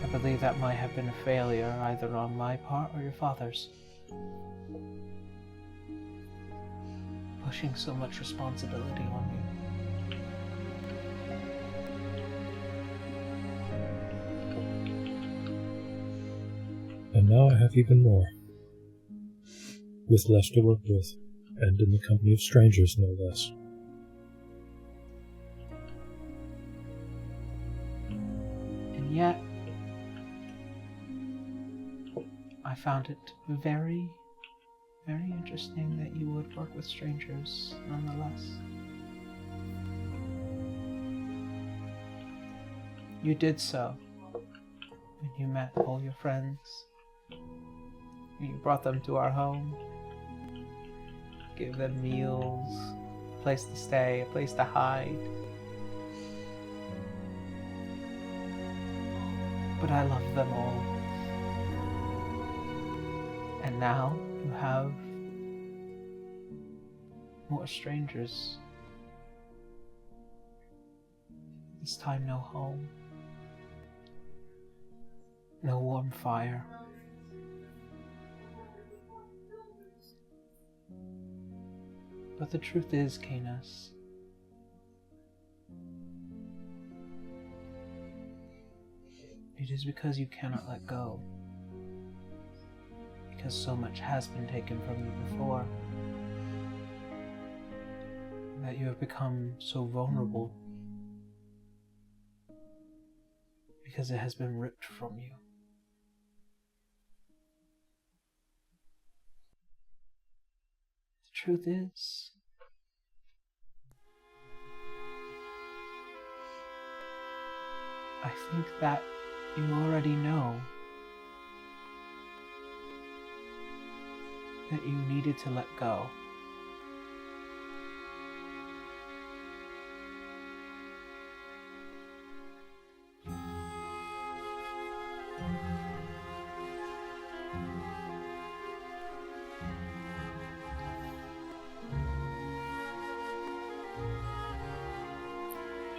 I believe that might have been a failure either on my part or your father's. Pushing so much responsibility on you. And now I have even more. With less to work with, and in the company of strangers, no less. And yet, I found it very, very interesting that you would work with strangers, nonetheless. You did so when you met all your friends. You brought them to our home, gave them meals, a place to stay, a place to hide. But I love them all. And now you have more strangers. This time no home. No warm fire. But the truth is, Canis, it is because you cannot let go. Because so much has been taken from you before, that you have become so vulnerable. Because it has been ripped from you. The truth is, I think that you already know that you needed to let go.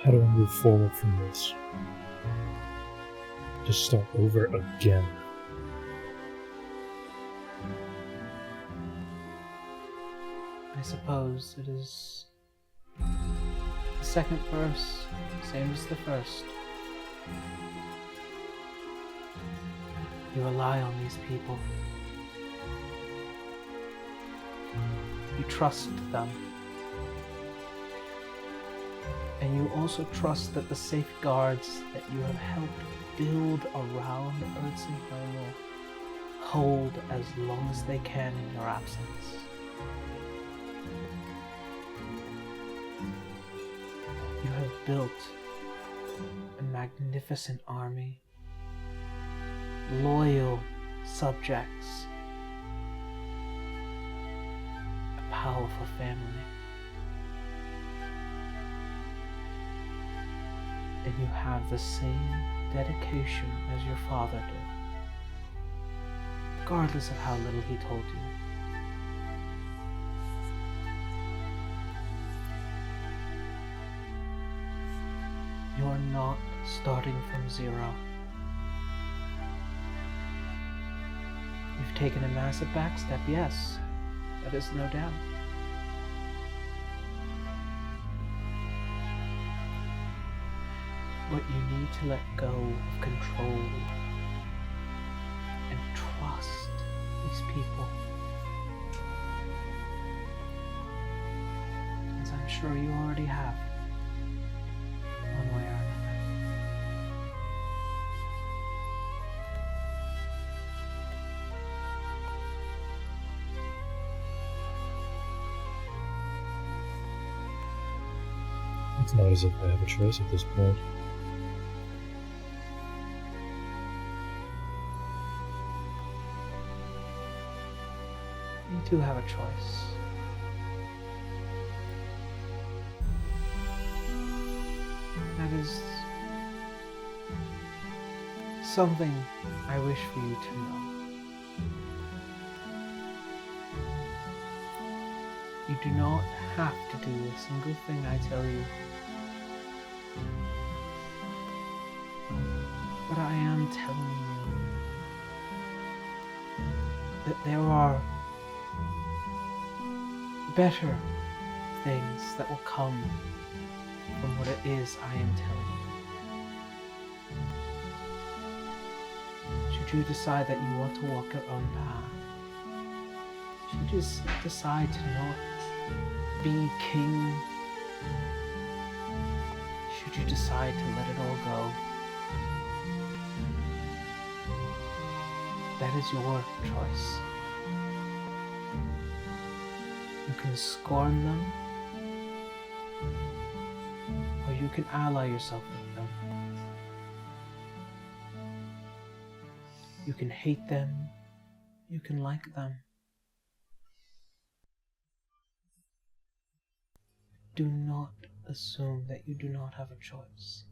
How do I move forward from this? Just start over again. I suppose it is the second verse, same as the first. You rely on these people. You trust them. And you also trust that the safeguards that you have helped build around Earthsync will hold as long as they can in your absence. You have built a magnificent army, loyal subjects, a powerful family. And you have the same dedication as your father did, regardless of how little he told you. You're not starting from zero. You've taken a massive backstep, yes, that is no doubt. But you need to let go of control and trust these people. As I'm sure you already have, one way or another. It's not as if I have a choice at this point. You do have a choice. That is something I wish for you to know. You do not have to do a single thing I tell you. But I am telling you that there are better things that will come from what it is I am telling you. Should you decide that you want to walk your own path, should you just decide to not be king, should you decide to let it all go, that is your choice. You can scorn them, or you can ally yourself with them. You can hate them, you can like them. Do not assume that you do not have a choice.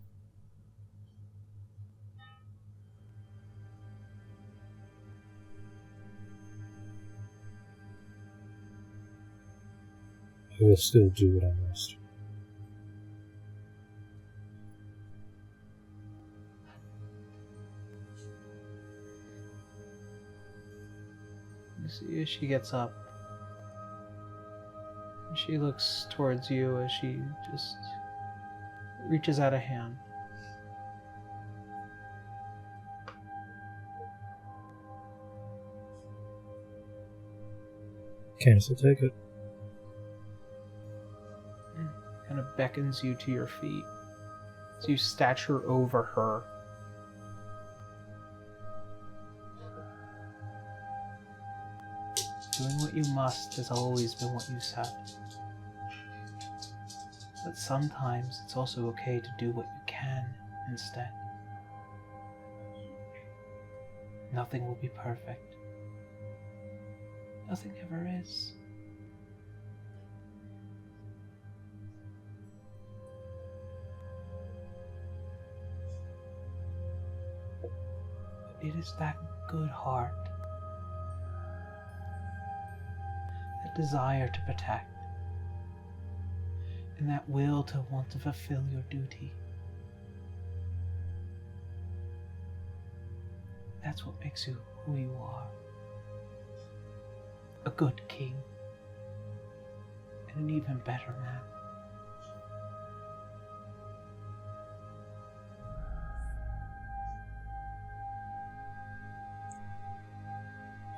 I will still do what I must. You see as she gets up, and she looks towards you as she just reaches out a hand. Candace will take it. Kind of beckons you to your feet. So you stature over her. Doing what you must has always been what you said. But sometimes it's also okay to do what you can instead. Nothing will be perfect. Nothing ever is. It is that good heart, that desire to protect, and that will to want to fulfill your duty. That's what makes you who you are. A good king. And an even better man.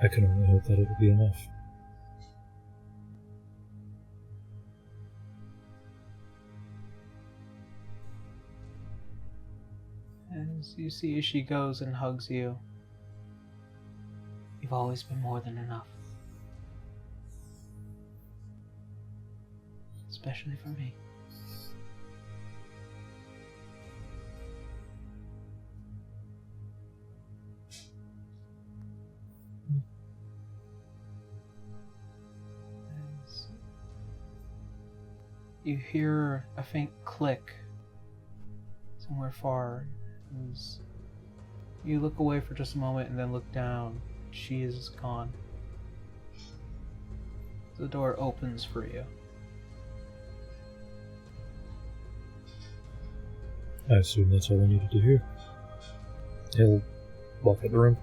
I can only hope that it'll be enough. As you see as she goes and hugs you, you've always been more than enough. Especially for me. As you hear a faint click somewhere far. As you look away for just a moment and then look down. She is gone. The door opens for you. I assume that's all I needed to hear. He'll walk out the room.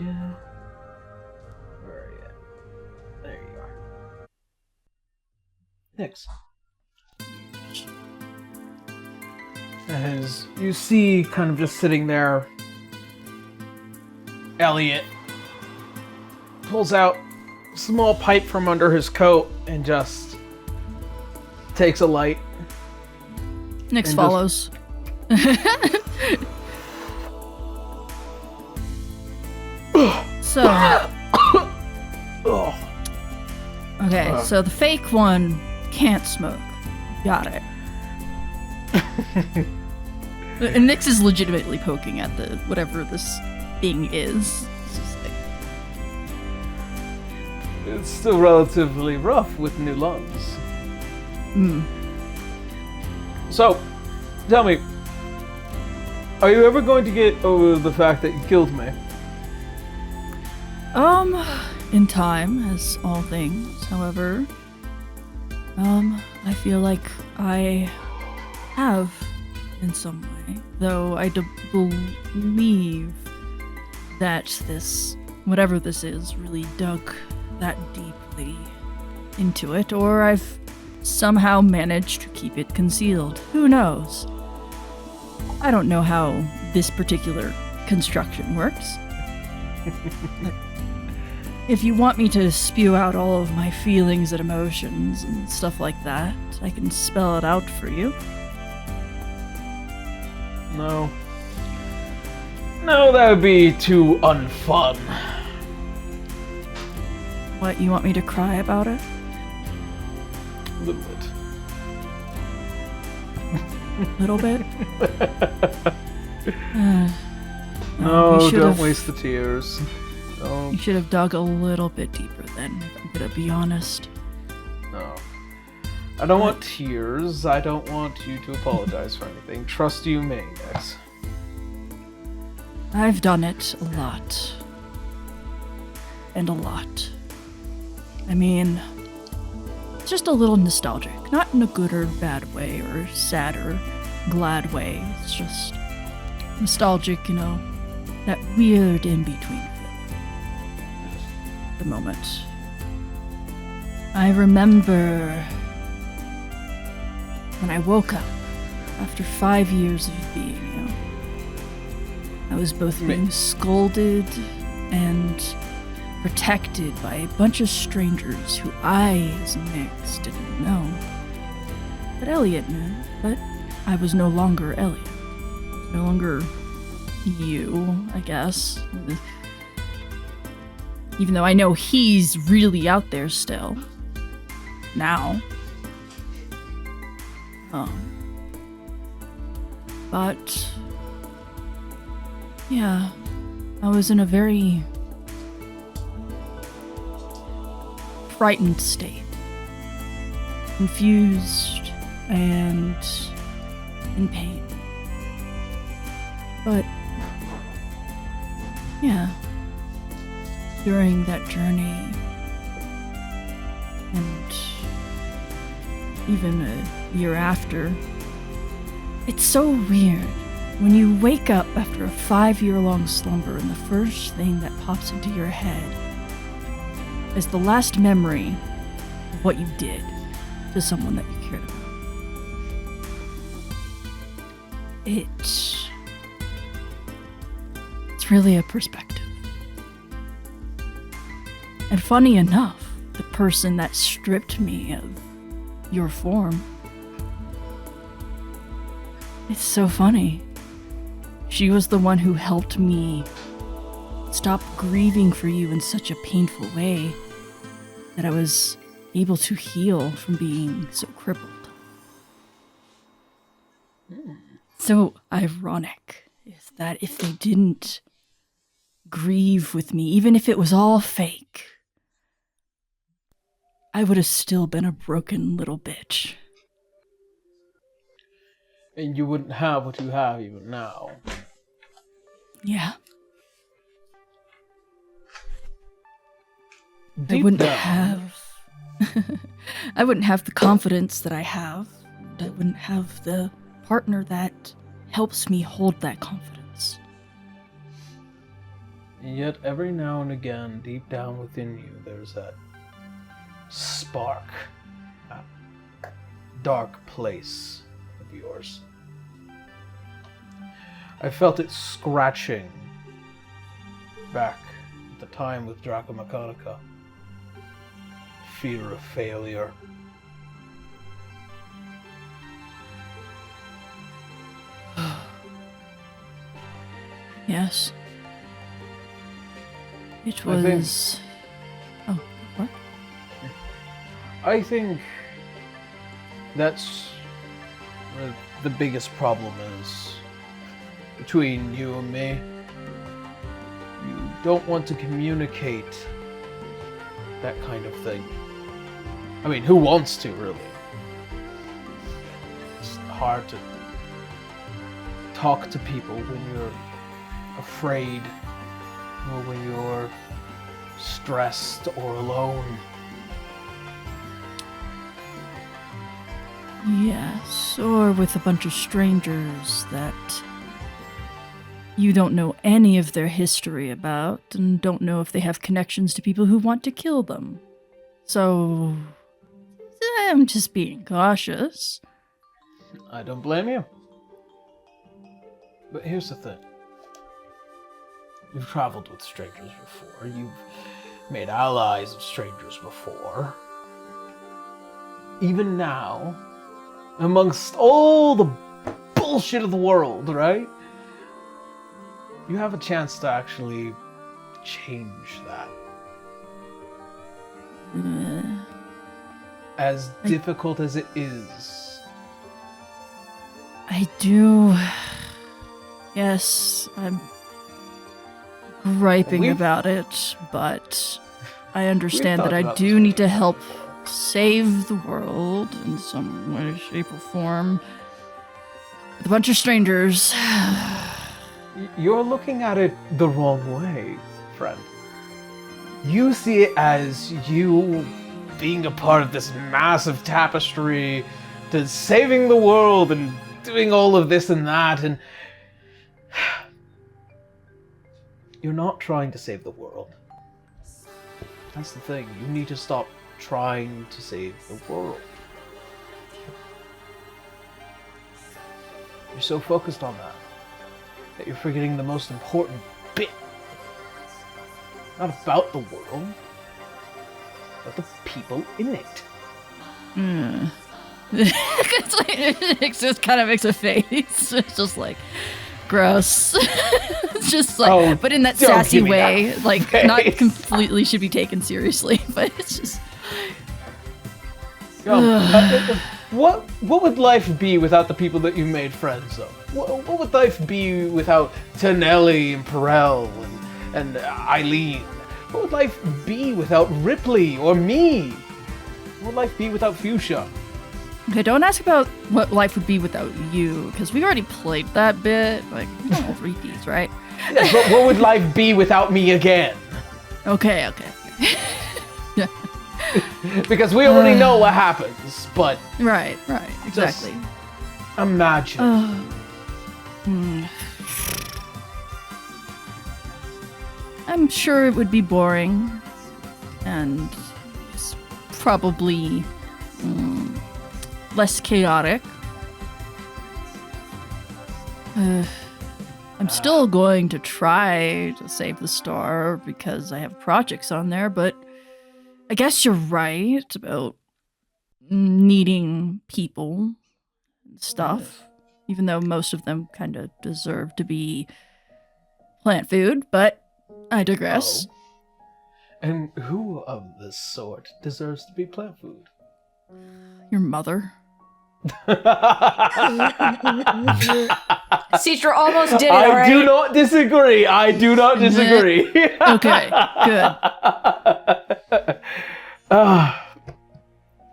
Alright. Where are you at? There you are. Nyx. As you see, kind of just sitting there, Elliot pulls out a small pipe from under his coat and just takes a light. Nyx And follows. So, Ugh. okay, so the fake one can't smoke. Got it. And Nyx is legitimately poking at the whatever this thing is. It's just like, It's still relatively rough with new lungs. So, tell me, are you ever going to get over the fact that you killed me? in time, as all things. However, I feel like I have in some way, though I believe that this, whatever this is, really dug that deeply into it, or I've somehow managed to keep it concealed. Who knows? I don't know how this particular construction works. If you want me to spew out all of my feelings and emotions and stuff like that, I can spell it out for you. No. No, that would be too unfun. What, you want me to cry about it? A little bit. Little bit? No, you don't should've- waste the tears. You should have dug a little bit deeper then, if I'm gonna be honest. No. I don't want tears. I don't want you to apologize for anything. Trust you may, Nyx. I've done it a lot. And a lot. I mean, it's just a little nostalgic. Not in a good or bad way, or sad or glad way. It's just nostalgic, you know, that weird in-between the moment. I remember when I woke up after 5 years of being, you know, I was both being scolded and protected by a bunch of strangers who I, as Nyx, didn't know. But Elliot knew, but I was no longer Elliot. No longer you, I guess. Even though I know he's really out there still. Now. But yeah, I was in a very frightened state. Confused and in pain. But, yeah, during that journey, and even a year after, it's so weird when you wake up after a 5-year-long slumber and the first thing that pops into your head is the last memory of what you did to someone that you cared about. It's really a perspective. And funny enough, the person that stripped me of your form, it's so funny. She was the one who helped me stop grieving for you in such a painful way that I was able to heal from being so crippled. So ironic is that if they didn't grieve with me, even if it was all fake, I would have still been a broken little bitch. And you wouldn't have what you have even now. Yeah. Deep I wouldn't down. have... I wouldn't have the confidence that I have. And I wouldn't have the partner that helps me hold that confidence. And yet, every now and again, deep down within you, there's that spark, that dark place of yours. I felt it scratching back at the time with Draco Mechanica. Fear of failure. Yes. It I think- was... Oh, what? I think that's where the biggest problem is between you and me. You don't want to communicate that kind of thing. I mean, who wants to, really? It's hard to talk to people when you're afraid or when you're stressed or alone. Yes, or with a bunch of strangers that you don't know any of their history about and don't know if they have connections to people who want to kill them. So, I'm just being cautious. I don't blame you. But here's the thing. You've traveled with strangers before. You've made allies of strangers before. Even now, amongst all the bullshit of the world, right? You have a chance to actually change that. As difficult as it is. I do. Yes, I'm griping We've- about it, but I understand that talked I about do this need to before. help save the world in some way, shape, or form. With a bunch of strangers. You're looking at it the wrong way, friend. You see it as you being a part of this massive tapestry to saving the world and doing all of this and that, and you're not trying to save the world. That's the thing. You need to stop trying to save the world. You're so focused on that you're forgetting the most important bit. Not about the world, but the people in it. It just kind of makes a face. It's just like, gross. It's just like, Oh, but in that don't sassy give me way, that like not face. completely should be taken seriously, but it's just. What would life be without the people that you made friends of? What would life be without Tonelli and Perel and Eileen? What would life be without Ripley or me? What would life be without Fuchsia? Okay, don't ask about what life would be without you, because we already played that bit. Like, we don't read these, right? Yes, but what would life be without me again? Okay. Because we already know what happens, but Right, exactly. imagine. I'm sure it would be boring, and it's probably less chaotic. I'm still going to try to save the star because I have projects on there, but I guess you're right about needing people and stuff, even though most of them kind of deserve to be plant food, but I digress. Oh. And who of this sort deserves to be plant food? Your mother. Citra almost did it, I alright? do not disagree. Okay, good.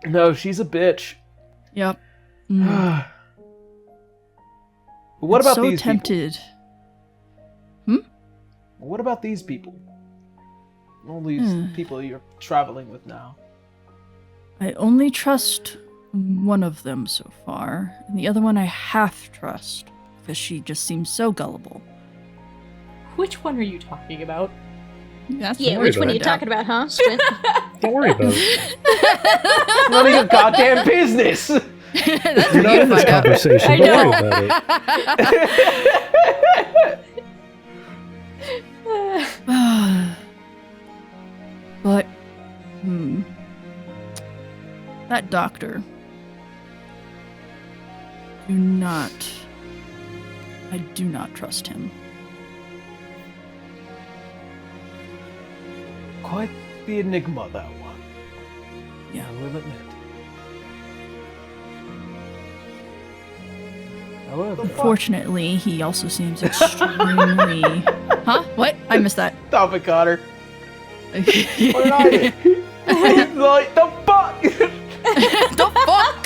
No, she's a bitch. Yep. What about so these tempted. people? What about these people? All these people you're traveling with now. I only trust one of them so far, and the other one I half trust, because she just seems so gullible. Which one are you talking about? That's Yeah, which one are you talking about, huh, Squint? Don't worry about it. None of your goddamn business! You're not in this conversation. I Don't know. worry about it. But, that doctor. I do not trust him. Quite the enigma, that one. Yeah. I will admit. However, Unfortunately, he also seems extremely... Huh? What? I missed that. stop it, Connor. What did I do? He's like, the fuck? The fuck?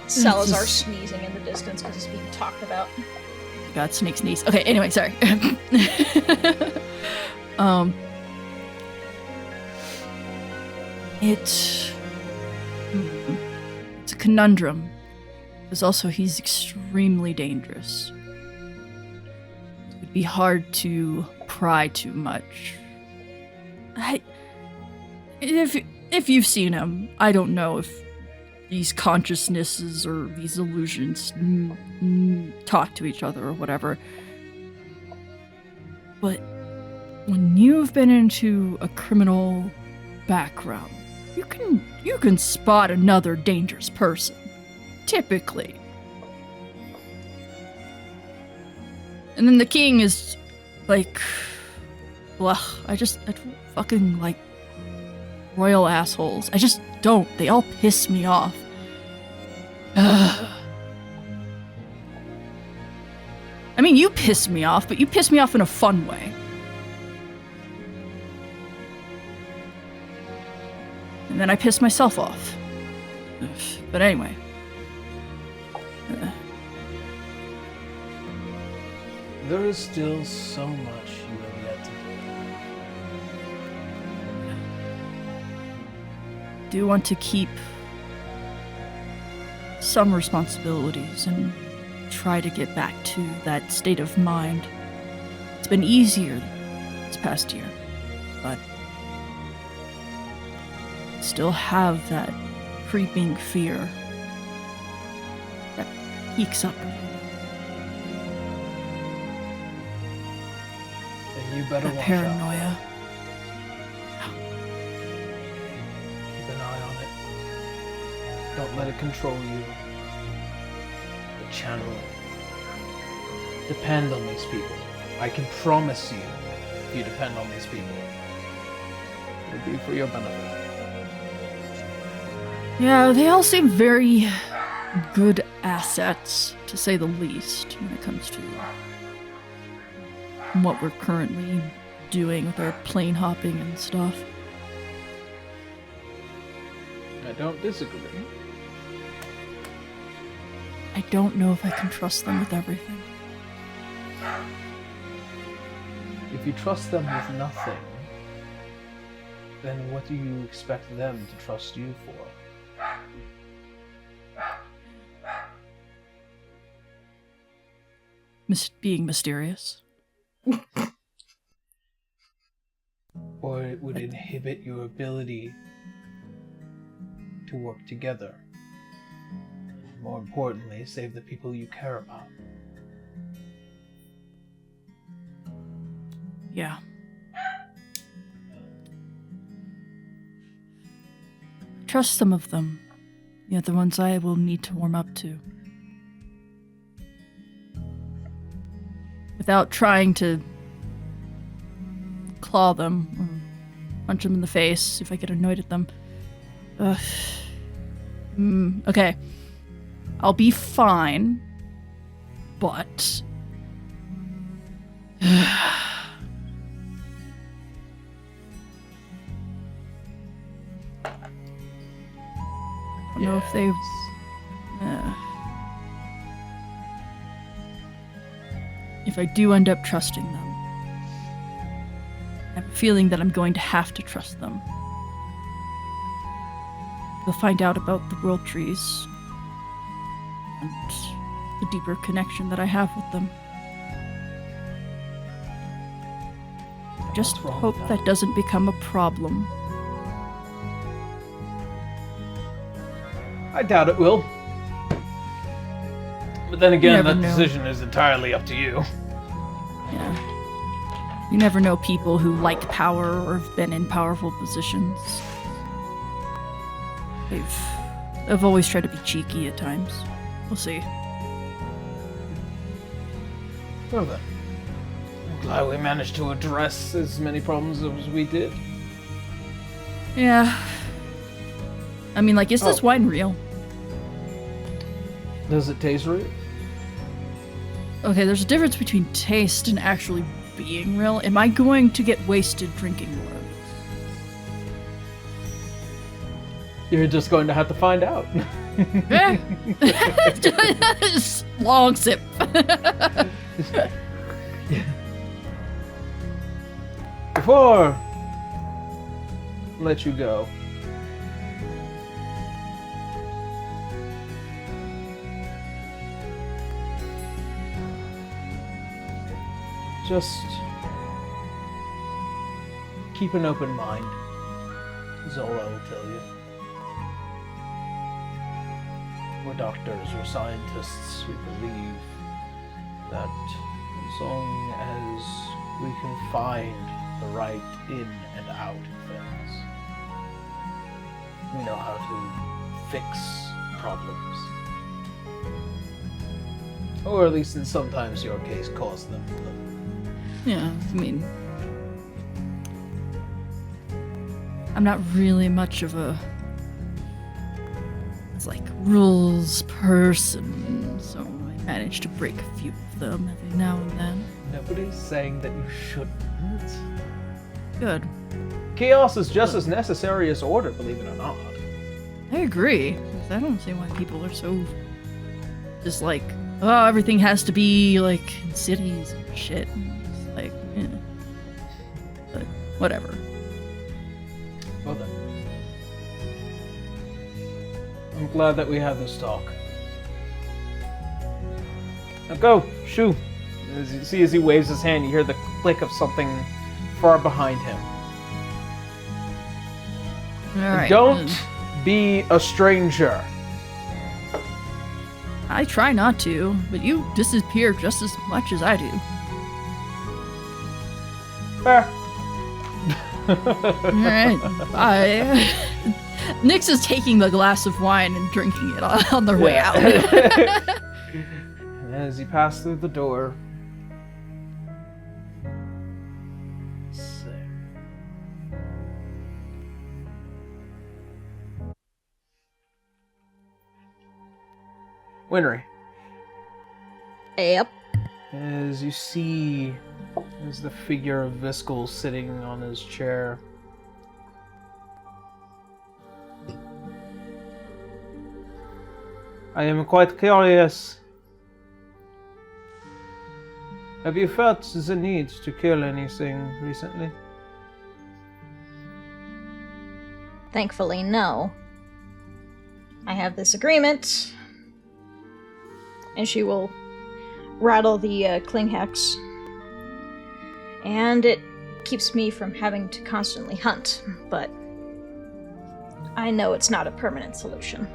Salazar Just- sneezing in the distance because it's being talked about. God, snake sneeze. Okay, anyway, sorry. It's a conundrum. Because also he's extremely dangerous. It would be hard to pry too much. If you've seen him, I don't know if these consciousnesses or these illusions talk to each other or whatever. But when you've been into a criminal background, you can spot another dangerous person. Typically. And then the king is like, ugh, I don't fucking like royal assholes. I just don't. They all piss me off. Ugh. I mean, you piss me off, but you piss me off in a fun way. And then I piss myself off. Ugh. But anyway. There is still so much you have yet to do. Do want to keep some responsibilities and try to get back to that state of mind. It's been easier this past year, but still have that creeping fear that peeks up. And you better That watch out. paranoia. Keep an eye on it. Don't let it control you. But channel it. Depend on these people. I can promise you, if you depend on these people, it'll be for your benefit. Yeah, they all seem very good assets, to say the least, when it comes to from what we're currently doing with our plane hopping and stuff. I don't disagree. I don't know if I can trust them with everything. If you trust them with nothing, then what do you expect them to trust you for? Being mysterious. Or it would inhibit your ability to work together. More importantly, save the people you care about. Yeah. Trust some of them. The other ones I will need to warm up to. Without trying to claw them or punch them in the face if I get annoyed at them. Okay. I'll be fine, but... I don't know if they've... if I do end up trusting them, I have a feeling that I'm going to have to trust them. They'll find out about the world trees and the deeper connection that I have with them. Just wrong hope with that doesn't become a problem. I doubt it will. But then again, never that know. decision is entirely up to you. Yeah. You never know people who like power or have been in powerful positions. They've always tried to be cheeky at times. We'll see. Well then, I'm glad we managed to address as many problems as we did. Yeah. I mean, like, is this wine real? Does it taste real? Okay, there's a difference between taste and actually being real. Am I going to get wasted drinking more of You're just going to have to find out. this? Long sip. Before I let you go, just keep an open mind, is all I will tell you. We're doctors, we're scientists, we believe that as long as we can find the right in and out of things, we know how to fix problems. Or at least in sometimes your case, cause them. Yeah, I mean, I'm not really much of a rules person, so I manage to break a few of them every now and then. Nobody's saying that you shouldn't. Good. Chaos is just as necessary as order, believe it or not. I agree. 'Cause I don't see why people are so just like, oh, everything has to be like in cities and shit. And it's like, eh. But whatever. Well then. I'm glad that we had this talk. Now go, shoo. As you see, as he waves his hand, you hear the click of something far behind him. All right. Don't be a stranger. I try not to, but you disappear just as much as I do. Fair. Alright, bye. Nyx is taking the glass of wine and drinking it on their way out. And as you pass through the door, Winry, Yep. as you see There's the figure of Viskel sitting on his chair. I am quite curious. Have you felt the need to kill anything recently? Thankfully, no. I have this agreement. And she will rattle the Klinghex. And it keeps me from having to constantly hunt, but I know it's not a permanent solution.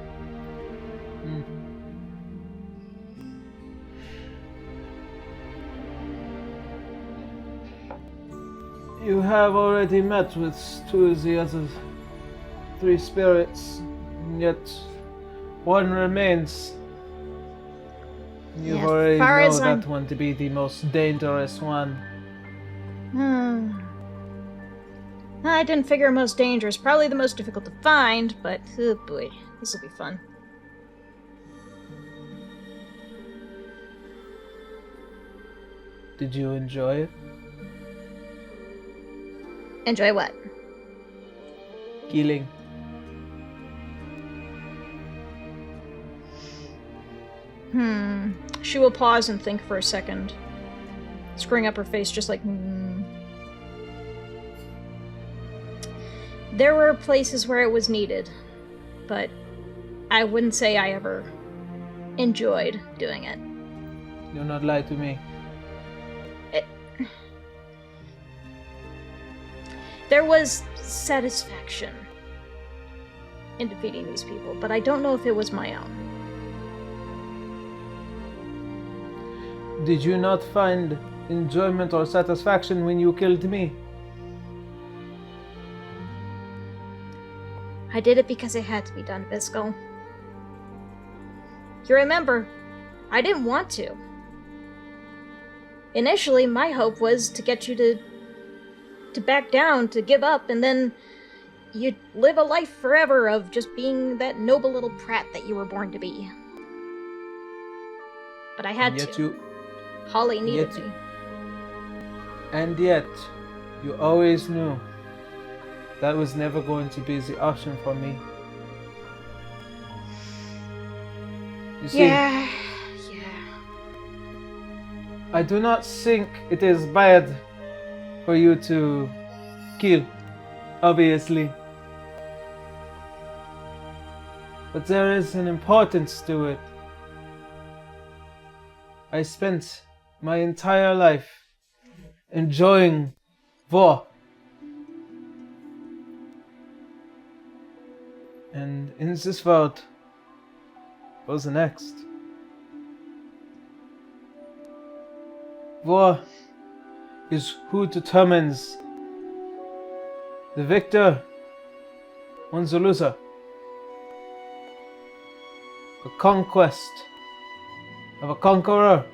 You have already met with 2 of the other 3 spirits, yet 1 remains. You Yeah, already far know as that one to be the most dangerous one. I didn't figure most dangerous. Probably the most difficult to find, but oh boy, this will be fun. Did you enjoy it? Enjoy what? Killing. She will pause and think for a second, screwing up her face just like, There were places where it was needed, but I wouldn't say I ever enjoyed doing it. Do not lie to me. There was satisfaction in defeating these people, but I don't know if it was my own. Did you not find enjoyment or satisfaction when you killed me? I did it because it had to be done, Visco. You remember, I didn't want to. Initially, my hope was to get you to back down, to give up, and then you'd live a life forever of just being that noble little prat that you were born to be. But I had to. Holly needed me. And yet, you always knew that was never going to be the option for me. You see, Yeah. I do not think it is bad for you to kill, obviously. But there is an importance to it. I spent my entire life enjoying war. And in this world, what's the next? War is who determines the victor and the loser. The conquest of a conqueror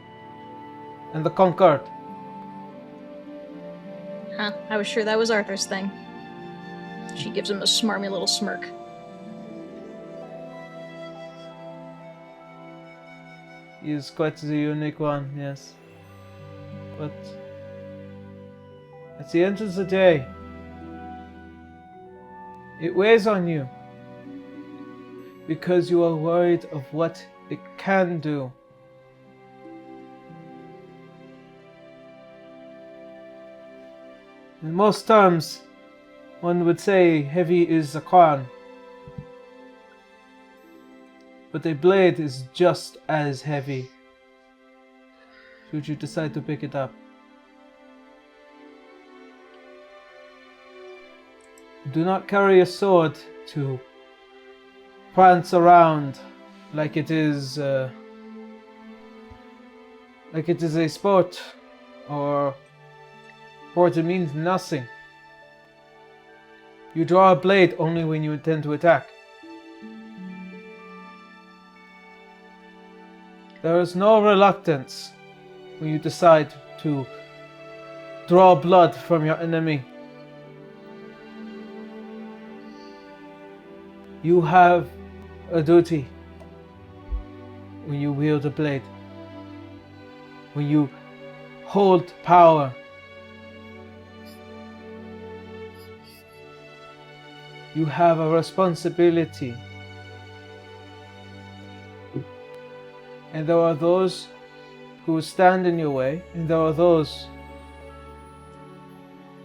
and the conquered. Huh, I was sure that was Arthur's thing. She gives him a smarmy little smirk. He is quite the unique one, yes. But at the end of the day, it weighs on you because you are worried of what it can do. In most terms, one would say heavy is a crown, but a blade is just as heavy should you decide to pick it up. Do not carry a sword to prance around like it is a sport, or for it means nothing. You draw a blade only when you intend to attack. There is no reluctance when you decide to draw blood from your enemy. You have a duty when you wield a blade, when you hold power You have a responsibility. And there are those who stand in your way, and there are those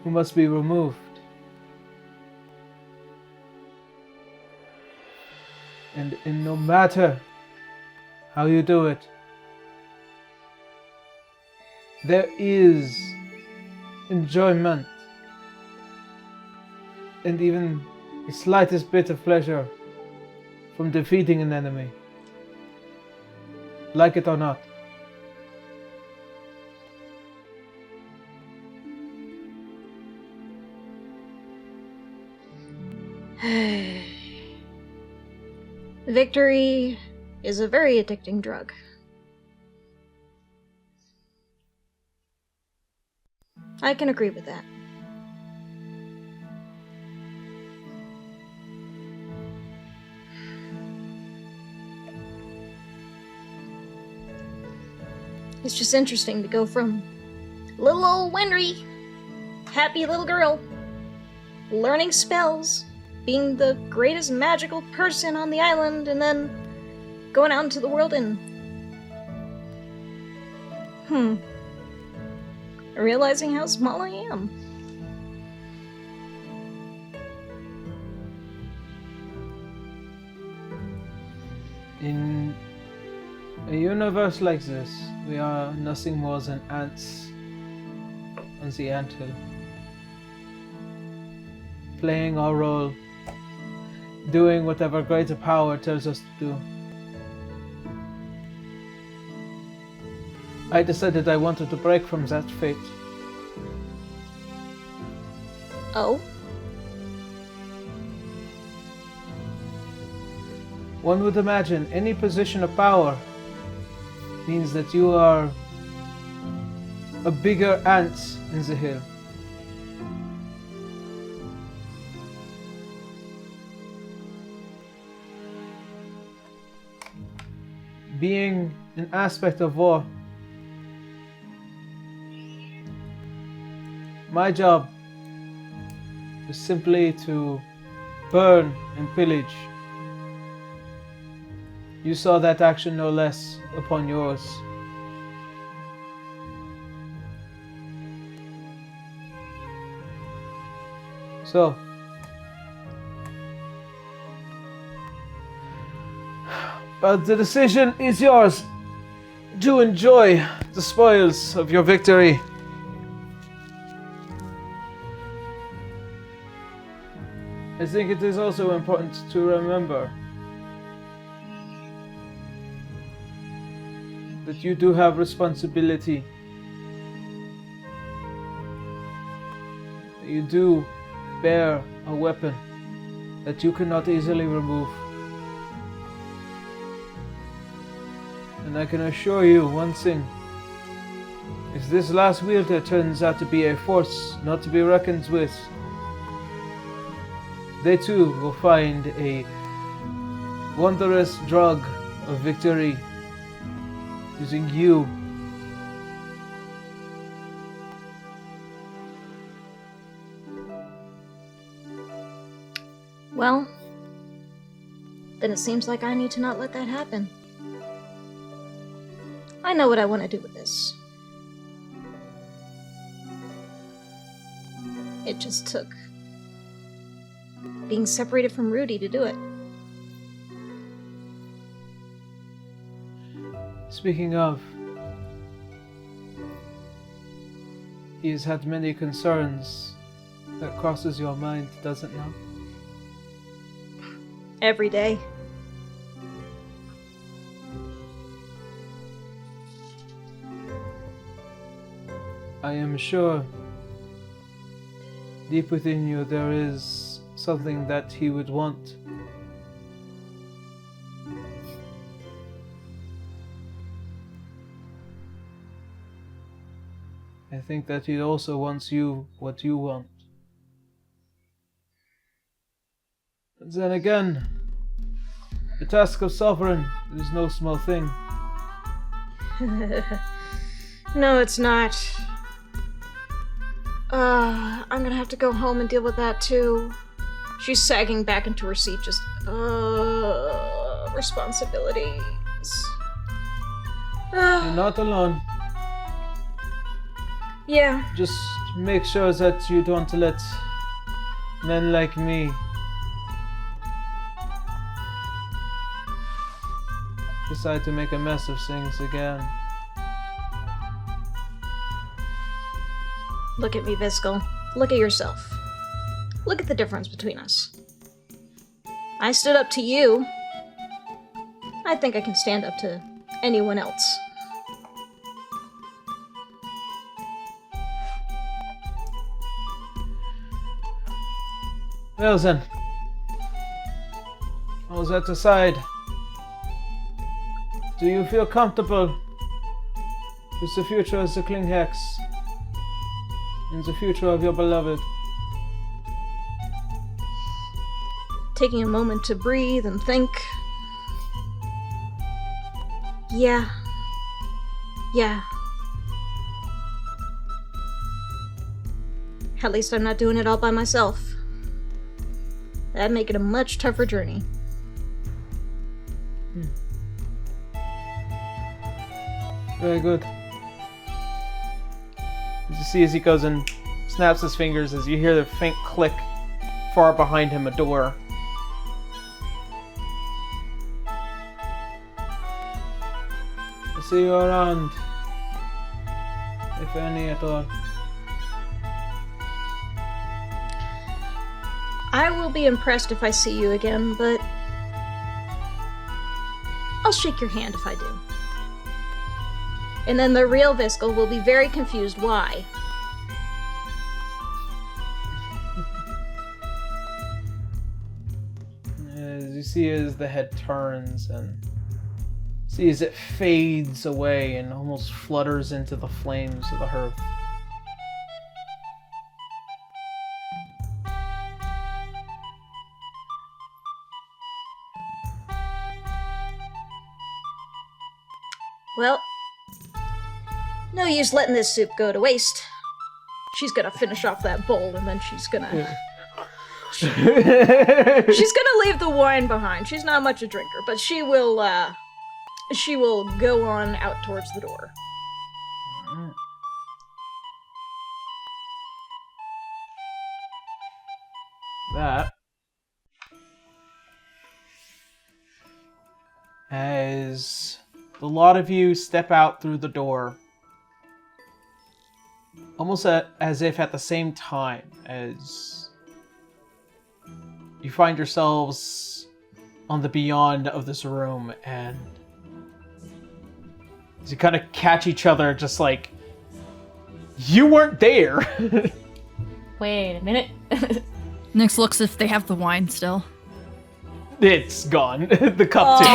who must be removed. And no matter how you do it, there is enjoyment and even the slightest bit of pleasure from defeating an enemy. Like it or not. Victory is a very addicting drug. I can agree with that. It's just interesting to go from little old Wenry, happy little girl, learning spells, being the greatest magical person on the island, and then going out into the world and realizing how small I am. In a universe like this, we are nothing more than ants on the anthill, playing our role, doing whatever greater power tells us to do. I decided I wanted to break from that fate. Oh? One would imagine any position of power means that you are a bigger ant in the hill. Being an aspect of war, my job is simply to burn and pillage. You saw that action no less upon yours. So, but the decision is yours to enjoy the spoils of your victory. I think it is also important to remember that you do have responsibility. You do bear a weapon that you cannot easily remove. And I can assure you one thing. If this last wielder turns out to be a force not to be reckoned with, they too will find a wondrous drug of victory using you. Well, then it seems like I need to not let that happen. I know what I want to do with this. It just took being separated from Rudy to do it. Speaking of, he has had many concerns. That crosses your mind, does it not? Every day. I am sure deep within you there is something that he would want. I think that he also wants you what you want. But then again, the task of sovereign is no small thing. No, it's not. I'm gonna have to go home and deal with that too. She's sagging back into her seat, just, responsibilities. You're not alone. Yeah. Just make sure that you don't let men like me decide to make a mess of things again. Look at me, Viscal. Look at yourself. Look at the difference between us. I stood up to you. I think I can stand up to anyone else. Well then, all that aside, do you feel comfortable with the future of the Klinghex and the future of your beloved? Taking a moment to breathe and think. Yeah. At least I'm not doing it all by myself. That'd make it a much tougher journey. Very good. You see as he goes and snaps his fingers, as you hear the faint click far behind him, a door. I'll see you around, if any at all. I will be impressed if I see you again, but I'll shake your hand if I do. And then the real Viscal will be very confused why. As you see as the head turns and see as it fades away and almost flutters into the flames of the hearth. Well, no use letting this soup go to waste. She's gonna finish off that bowl and then she's gonna... She's gonna leave the wine behind. She's not much a drinker, but she will go on out towards the door. That, as the lot of you step out through the door, almost as if at the same time as you find yourselves on the beyond of this room, and as you kind of catch each other, just like, you weren't there. Wait a minute. Nyx looks if they have the wine still. It's gone. The cup too.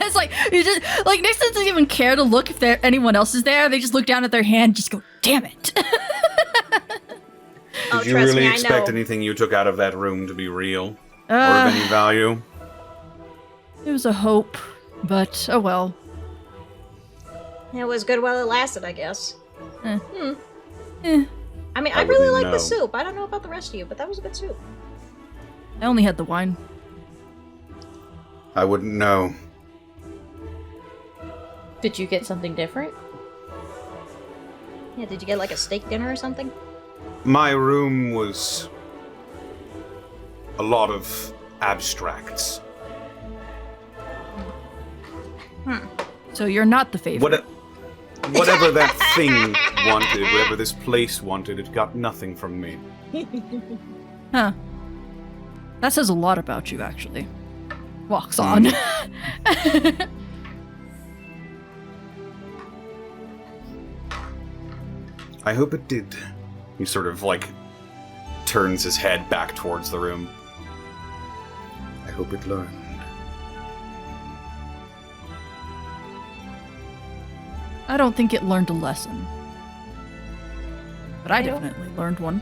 It's like you just like Nyx doesn't even care to look if anyone else is there. They just look down at their hand, just go, "Damn it!" Did you really expect anything you took out of that room to be real or of any value? It was a hope, but oh well. It was good while it lasted, I guess. Eh. I mean, I really like the soup. I don't know about the rest of you, but that was a good soup. I only had the wine. I wouldn't know. Did you get something different? Yeah, did you get like a steak dinner or something? My room was a lot of abstracts. So you're not the favorite. Whatever that thing wanted, whatever this place wanted, it got nothing from me. Huh. That says a lot about you, actually. Walks on. I hope it did. He sort of, like, turns his head back towards the room. I hope it learned. I don't think it learned a lesson. But I definitely learned one.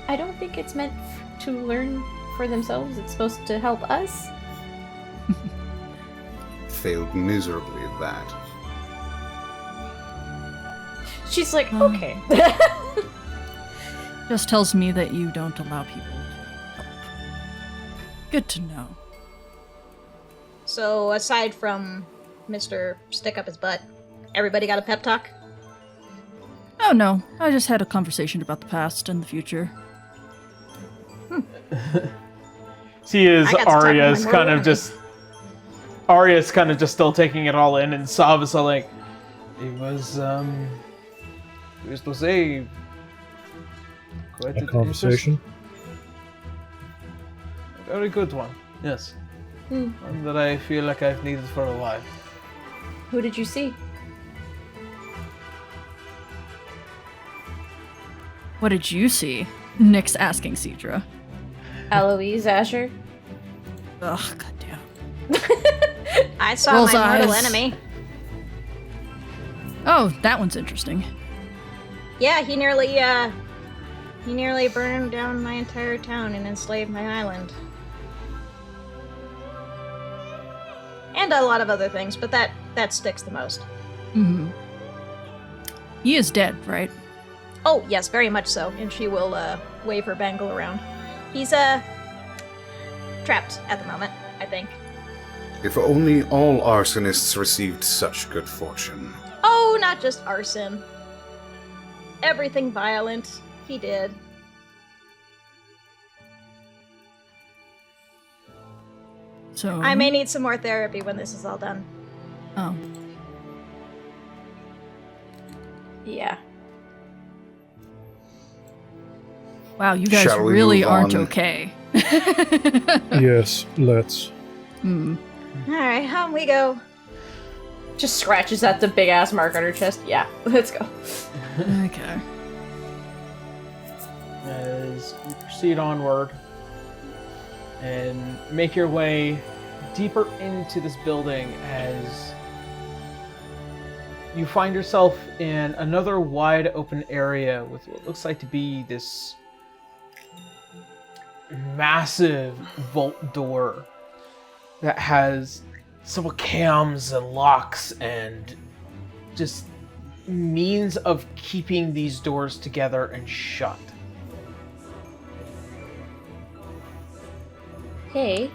I don't think it's meant to learn for themselves. It's supposed to help us. Failed miserably at that. She's like, okay. Just tells me that you don't allow people to help. Good to know. So, aside from Mr. Stick Up His Butt, everybody got a pep talk? Oh no, I just had a conversation about the past and the future. See, is I got to talk Arya's about my kind of mortal just. Arya's kind of just still taking it all in, and Sav is all like, it was to say, quite A conversation? A very good one, yes. One that I feel like I've needed for a while. Who did you see? What did you see? Nick's asking Cedra. Eloise, Asher? Ugh, goddamn. I saw Rolls my mortal eyes. enemy. Oh, that one's interesting. Yeah, he nearly burned down my entire town and enslaved my island. And a lot of other things, but that sticks the most. Mm-hmm. He is dead, right? Oh, yes, very much so. And she will wave her bangle around. He's trapped at the moment, I think. If only all arsonists received such good fortune. Oh, not just arson. Everything violent. He did. So I may need some more therapy when this is all done. Oh. Yeah. Wow, you guys Shall we really move aren't on? okay. Yes, let's. Hmm. Alright, home we go. Just scratches at the big ass mark on her chest. Yeah, let's go. Okay. As you proceed onward and make your way deeper into this building, as you find yourself in another wide open area with what looks like to be this massive vault door that has several cams and locks and just means of keeping these doors together and shut. Hey.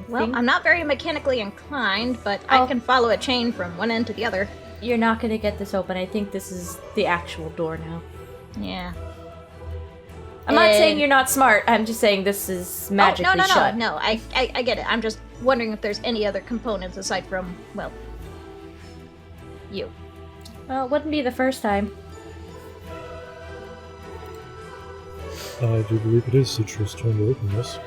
Well, Thing- I'm not very mechanically inclined, but I can follow a chain from one end to the other. You're not gonna get this open. I think this is the actual door now. Yeah. I'm not saying you're not smart. I'm just saying this is magically shut. No, I get it. I'm just wondering if there's any other components aside from, well, you. Well, it wouldn't be the first time. I do believe it is Citra's turn to open this.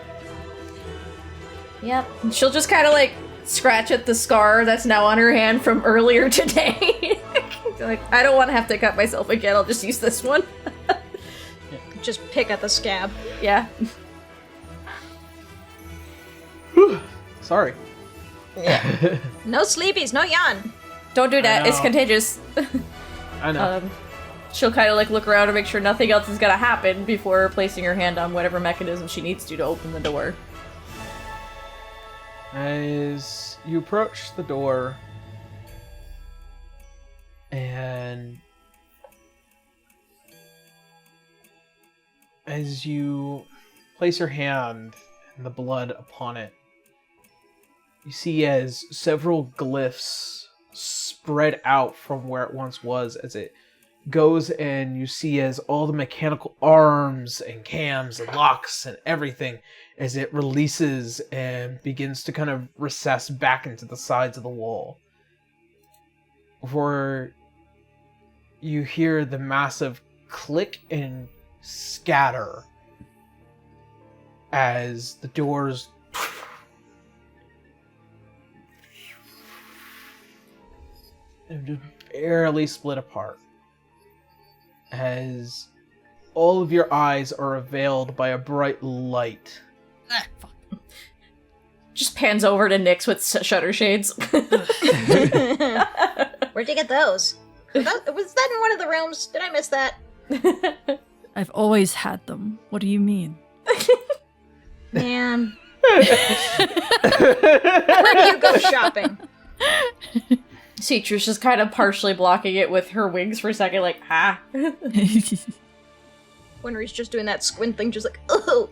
Yep. She'll just kind of like scratch at the scar that's now on her hand from earlier today. Like, I don't want to have to cut myself again. I'll just use this one. Just pick at the scab. Yeah. Sorry. No sleepies, no yawn. Don't do that. It's know. contagious. I know. She'll kind of like look around and make sure nothing else is gonna happen before placing her hand on whatever mechanism she needs to open the door. As you approach the door, and as you place your hand and the blood upon it, you see as several glyphs spread out from where it once was, as it goes, and you see as all the mechanical arms and cams and locks and everything, as it releases and begins to kind of recess back into the sides of the wall. Before you hear the massive click and scatter as the doors just barely split apart, as all of your eyes are veiled by a bright light. Fuck. Just pans over to Nyx with shutter shades. Where'd you get those? Was that in one of the rooms? Did I miss that? I've always had them. What do you mean? Man. Where do you go shopping? Citra's just kind of partially blocking it with her wings for a second, like, ah. Winry's just doing that squint thing, just like, oh.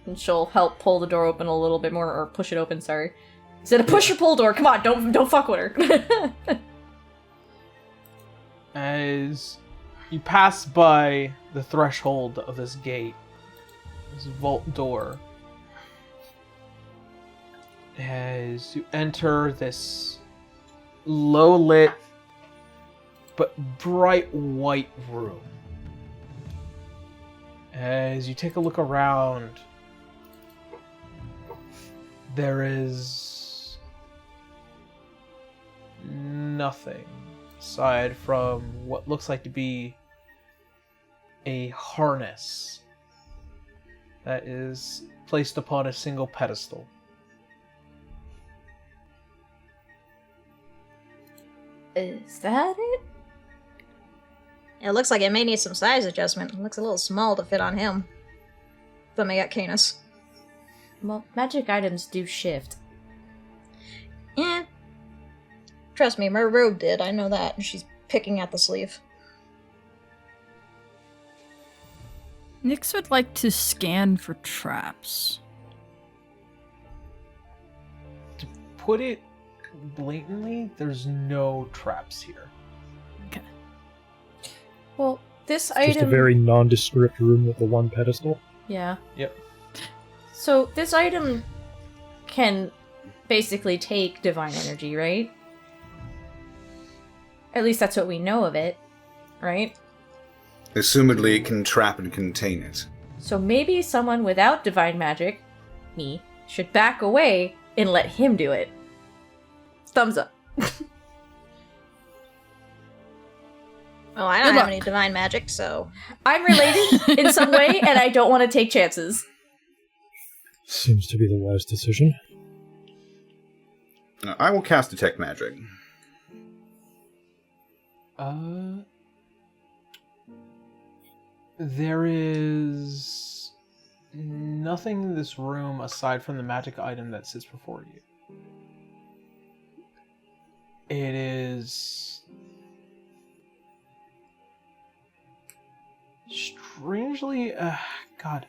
And she'll help pull the door open a little bit more, or push it open, sorry. Instead of push or pull door, come on, don't fuck with her. As you pass by the threshold of this gate, this vault door, as you enter this low-lit but bright white room, as you take a look around, there is nothing aside from what looks like to be a harness that is placed upon a single pedestal. Is that it? It looks like it may need some size adjustment. It looks a little small to fit on him. But I got Canis. Well, magic items do shift. Eh. Trust me, my robe did. I know that. And she's picking at the sleeve. Nyx would like to scan for traps. To put it blatantly, there's no traps here. Okay. Well, this It's item... just a very nondescript room with the one pedestal. Yeah. Yep. So, this item can basically take divine energy, right? At least that's what we know of it, right? Assumedly, it can trap and contain it. So maybe someone without divine magic, me, should back away and let him do it. Thumbs up. Oh, I don't have any divine magic, so... I'm related in some way, and I don't want to take chances. Seems to be the wise decision. I will cast Detect Magic. There is nothing in this room aside from the magic item that sits before you. It is strangely, God.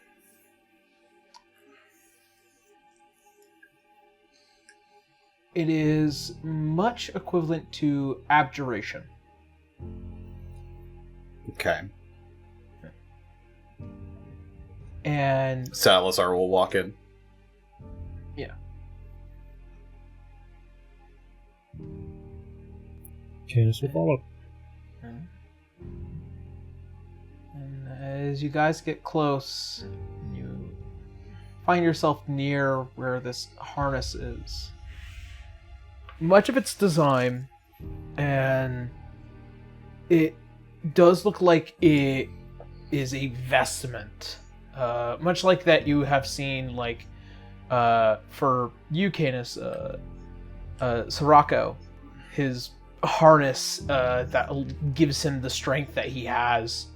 It is much equivalent to abjuration. Okay. And Salazar will walk in. yeah. Canis will follow. And as you guys get close, you find yourself near where this harness is. Much of its design, and it does look like it is a vestment. Much like that you have seen, like, for you, Canis, Sirocco, his harness that gives him the strength that he has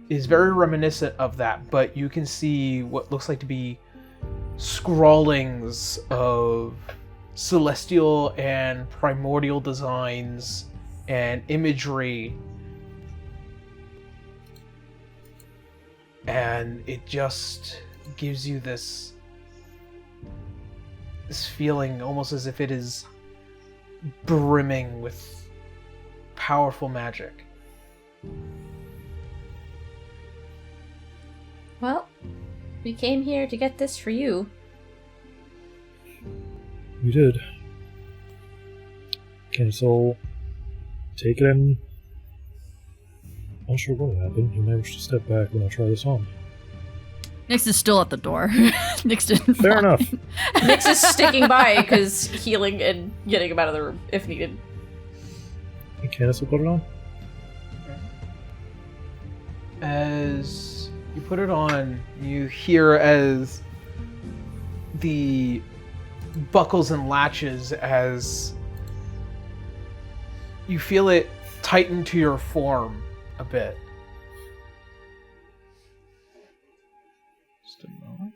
is very reminiscent of that, but you can see what looks like to be scrawlings of celestial and primordial designs and imagery, and it just gives you this feeling almost as if it is brimming with powerful magic. Well, we came here to get this for you. We did. Canis will take it in. Not sure what happened. He managed to step back when I try this on. Nyx is still at the door. Nyx didn't Fair fly. enough. Nyx is sticking by because healing and getting him out of the room if needed. And Canis will put it on. As you put it on, you hear as the buckles and latches, as you feel it tighten to your form a bit. Just a moment.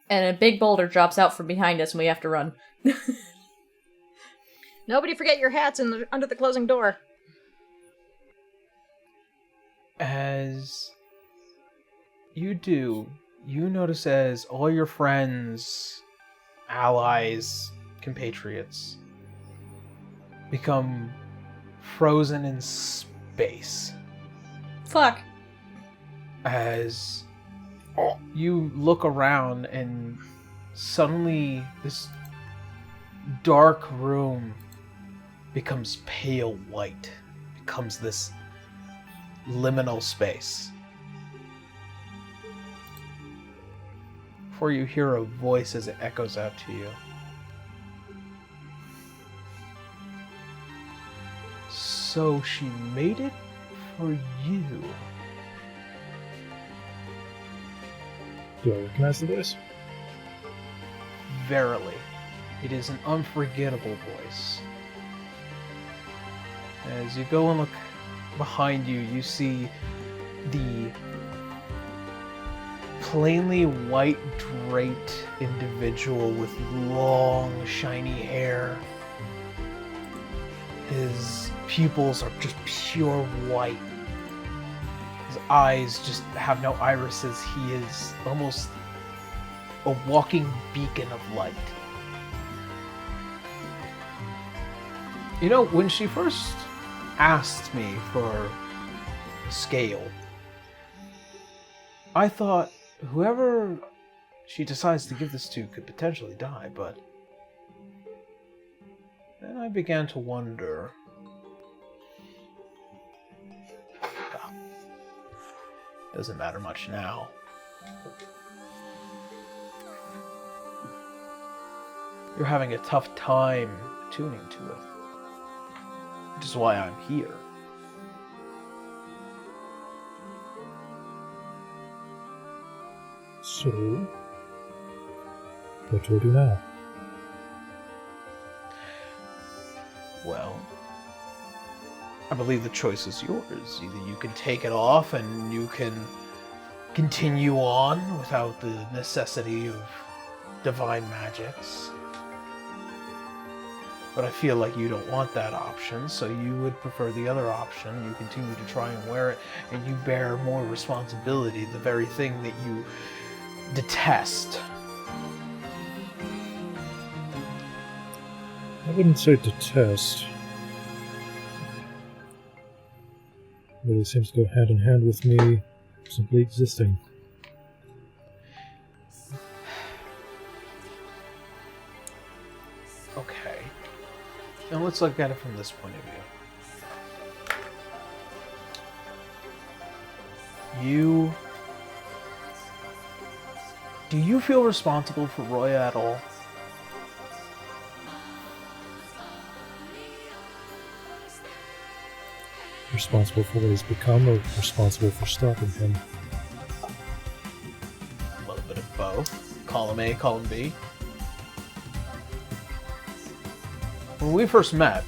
And a big boulder drops out from behind us and we have to run. Nobody forget your hats under the closing door. As you do, you notice as all your friends, allies, compatriots become frozen in space. Fuck. As you look around and suddenly this dark room becomes pale white, becomes this liminal space. Before you hear a voice as it echoes out to you. So she made it for you. Do I recognize the voice? Verily, it is an unforgettable voice. As you go and look behind you, you see the plainly white draped individual with long, shiny hair. His pupils are just pure white. His eyes just have no irises. He is almost a walking beacon of light. You know, when she first asked me for a scale, I thought whoever she decides to give this to could potentially die, but then I began to wonder. Well, doesn't matter much now. You're having a tough time tuning to it, which is why I'm here. So, what do I do now? Well, I believe the choice is yours. Either you can take it off and you can continue on without the necessity of divine magics. But I feel like you don't want that option, so you would prefer the other option. You continue to try and wear it, and you bear more responsibility, the very thing that you detest. I wouldn't say detest. But it seems to go hand in hand with me simply existing. Okay. Now let's look at it from this point of view. Do you feel responsible for Roya at all? Responsible for what he's become, or responsible for stopping him? A little bit of both. Column A, column B. When we first met,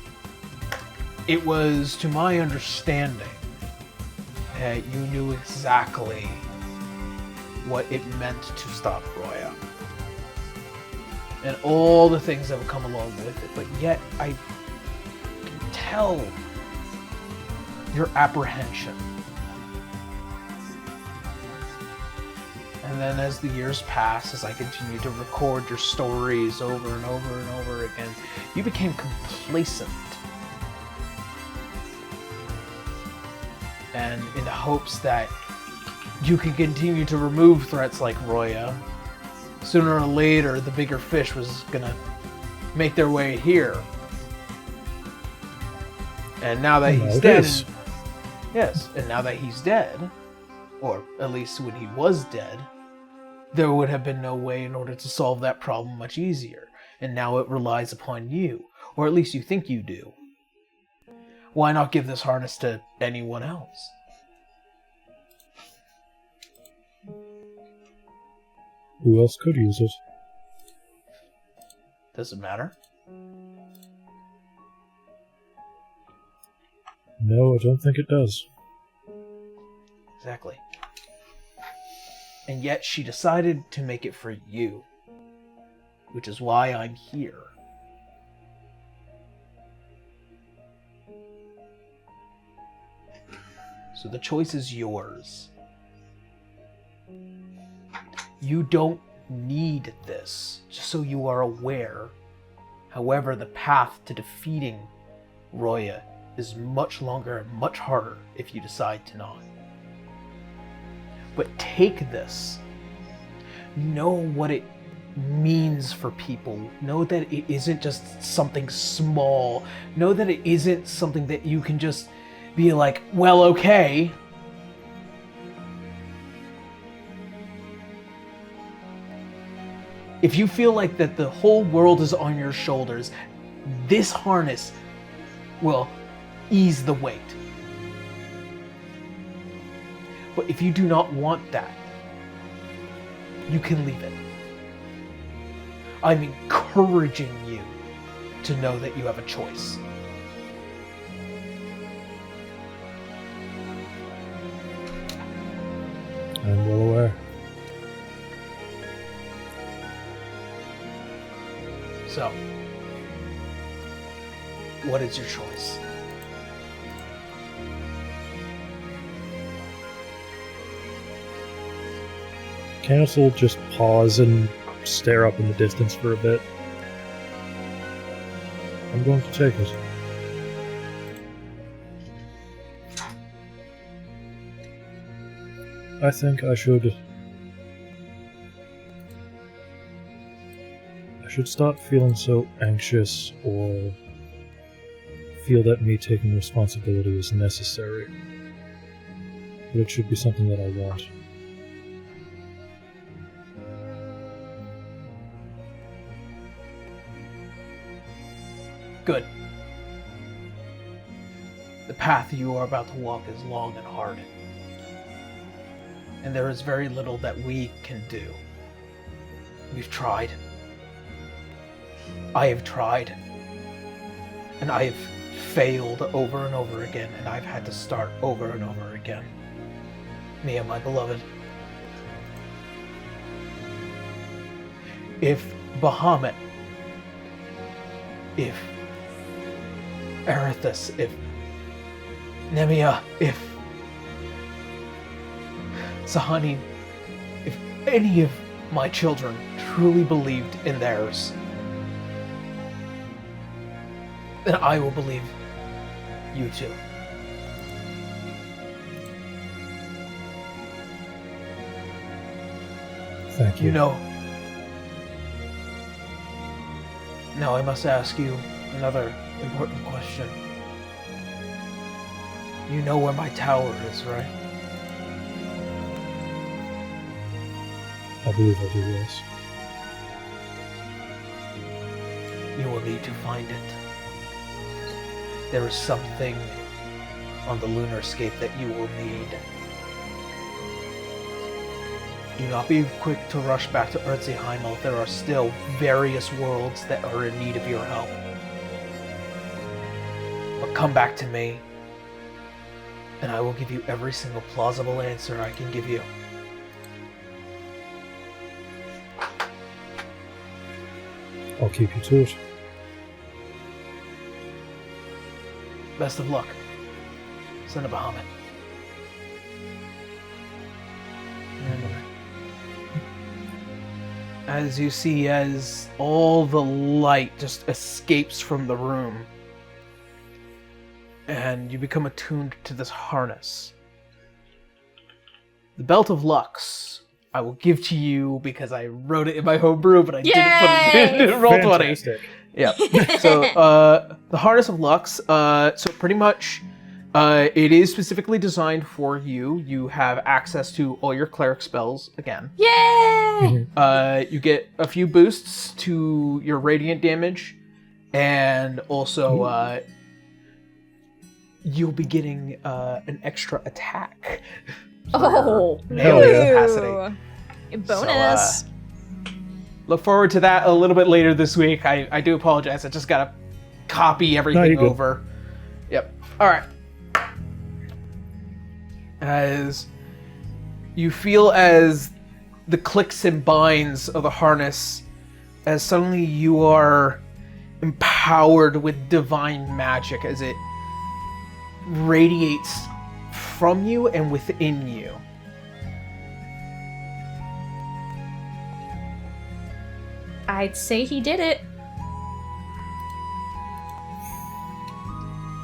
it was, to my understanding, that you knew exactly what it meant to stop Roya. And all the things that would come along with it, but yet I can tell your apprehension. And then as the years pass, as I continue to record your stories over and over and over again, you became complacent. And in hopes that you could continue to remove threats like Roya, sooner or later the bigger fish was gonna make their way here. And now that he's dead, yes, and now that he's dead, or at least when he was dead, there would have been no way in order to solve that problem much easier. And now it relies upon you, or at least you think you do. Why not give this harness to anyone else? Who else could use it? Does it matter? No, I don't think it does. Exactly. And yet she decided to make it for you, which is why I'm here. So the choice is yours. You don't need this, just so you are aware. However, the path to defeating Roya is much longer and much harder if you decide to not. But take this. Know what it means for people. Know that it isn't just something small. Know that it isn't something that you can just be like, well, okay. If you feel like that the whole world is on your shoulders, this harness will ease the weight. But if you do not want that, you can leave it. I'm encouraging you to know that you have a choice. I'm well aware. So, what is your choice? Cancel, just pause and stare up in the distance for a bit. I'm going to take it. I think I should stop feeling so anxious or feel that me taking responsibility is necessary. But it should be something that I want. Good. The path you are about to walk is long and hard. And there is very little that we can do. We've tried. I have tried. And I have failed over and over again, and I've had to start over and over again. Mia, my beloved. If Bahamut, if Erithus, if Nemia, if Sahani, if any of my children truly believed in theirs, then I will believe you too. Thank you. You know. Now I must ask you another important question. You know where my tower is, right? I believe I do, yes. You will need to find it. There is something on the lunarscape that you will need. Do not be quick to rush back to Earthseheimel. There are still various worlds that are in need of your help. But come back to me, and I will give you every single plausible answer I can give you. I'll keep you to it. Best of luck, son of Bahamut. As you see, as all the light just escapes from the room, and you become attuned to this harness. The Belt of Lux, I will give to you because I wrote it in my homebrew, but I didn't put it in Roll20. Fantastic. Yeah. So the Harness of Lux. So pretty much, it is specifically designed for you. You have access to all your cleric spells again. Yay! You get a few boosts to your radiant damage, and also you'll be getting an extra attack. Oh, melee yeah. capacity. Bonus. So, look forward to that a little bit later this week. I do apologize. I just gotta copy everything you're good. over. Yep. All right. As you feel as the clicks and binds of the harness, as suddenly you are empowered with divine magic as it radiates from you and within you. I'd say he did it.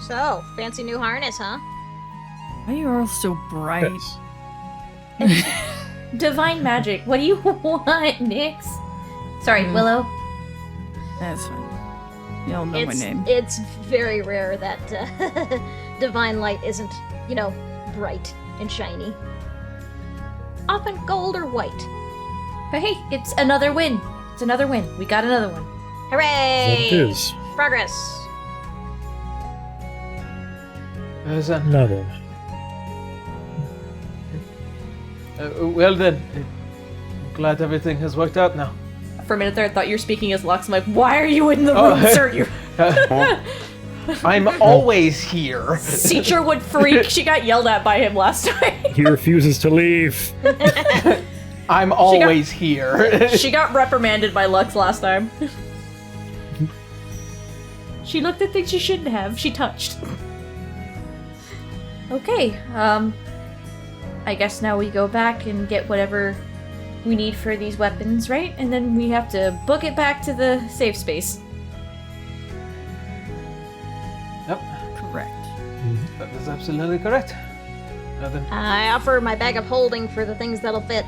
So, fancy new harness, huh? Why are you all so bright? Divine magic. What do you want, Nyx? Sorry, Willow. That's fine. You'll know my name. It's very rare that divine light isn't, bright and shiny. Often gold or white. But hey, it's another win. It's another win. We got another one. Hooray! That it is. Progress. Another. Well then, I'm glad everything has worked out now. For a minute there, I thought you were speaking as Lux. I'm like, why are you in the room, sir? You I'm always here. Citra would freak. She got yelled at by him last time. He refuses to leave. I'm always here. She got reprimanded by Lux last time. She looked at things she shouldn't have. She touched. Okay, I guess now we go back and get whatever we need for these weapons, right? And then we have to book it back to the safe space. Yep, Correct. that is absolutely correct. Nothing. I offer my bag of holding for the things that'll fit.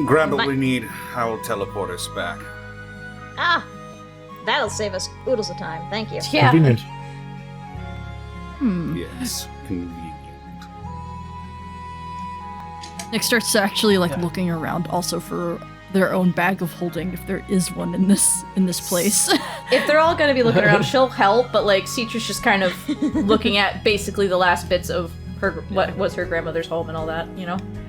Grab what we need. I will teleport us back. Ah! That'll save us oodles of time. Thank you. Yeah. Convenient. Yes, convenient. Nick starts actually looking around also for their own bag of holding if there is one in this place. If they're all gonna be looking around, she'll help, but Citra's just kind of looking at basically the last bits of what was her grandmother's home and all that,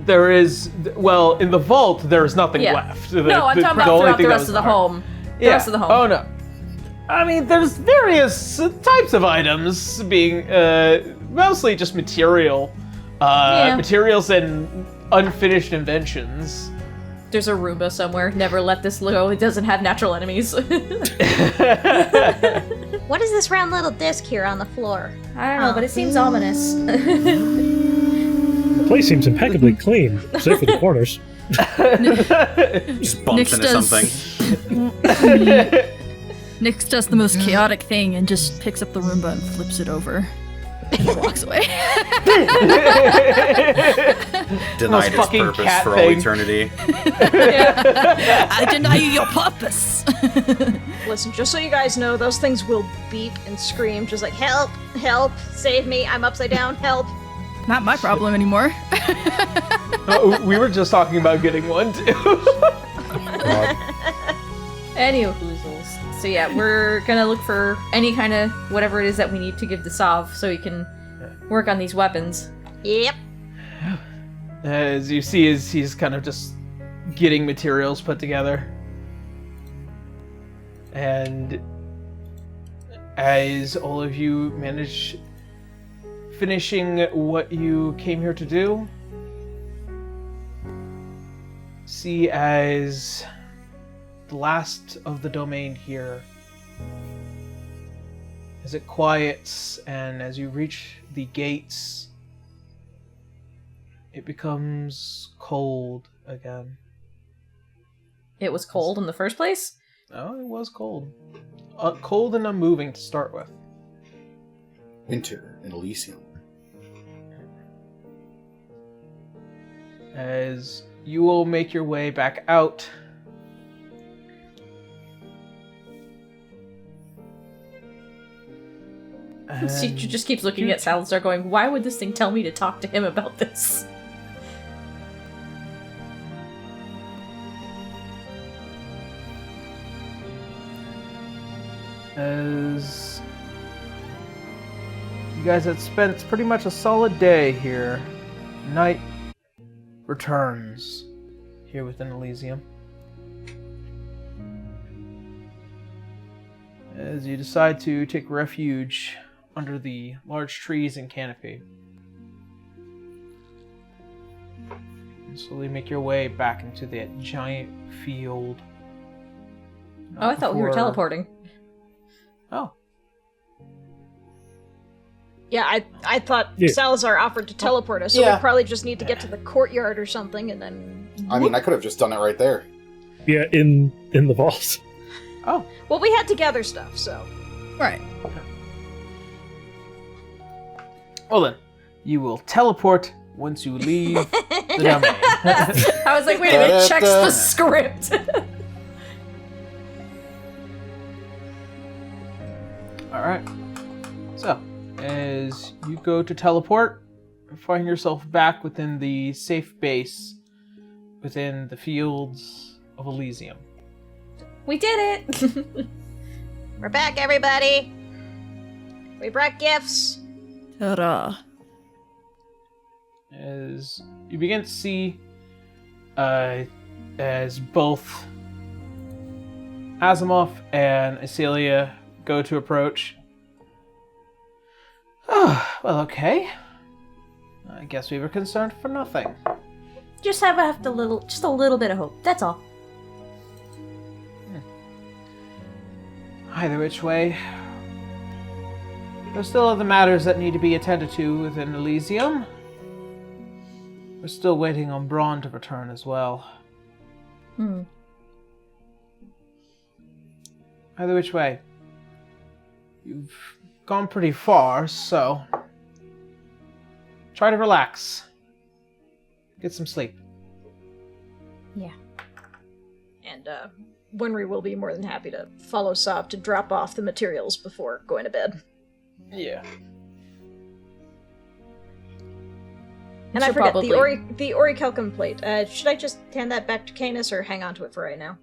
There is, well, in the vault, there's nothing Yeah. left. No, I'm talking about throughout the rest of the home. The rest of the home. Oh, no. I mean, there's various types of items being, mostly just material. Materials and unfinished inventions. There's a Roomba somewhere. Never let this go. It doesn't have natural enemies. What is this round little disc here on the floor? I don't know, but it seems ominous. The place seems impeccably clean, save for the corners. Just bumps into something. Nyx does the most chaotic thing and just picks up the Roomba and flips it over. And walks away. Denied its fucking purpose cat for all thing. eternity. I deny you your purpose. Listen, just so you guys know, those things will beep and scream, just like, help, help, save me, I'm upside down, help. Not my problem anymore. We were just talking about getting one, too. Anywho, so yeah, we're gonna look for any kind of whatever it is that we need to give to Sav so he can work on these weapons. Yep. As you see, he's kind of just getting materials put together. And as all of you manage finishing what you came here to do, see as the last of the domain here, as it quiets and as you reach the gates, it becomes cold again. It was cold in the first place? Oh, it was cold. Cold and unmoving to start with. Winter in Elysium. As you will make your way back out, Citra just keeps looking at Salazar going, why would this thing tell me to talk to him about this? as you guys had spent pretty much a solid day here, night returns here within Elysium. As you decide to take refuge under the large trees and canopy. And slowly make your way back into that giant field. Oh, I thought we were teleporting. Oh. Yeah, I thought Yeah. Salazar offered to teleport us, so Yeah. we probably just need to get to the courtyard or something, and then... I mean, I could have just done it right there. Yeah, in the vault. Oh, Well, we had to gather stuff, so. Right. well then, you will teleport once you leave the domain. I was like, wait a minute, checks the script. All right. So, as you go to teleport, you find yourself back within the safe base within the fields of Elysium. We did it. We're back, everybody! We brought gifts! Ta-da. As you begin to see, as both Asimov and Acelia go to approach. Oh, well, okay. I guess we were concerned for nothing. Just have a little bit of hope. That's all. Either which way, there's still other matters that need to be attended to within Elysium. We're still waiting on Braun to return as well. Either which way, you've gone pretty far, so try to relax. Get some sleep. Yeah. And, Winry will be more than happy to follow Sop to drop off the materials before going to bed. Yeah. And So I forget, probably- the Orichalcum plate. Should I just hand that back to Canis or hang on to it for right now?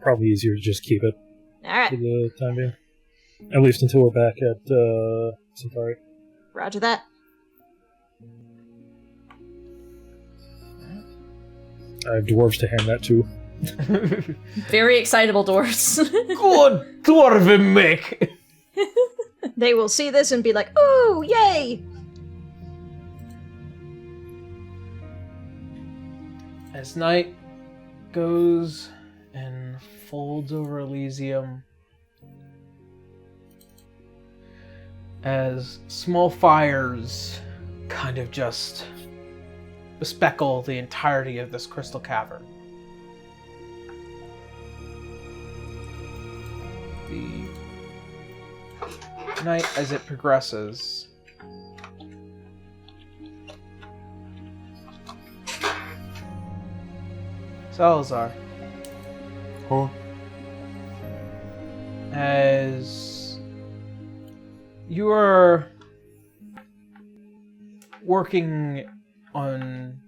Probably easier to just keep it for Alright, the time being. At least until we're back at Centauri. roger that. I have dwarves to hand that to. Very excitable doors. Good dwarven make. They will see this and be like, ooh, yay! As night goes and folds over Elysium, as small fires kind of just bespeckle the entirety of this crystal cavern. The night as it progresses Salazar. Huh? As you are working on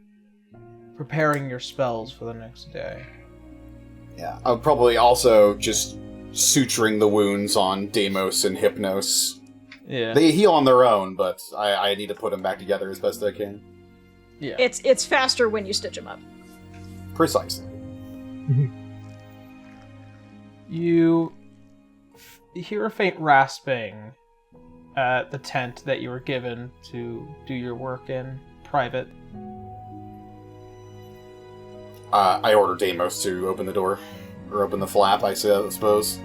preparing your spells for the next day. Yeah, I would probably also just suturing the wounds on Deimos and Hypnos. Yeah. They heal on their own, but I need to put them back together as best I can. Yeah. It's faster when you stitch them up. Precisely. You hear a faint rasping at the tent that you were given to do your work in private. I order Deimos to open the door. Or open the flap, I suppose.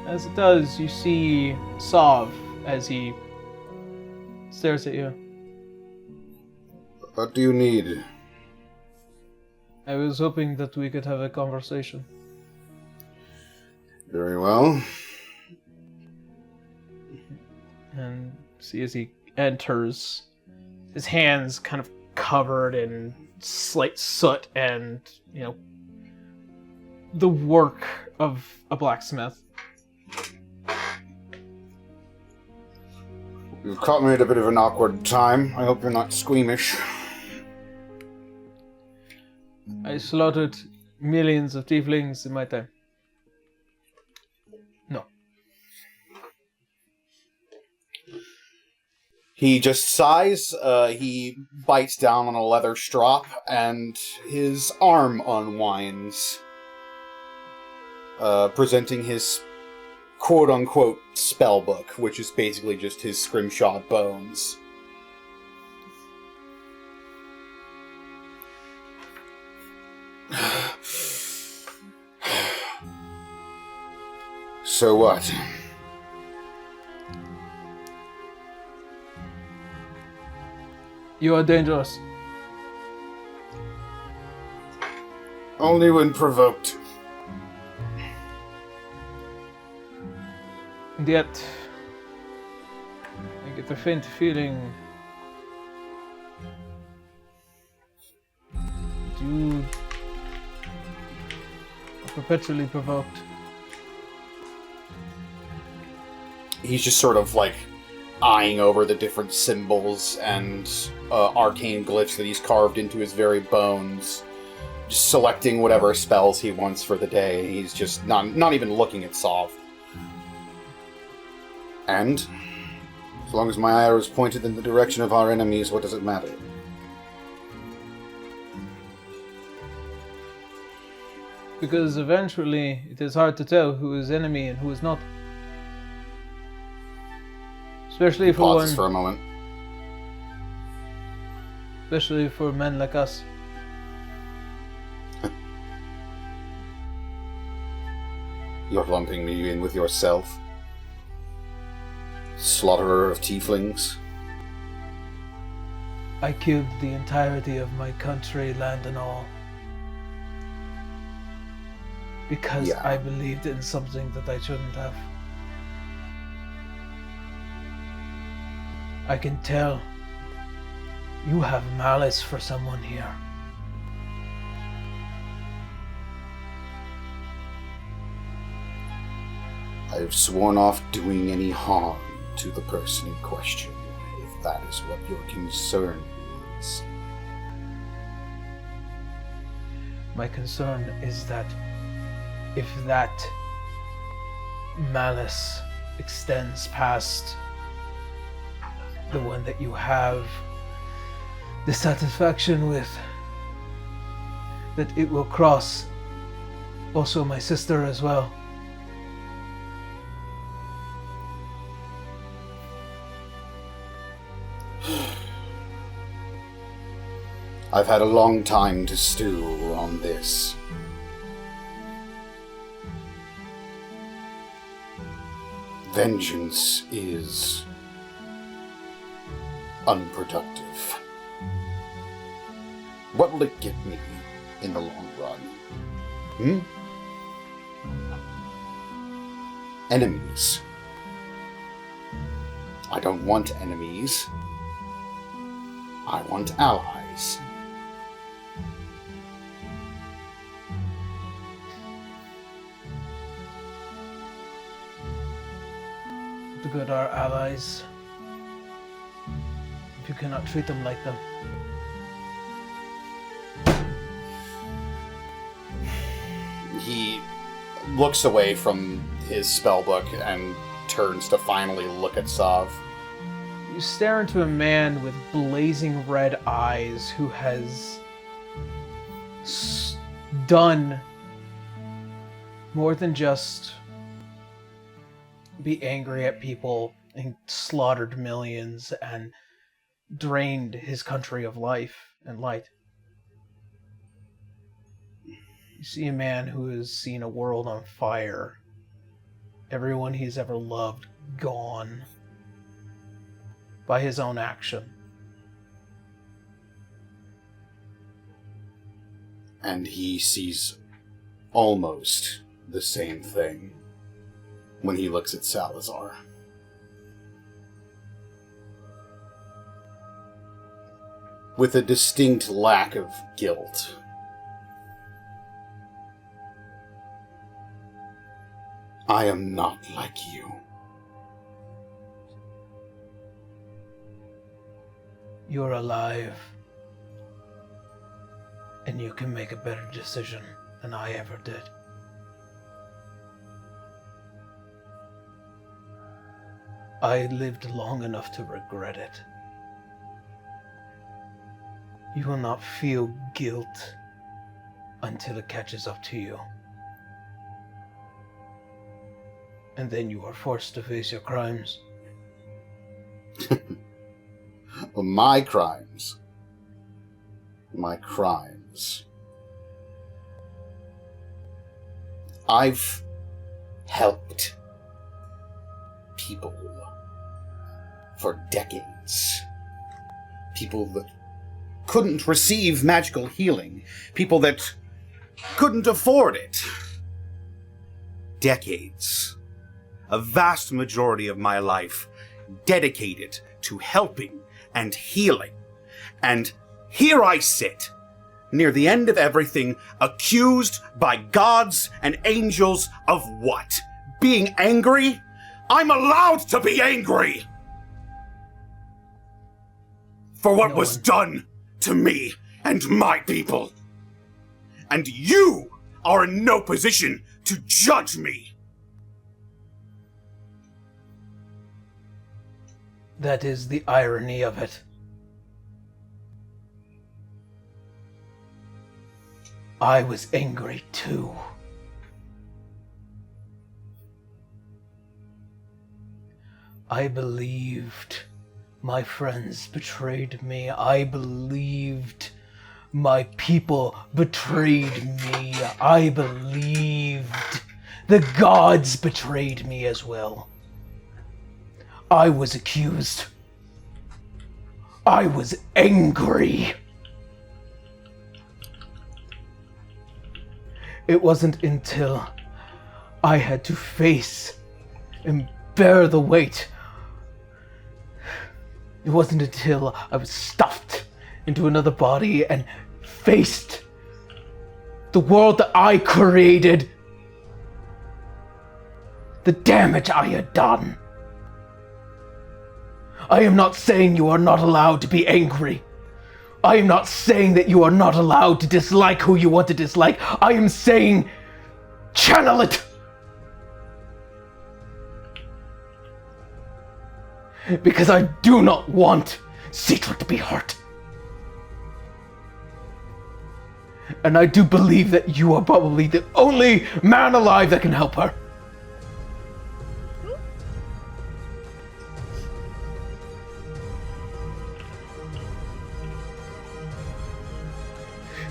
As it does, you see Sav as he stares at you. What do you need? I was hoping that we could have a conversation. Very well. And see as he enters, his hands kind of covered in slight soot and, the work of a blacksmith. You've caught me at a bit of an awkward time. I hope you're not squeamish. I slaughtered millions of tieflings in my time. No. He just sighs, he bites down on a leather strop, and his arm unwinds, presenting his quote-unquote spell book, which is basically just his scrimshawed bones. So what? You are dangerous. Only when provoked. And yet, I get a faint feeling that you are perpetually provoked. He's just sort of like eyeing over the different symbols and arcane glyphs that he's carved into his very bones, just selecting whatever spells he wants for the day. He's just not even looking at Sov. And, as long as my arrow is pointed in the direction of our enemies, what does it matter? Because eventually it is hard to tell who is enemy and who is not. Especially for Pauses for a moment. Especially for men like us. You're lumping me in with yourself? Slaughterer of tieflings? I killed the entirety of my country, land and all. Because Yeah. I believed in something that I shouldn't have. I can tell you have malice for someone here. I've sworn off doing any harm to the person in question, if that is what your concern is. My concern is that if that malice extends past the one that you have dissatisfaction with, that it will cross also my sister as well. I've had a long time to stew on this. Vengeance is unproductive. What will it get me in the long run? Enemies. I don't want enemies. I want allies. The good are allies. If you cannot treat them like them. He looks away from his spellbook and turns to finally look at Sov. You stare into a man with blazing red eyes who has done more than just be angry at people and slaughtered millions and drained his country of life and light. You see a man who has seen a world on fire, everyone he's ever loved gone by his own action. And he sees almost the same thing when he looks at Salazar. With a distinct lack of guilt. I am not like you. You're alive, and you can make a better decision than I ever did. I lived long enough to regret it. You will not feel guilt until it catches up to you. And then you are forced to face your crimes. My crimes. My crimes. I've helped people for decades. People that couldn't receive magical healing. People that couldn't afford it. Decades, a vast majority of my life dedicated to helping and healing. And here I sit, near the end of everything, accused by gods and angels of what? Being angry? I'm allowed to be angry! For what was done to me and my people. And you are in no position to judge me. That is the irony of it. I was angry too. I believed my friends betrayed me. I believed my people betrayed me. I believed the gods betrayed me as well. I was accused. I was angry. It wasn't until I had to face and bear the weight. It wasn't until I was stuffed into another body and faced the world that I created, the damage I had done. I am not saying you are not allowed to be angry. I am not saying that you are not allowed to dislike who you want to dislike. I am saying, channel it! Because I do not want Citra to be hurt. And I do believe that you are probably the only man alive that can help her.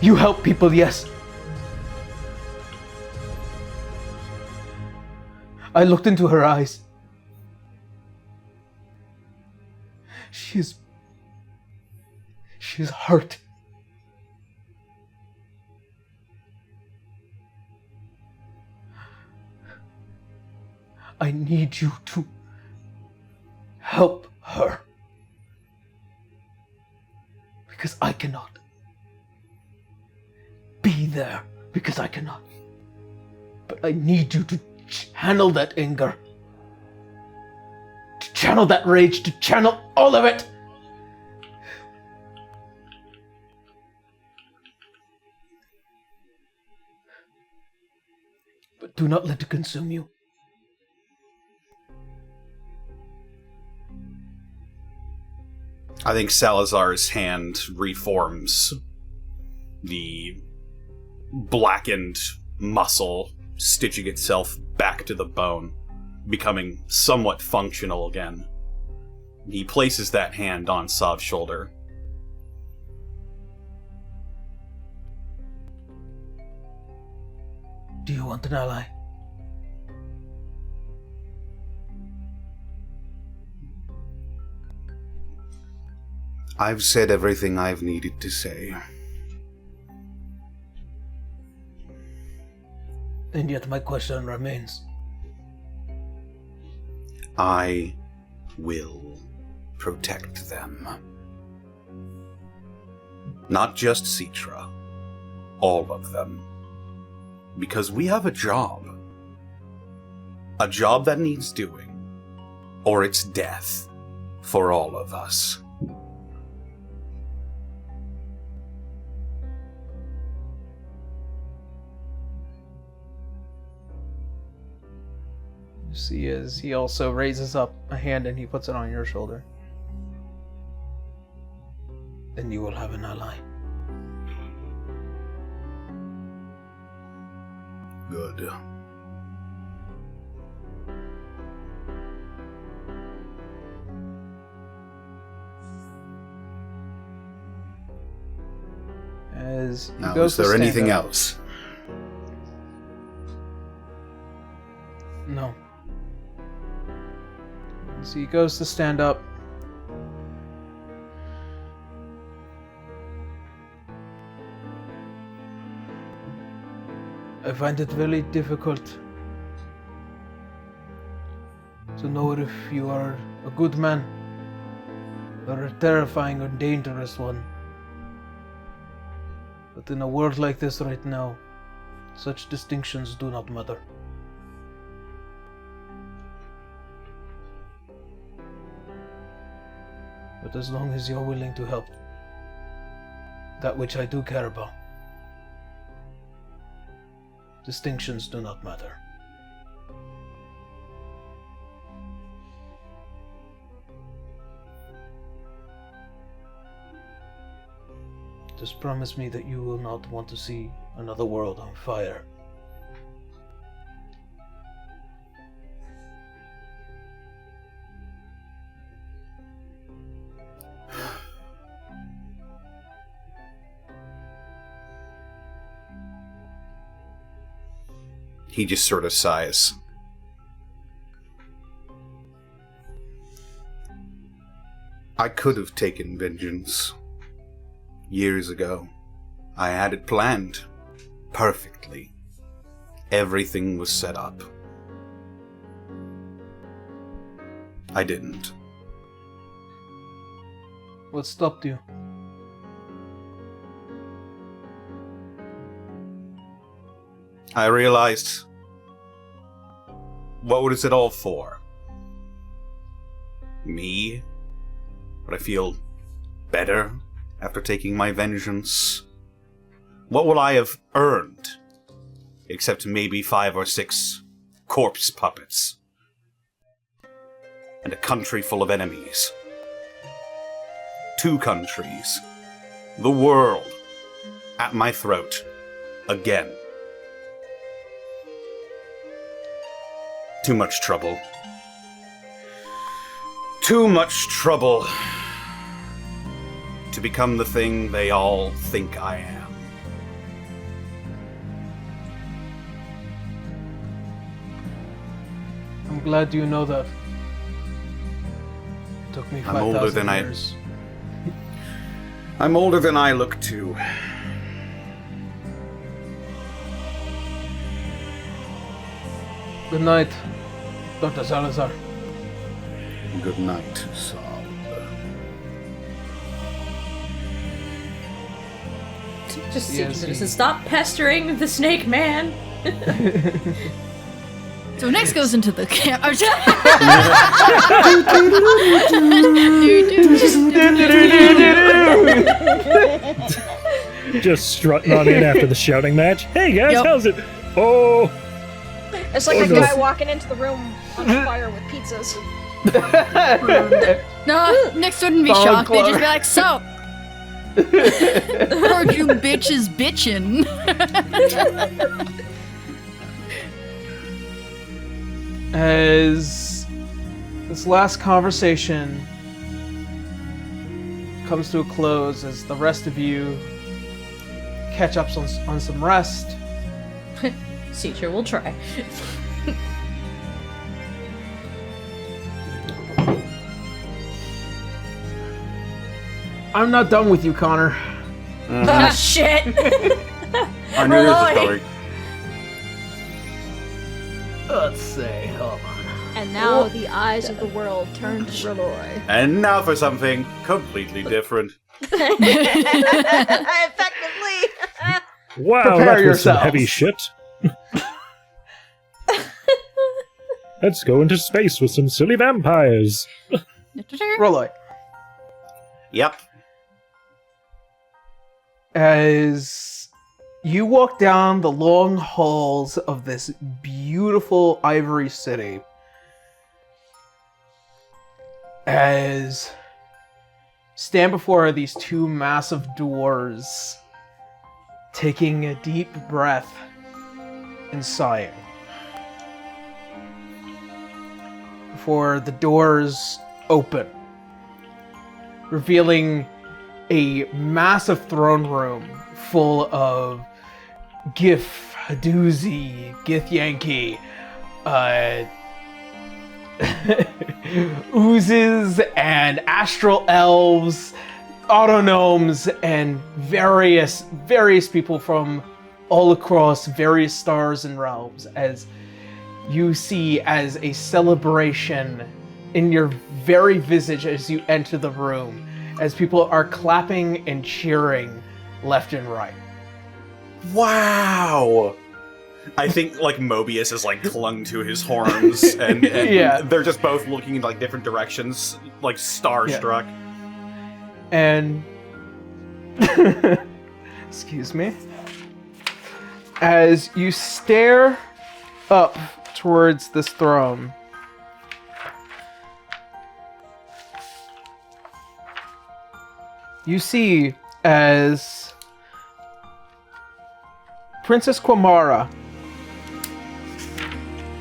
You help people, yes. I looked into her eyes. She is hurt. I need you to help her. Because I cannot. Be there because I cannot. But I need you to channel that anger. To channel that rage, to channel all of it. But do not let it consume you. I think Salazar's hand reforms. The blackened muscle stitching itself back to the bone, becoming somewhat functional again. He places that hand on Sav's shoulder. Do you want an ally? I've said everything I've needed to say. And yet my question remains. I will protect them. Not just Citra. All of them. Because we have a job. A job that needs doing. Or it's death. For all of us. You see as he also raises up a hand and he puts it on your shoulder. Then you will have an ally. Good. As he Now, goes is to there stand anything up- else? No. So he goes to stand up. I find it very difficult to know if you are a good man or a terrifying or dangerous one. But in a world like this right now, such distinctions do not matter. But as long as you're willing to help that which I do care about, distinctions do not matter. Just promise me that you will not want to see another world on fire. He just sort of sighs. I could have taken vengeance years ago. I had it planned perfectly. Everything was set up. I didn't. What stopped you? I realized, what was it all for? Me? Would I feel better after taking my vengeance? What would I have earned? Except maybe 5 or 6 corpse puppets. And a country full of enemies. 2 countries. The world. At my throat. Again. Too much trouble. Too much trouble to become the thing they all think I am. I'm glad you know that. It took me 5,000 years. I'm older than I look to. Good night, Dr. Salazar. Good night, Saab. Just Yes, citizens, stop pestering the snake man. So next goes into the camp. I'm Just strutting on in after the shouting match. Hey guys, Yep. how's it? Oh, It's like Oh, a no. guy walking into the room on fire with pizzas. No, Nyx wouldn't be Solid shocked. They'd clock. just be like, so. Heard you bitches bitchin'. As this last conversation comes to a close, as the rest of you catch up on some rest, Teacher will try. I'm not done with you, Connor. Oh shit! I knew this was Roy. coming. Let's see, hold on. And now the eyes of the world turn to Reloy. And now for something completely different. Effectively! wow, Prepare that was some yourselves. heavy shit. Let's go into space with some silly vampires. Rolloy. Yep. As you walk down the long halls of this beautiful ivory city, as stand before these 2 massive doors, taking a deep breath and sighing. Before the doors open, revealing a massive throne room full of Gif, Hadoozy, Githyanki, oozes and astral elves, autognomes, and various people from all across various stars and realms as you see as a celebration in your very visage as you enter the room, as people are clapping and cheering left and right. Wow! I think, like, Mobius is, like, clung to his horns, and Yeah. they're just both looking in, like, different directions, like, starstruck. And... excuse me. As you stare up towards this throne, you see as Princess Quamara,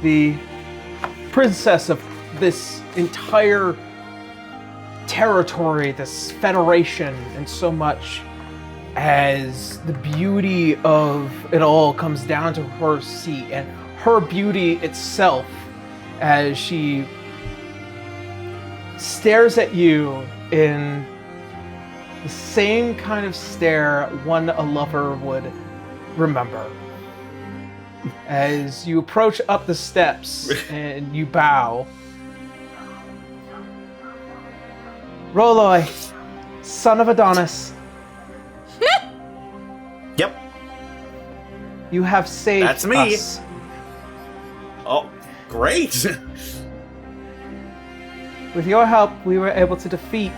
the princess of this entire territory, this federation, and so much, as the beauty of it all comes down to her seat and her beauty itself as she stares at you in the same kind of stare one a lover would remember. As you approach up the steps and you bow, Roloi, son of Adonis. Yep. You have saved That's me. us. Oh, great! With your help, we were able to defeat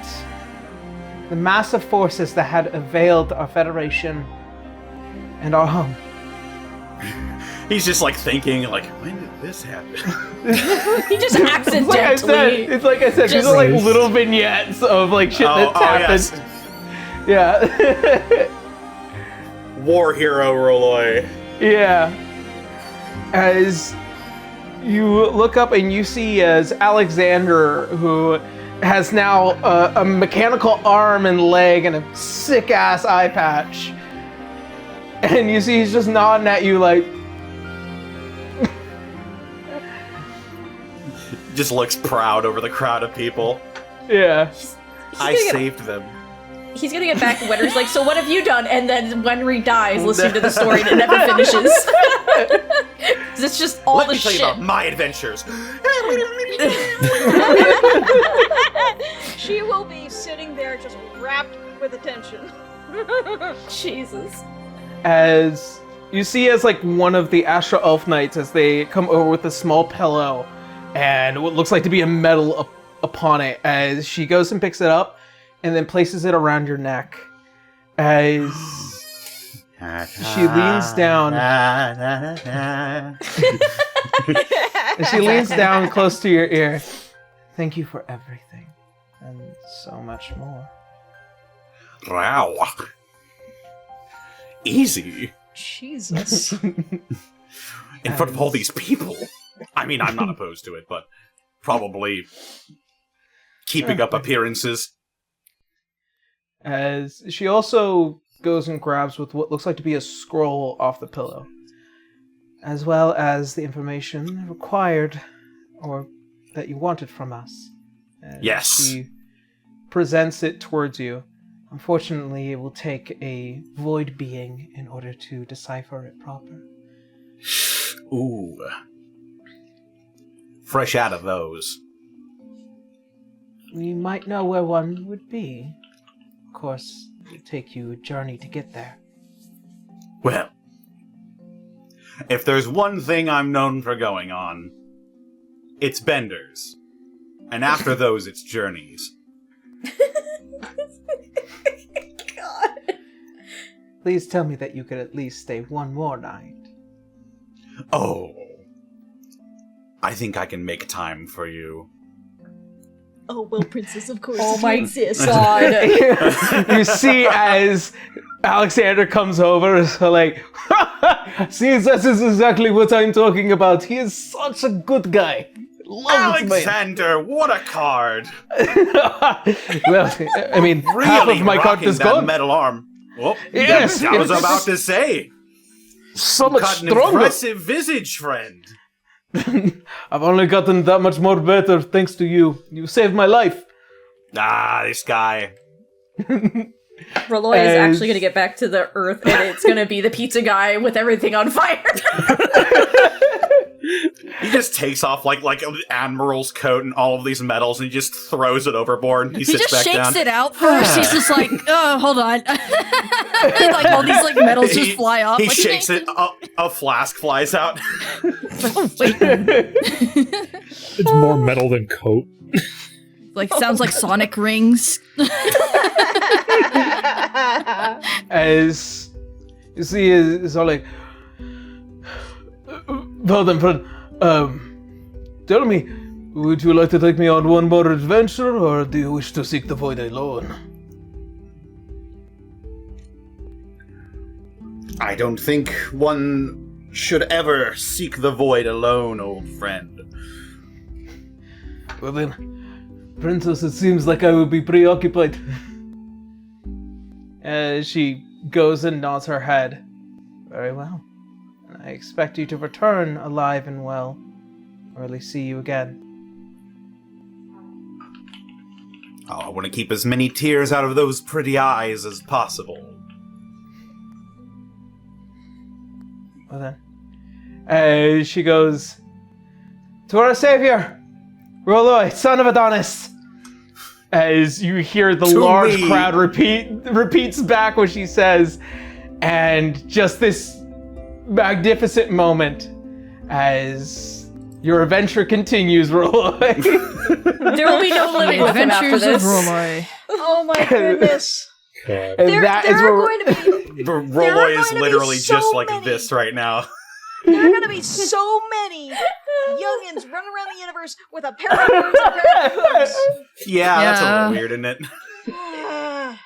the massive forces that had availed our Federation and our home. He's just, like, thinking, like, when did this happen? He just accidentally. It's like I said, these are like little vignettes of like shit that's happened. Yes. Yeah. War hero Roloi. Yeah. As you look up and you see as Alexander, who has now a mechanical arm and leg and a sick ass eye patch, and you see he's just nodding at you like. Just looks proud over the crowd of people. Yeah. I saved them. He's gonna get back when he's like, so what have you done? And then Wenry dies listening to the story and it never finishes. It's just all Let the me tell shit. you about my adventures. She will be sitting there just rapt with attention. Jesus. As you see as like one of the Astral Elf Knights as they come over with a small pillow and what looks like to be a medal upon it, as she goes and picks it up and then places it around your neck. As she leans down. As she leans down close to your ear. Thank you for everything. And so much more. Wow. Easy. Jesus. In front of all these people. I mean, I'm not opposed to it, but probably keeping up appearances. As she also goes and grabs with what looks like to be a scroll off the pillow, as well as the information required or that you wanted from us. As Yes. she presents it towards you. Unfortunately, it will take a void being in order to decipher it proper. Ooh. Fresh out of those. We might know where one would be. Of course, it would take you a journey to get there. Well, if there's one thing I'm known for going on, it's benders. And after those, it's journeys. God. Please tell me that you could at least stay one more night. Oh. I think I can make time for you. Oh, well, princess, of course. Oh if my you insist. God. You see as Alexander comes over, so like, see, this is exactly what I'm talking about. He is such a good guy. Loves me. Alexander, what a card! Well, I mean, Really half of my card rocking is that gone. metal arm. Oh, Yes, I was it's about to say. So much Got an stronger. impressive visage, friend. I've only gotten that much more better thanks to you. You saved my life. Ah, this guy. Roloi is actually going to get back to the Earth, and it's going to be the pizza guy with everything on fire. He just takes off like an admiral's coat and all of these medals, and he just throws it overboard. And he sits just back shakes down. it out first. He's just like, oh, hold on. Like all these like medals just fly off. He like, shakes it. A flask flies out. Oh, wait. It's more metal than coat. Like sounds like sonic rings. As you see, it's all like, well then, friend, tell me, would you like to take me on one more adventure, or do you wish to seek the void alone? I don't think one should ever seek the void alone, old friend. Well then, Princess, it seems like I will be preoccupied. As she goes and nods her head. Very well. And I expect you to return alive and well, or at least see you again. Oh, I want to keep as many tears out of those pretty eyes as possible. Well then, as she goes, to our savior, Roloi, son of Adonis. As you hear the large crowd repeats back what she says, and just this magnificent moment as your adventure continues, Roloi. There will be no living with him after Adventures of this. Roloi. Oh my goodness. God. And There that is are where going to be Roloi is going to be literally so just like many. this right now. there are going to be so many youngins running around the universe with a pair of birds and a pair of hooves. Yeah, that's a Yeah. little weird, isn't it?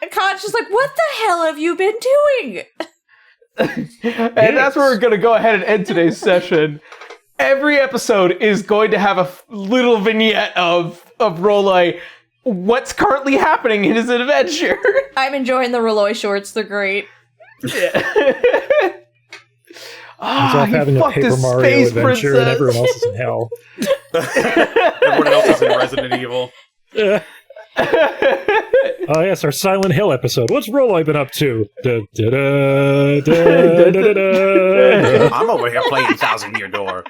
And Khan's just like, what the hell have you been doing? and that's where we're going to go ahead and end today's session. Every episode is going to have a little vignette of Roloi, what's currently happening in his adventure. I'm enjoying the Roloi shorts. They're great. He's off having a Paper Mario adventure, and everyone else is in hell. Everyone else is in Resident Evil. Oh yes, our Silent Hill episode. What's Roloi been up to? Da, da, da, da, da, da, da. I'm over here playing Thousand Year Door.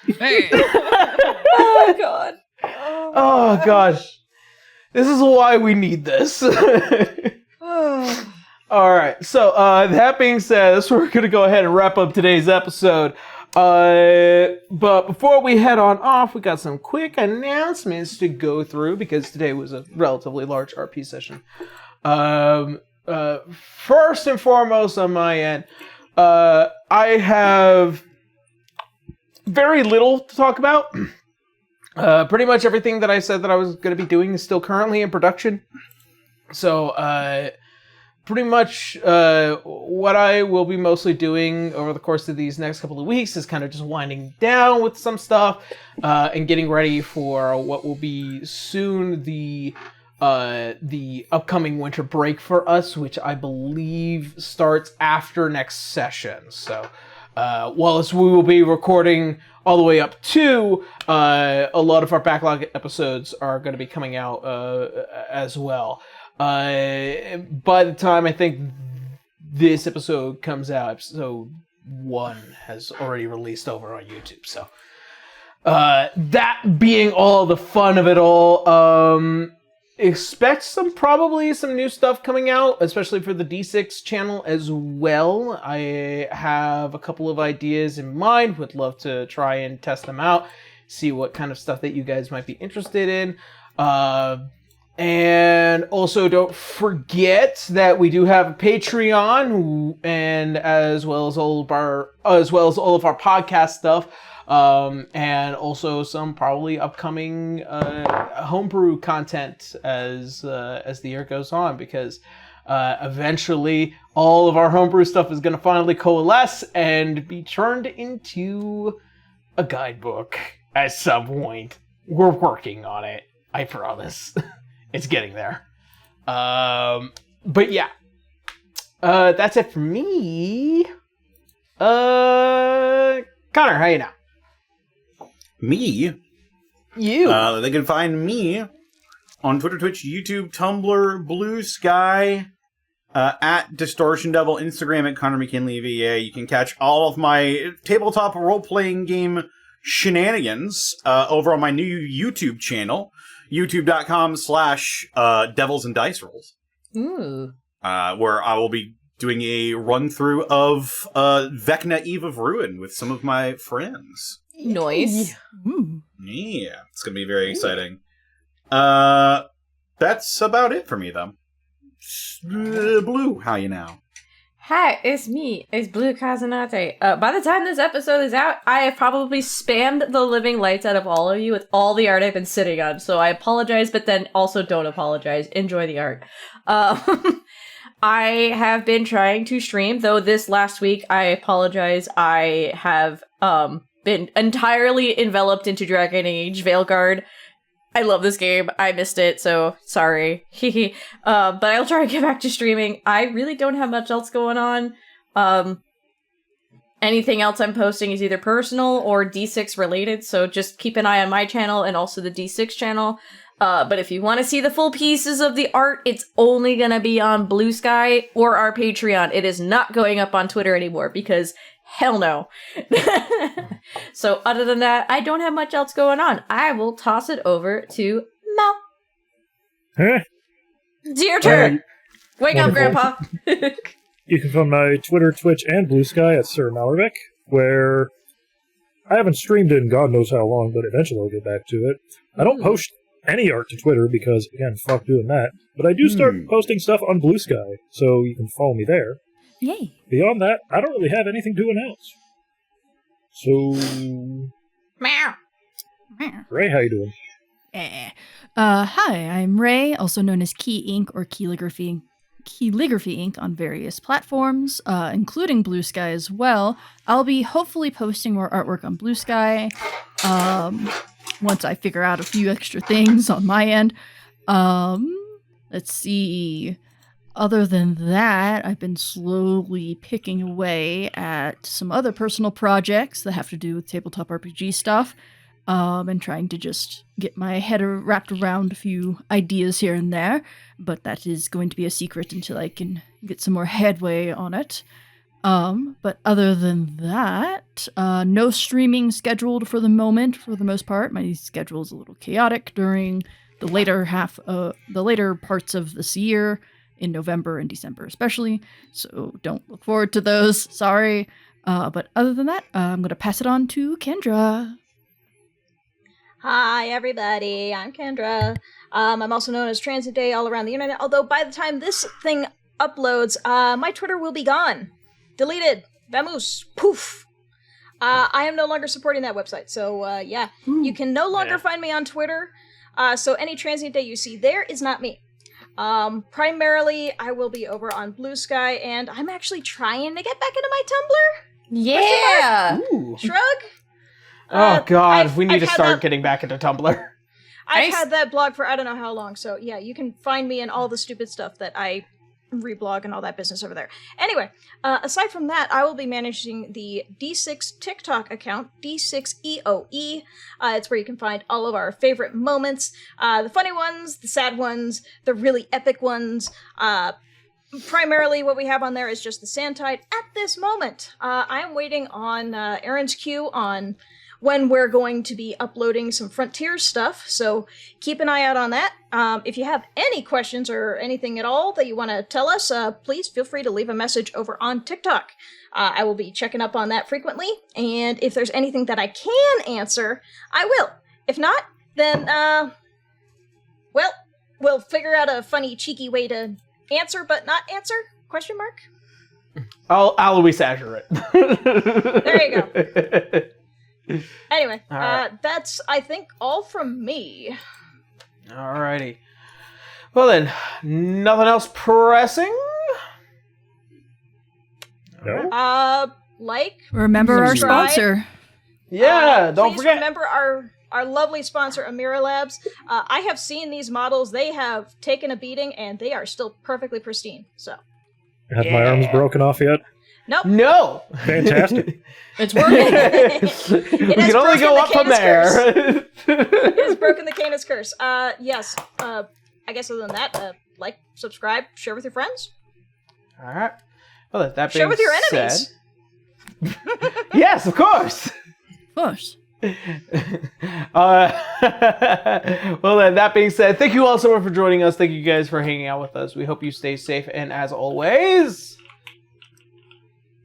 Hey. Oh, God. Oh, gosh. This is why we need this. All right. So, that being said, we're going to go ahead and wrap up today's episode. But before we head on off, we got some quick announcements to go through because today was a relatively large RP session. First and foremost on my end, I have very little to talk about. Pretty much everything that I said that I was going to be doing is still currently in production. So, pretty much what I will be mostly doing over the course of these next couple of weeks is kind of just winding down with some stuff and getting ready for what will be soon the upcoming winter break for us, which I believe starts after next session. So, whilst we will be recording all the way up to a lot of our backlog episodes are going to be coming out as well. By the time I think this episode comes out, episode 1 has already released over on YouTube. So, that being all the fun of it all, expect probably some new stuff coming out, especially for the D6 channel as well. I have a couple of ideas in mind, would love to try and test them out, see what kind of stuff that you guys might be interested in. And also don't forget that we do have a Patreon, and as well as all of our podcast stuff, and also some probably upcoming homebrew content as the year goes on, because eventually all of our homebrew stuff is going to finally coalesce and be turned into a guidebook at some point. We're working on it, I promise. It's getting there. But yeah. That's it for me. Connor, how you now? Me? You. They can find me on Twitter, Twitch, YouTube, Tumblr, Blue Sky, at Distortion Devil, Instagram at Connor McKinley VA. You can catch all of my tabletop role-playing game shenanigans over on my new YouTube channel, youtube.com/Devils and Dice Rolls. Ooh. Where I will be doing a run-through of Vecna Eve of Ruin with some of my friends. Nice. Ooh. Yeah, it's going to be very exciting. That's about it for me, though. Blue, how you now? Hi, it's me. It's Blue Kazanate. By the time this episode is out, I have probably spammed the living lights out of all of you with all the art I've been sitting on. So I apologize, but then also don't apologize. Enjoy the art. I have been trying to stream, though this last week, I apologize. I have been entirely enveloped into Dragon Age Veilguard. I love this game. I missed it, so sorry. But I'll try and get back to streaming. I really don't have much else going on. Anything else I'm posting is either personal or D6 related, so just keep an eye on my channel and also the D6 channel. But if you want to see the full pieces of the art, it's only going to be on Blue Sky or our Patreon. It is not going up on Twitter anymore because hell no. So other than that, I don't have much else going on. I will toss it over to Mel. Huh? It's your turn. Wake up, Wonderful. Grandpa. You can find my Twitter, Twitch, and Blue Sky at Sir Malravik, where I haven't streamed in God knows how long, but eventually I'll get back to it. I don't post any art to Twitter because, again, fuck doing that. But I do start posting stuff on Blue Sky, so you can follow me there. Yay. Beyond that, I don't really have anything to announce. So, Meow. Ray, how you doing? Hi, I'm Ray, also known as Key Ink or Calligraphy Ink on various platforms, including Blue Sky as well. I'll be hopefully posting more artwork on Blue Sky once I figure out a few extra things on my end. Let's see. Other than that, I've been slowly picking away at some other personal projects that have to do with tabletop RPG stuff, and trying to just get my head wrapped around a few ideas here and there, but that is going to be a secret until I can get some more headway on it. But other than that, no streaming scheduled for the moment, for the most part. My schedule is a little chaotic during the later parts of this year, in November and December especially, so don't look forward to those, sorry. But other than that, I'm going to pass it on to Kendra. Hi, everybody. I'm Kendra. I'm also known as Transit Day all around the internet, although by the time this thing uploads, my Twitter will be gone. Deleted. Vamoose. Poof. I am no longer supporting that website, so yeah. You can no longer find me on Twitter, so any Transient Day you see there is not me. Primarily, I will be over on Blue Sky, and I'm actually trying to get back into my Tumblr. Yeah. Shrug. Oh God, we need I've to had start that- getting back into Tumblr. I've had that blog for I don't know how long, so yeah, you can find me in all the stupid stuff that I reblog and all that business over there. Anyway, aside from that, I will be managing the D6 TikTok account, D6EOE. It's where you can find all of our favorite moments, the funny ones, the sad ones, the really epic ones. Primarily what we have on there is just the Sandtide at this moment. I am waiting on Aaron's cue on when we're going to be uploading some Frontiers stuff, so keep an eye out on that. If you have any questions or anything at all that you want to tell us, please feel free to leave a message over on TikTok. I will be checking up on that frequently, and if there's anything that I can answer, I will. If not, then, well, we'll figure out a funny, cheeky way to answer but not answer? Question mark? I'll Louis Azure it. There you go. Anyway, All right. that's, I think, all from me. Alrighty. Well then, nothing else pressing? No? Like, Remember our Subscribe. sponsor. Yeah, don't please forget. remember our lovely sponsor, Amira Labs. I have seen these models. They have taken a beating, and they are still perfectly pristine. So, Have my arms broken off yet? nope. No! Fantastic. It's working. We has can only broken go the up from Canis there. It has broken the Canis curse. Yes. I guess other than that, like, subscribe, share with your friends. All right. Well, that being Share with your said, enemies. yes, of course. Of course. Well, then, that being said, thank you all so much for joining us. Thank you guys for hanging out with us. We hope you stay safe, and as always,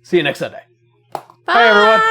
see you next Sunday. Bye everyone.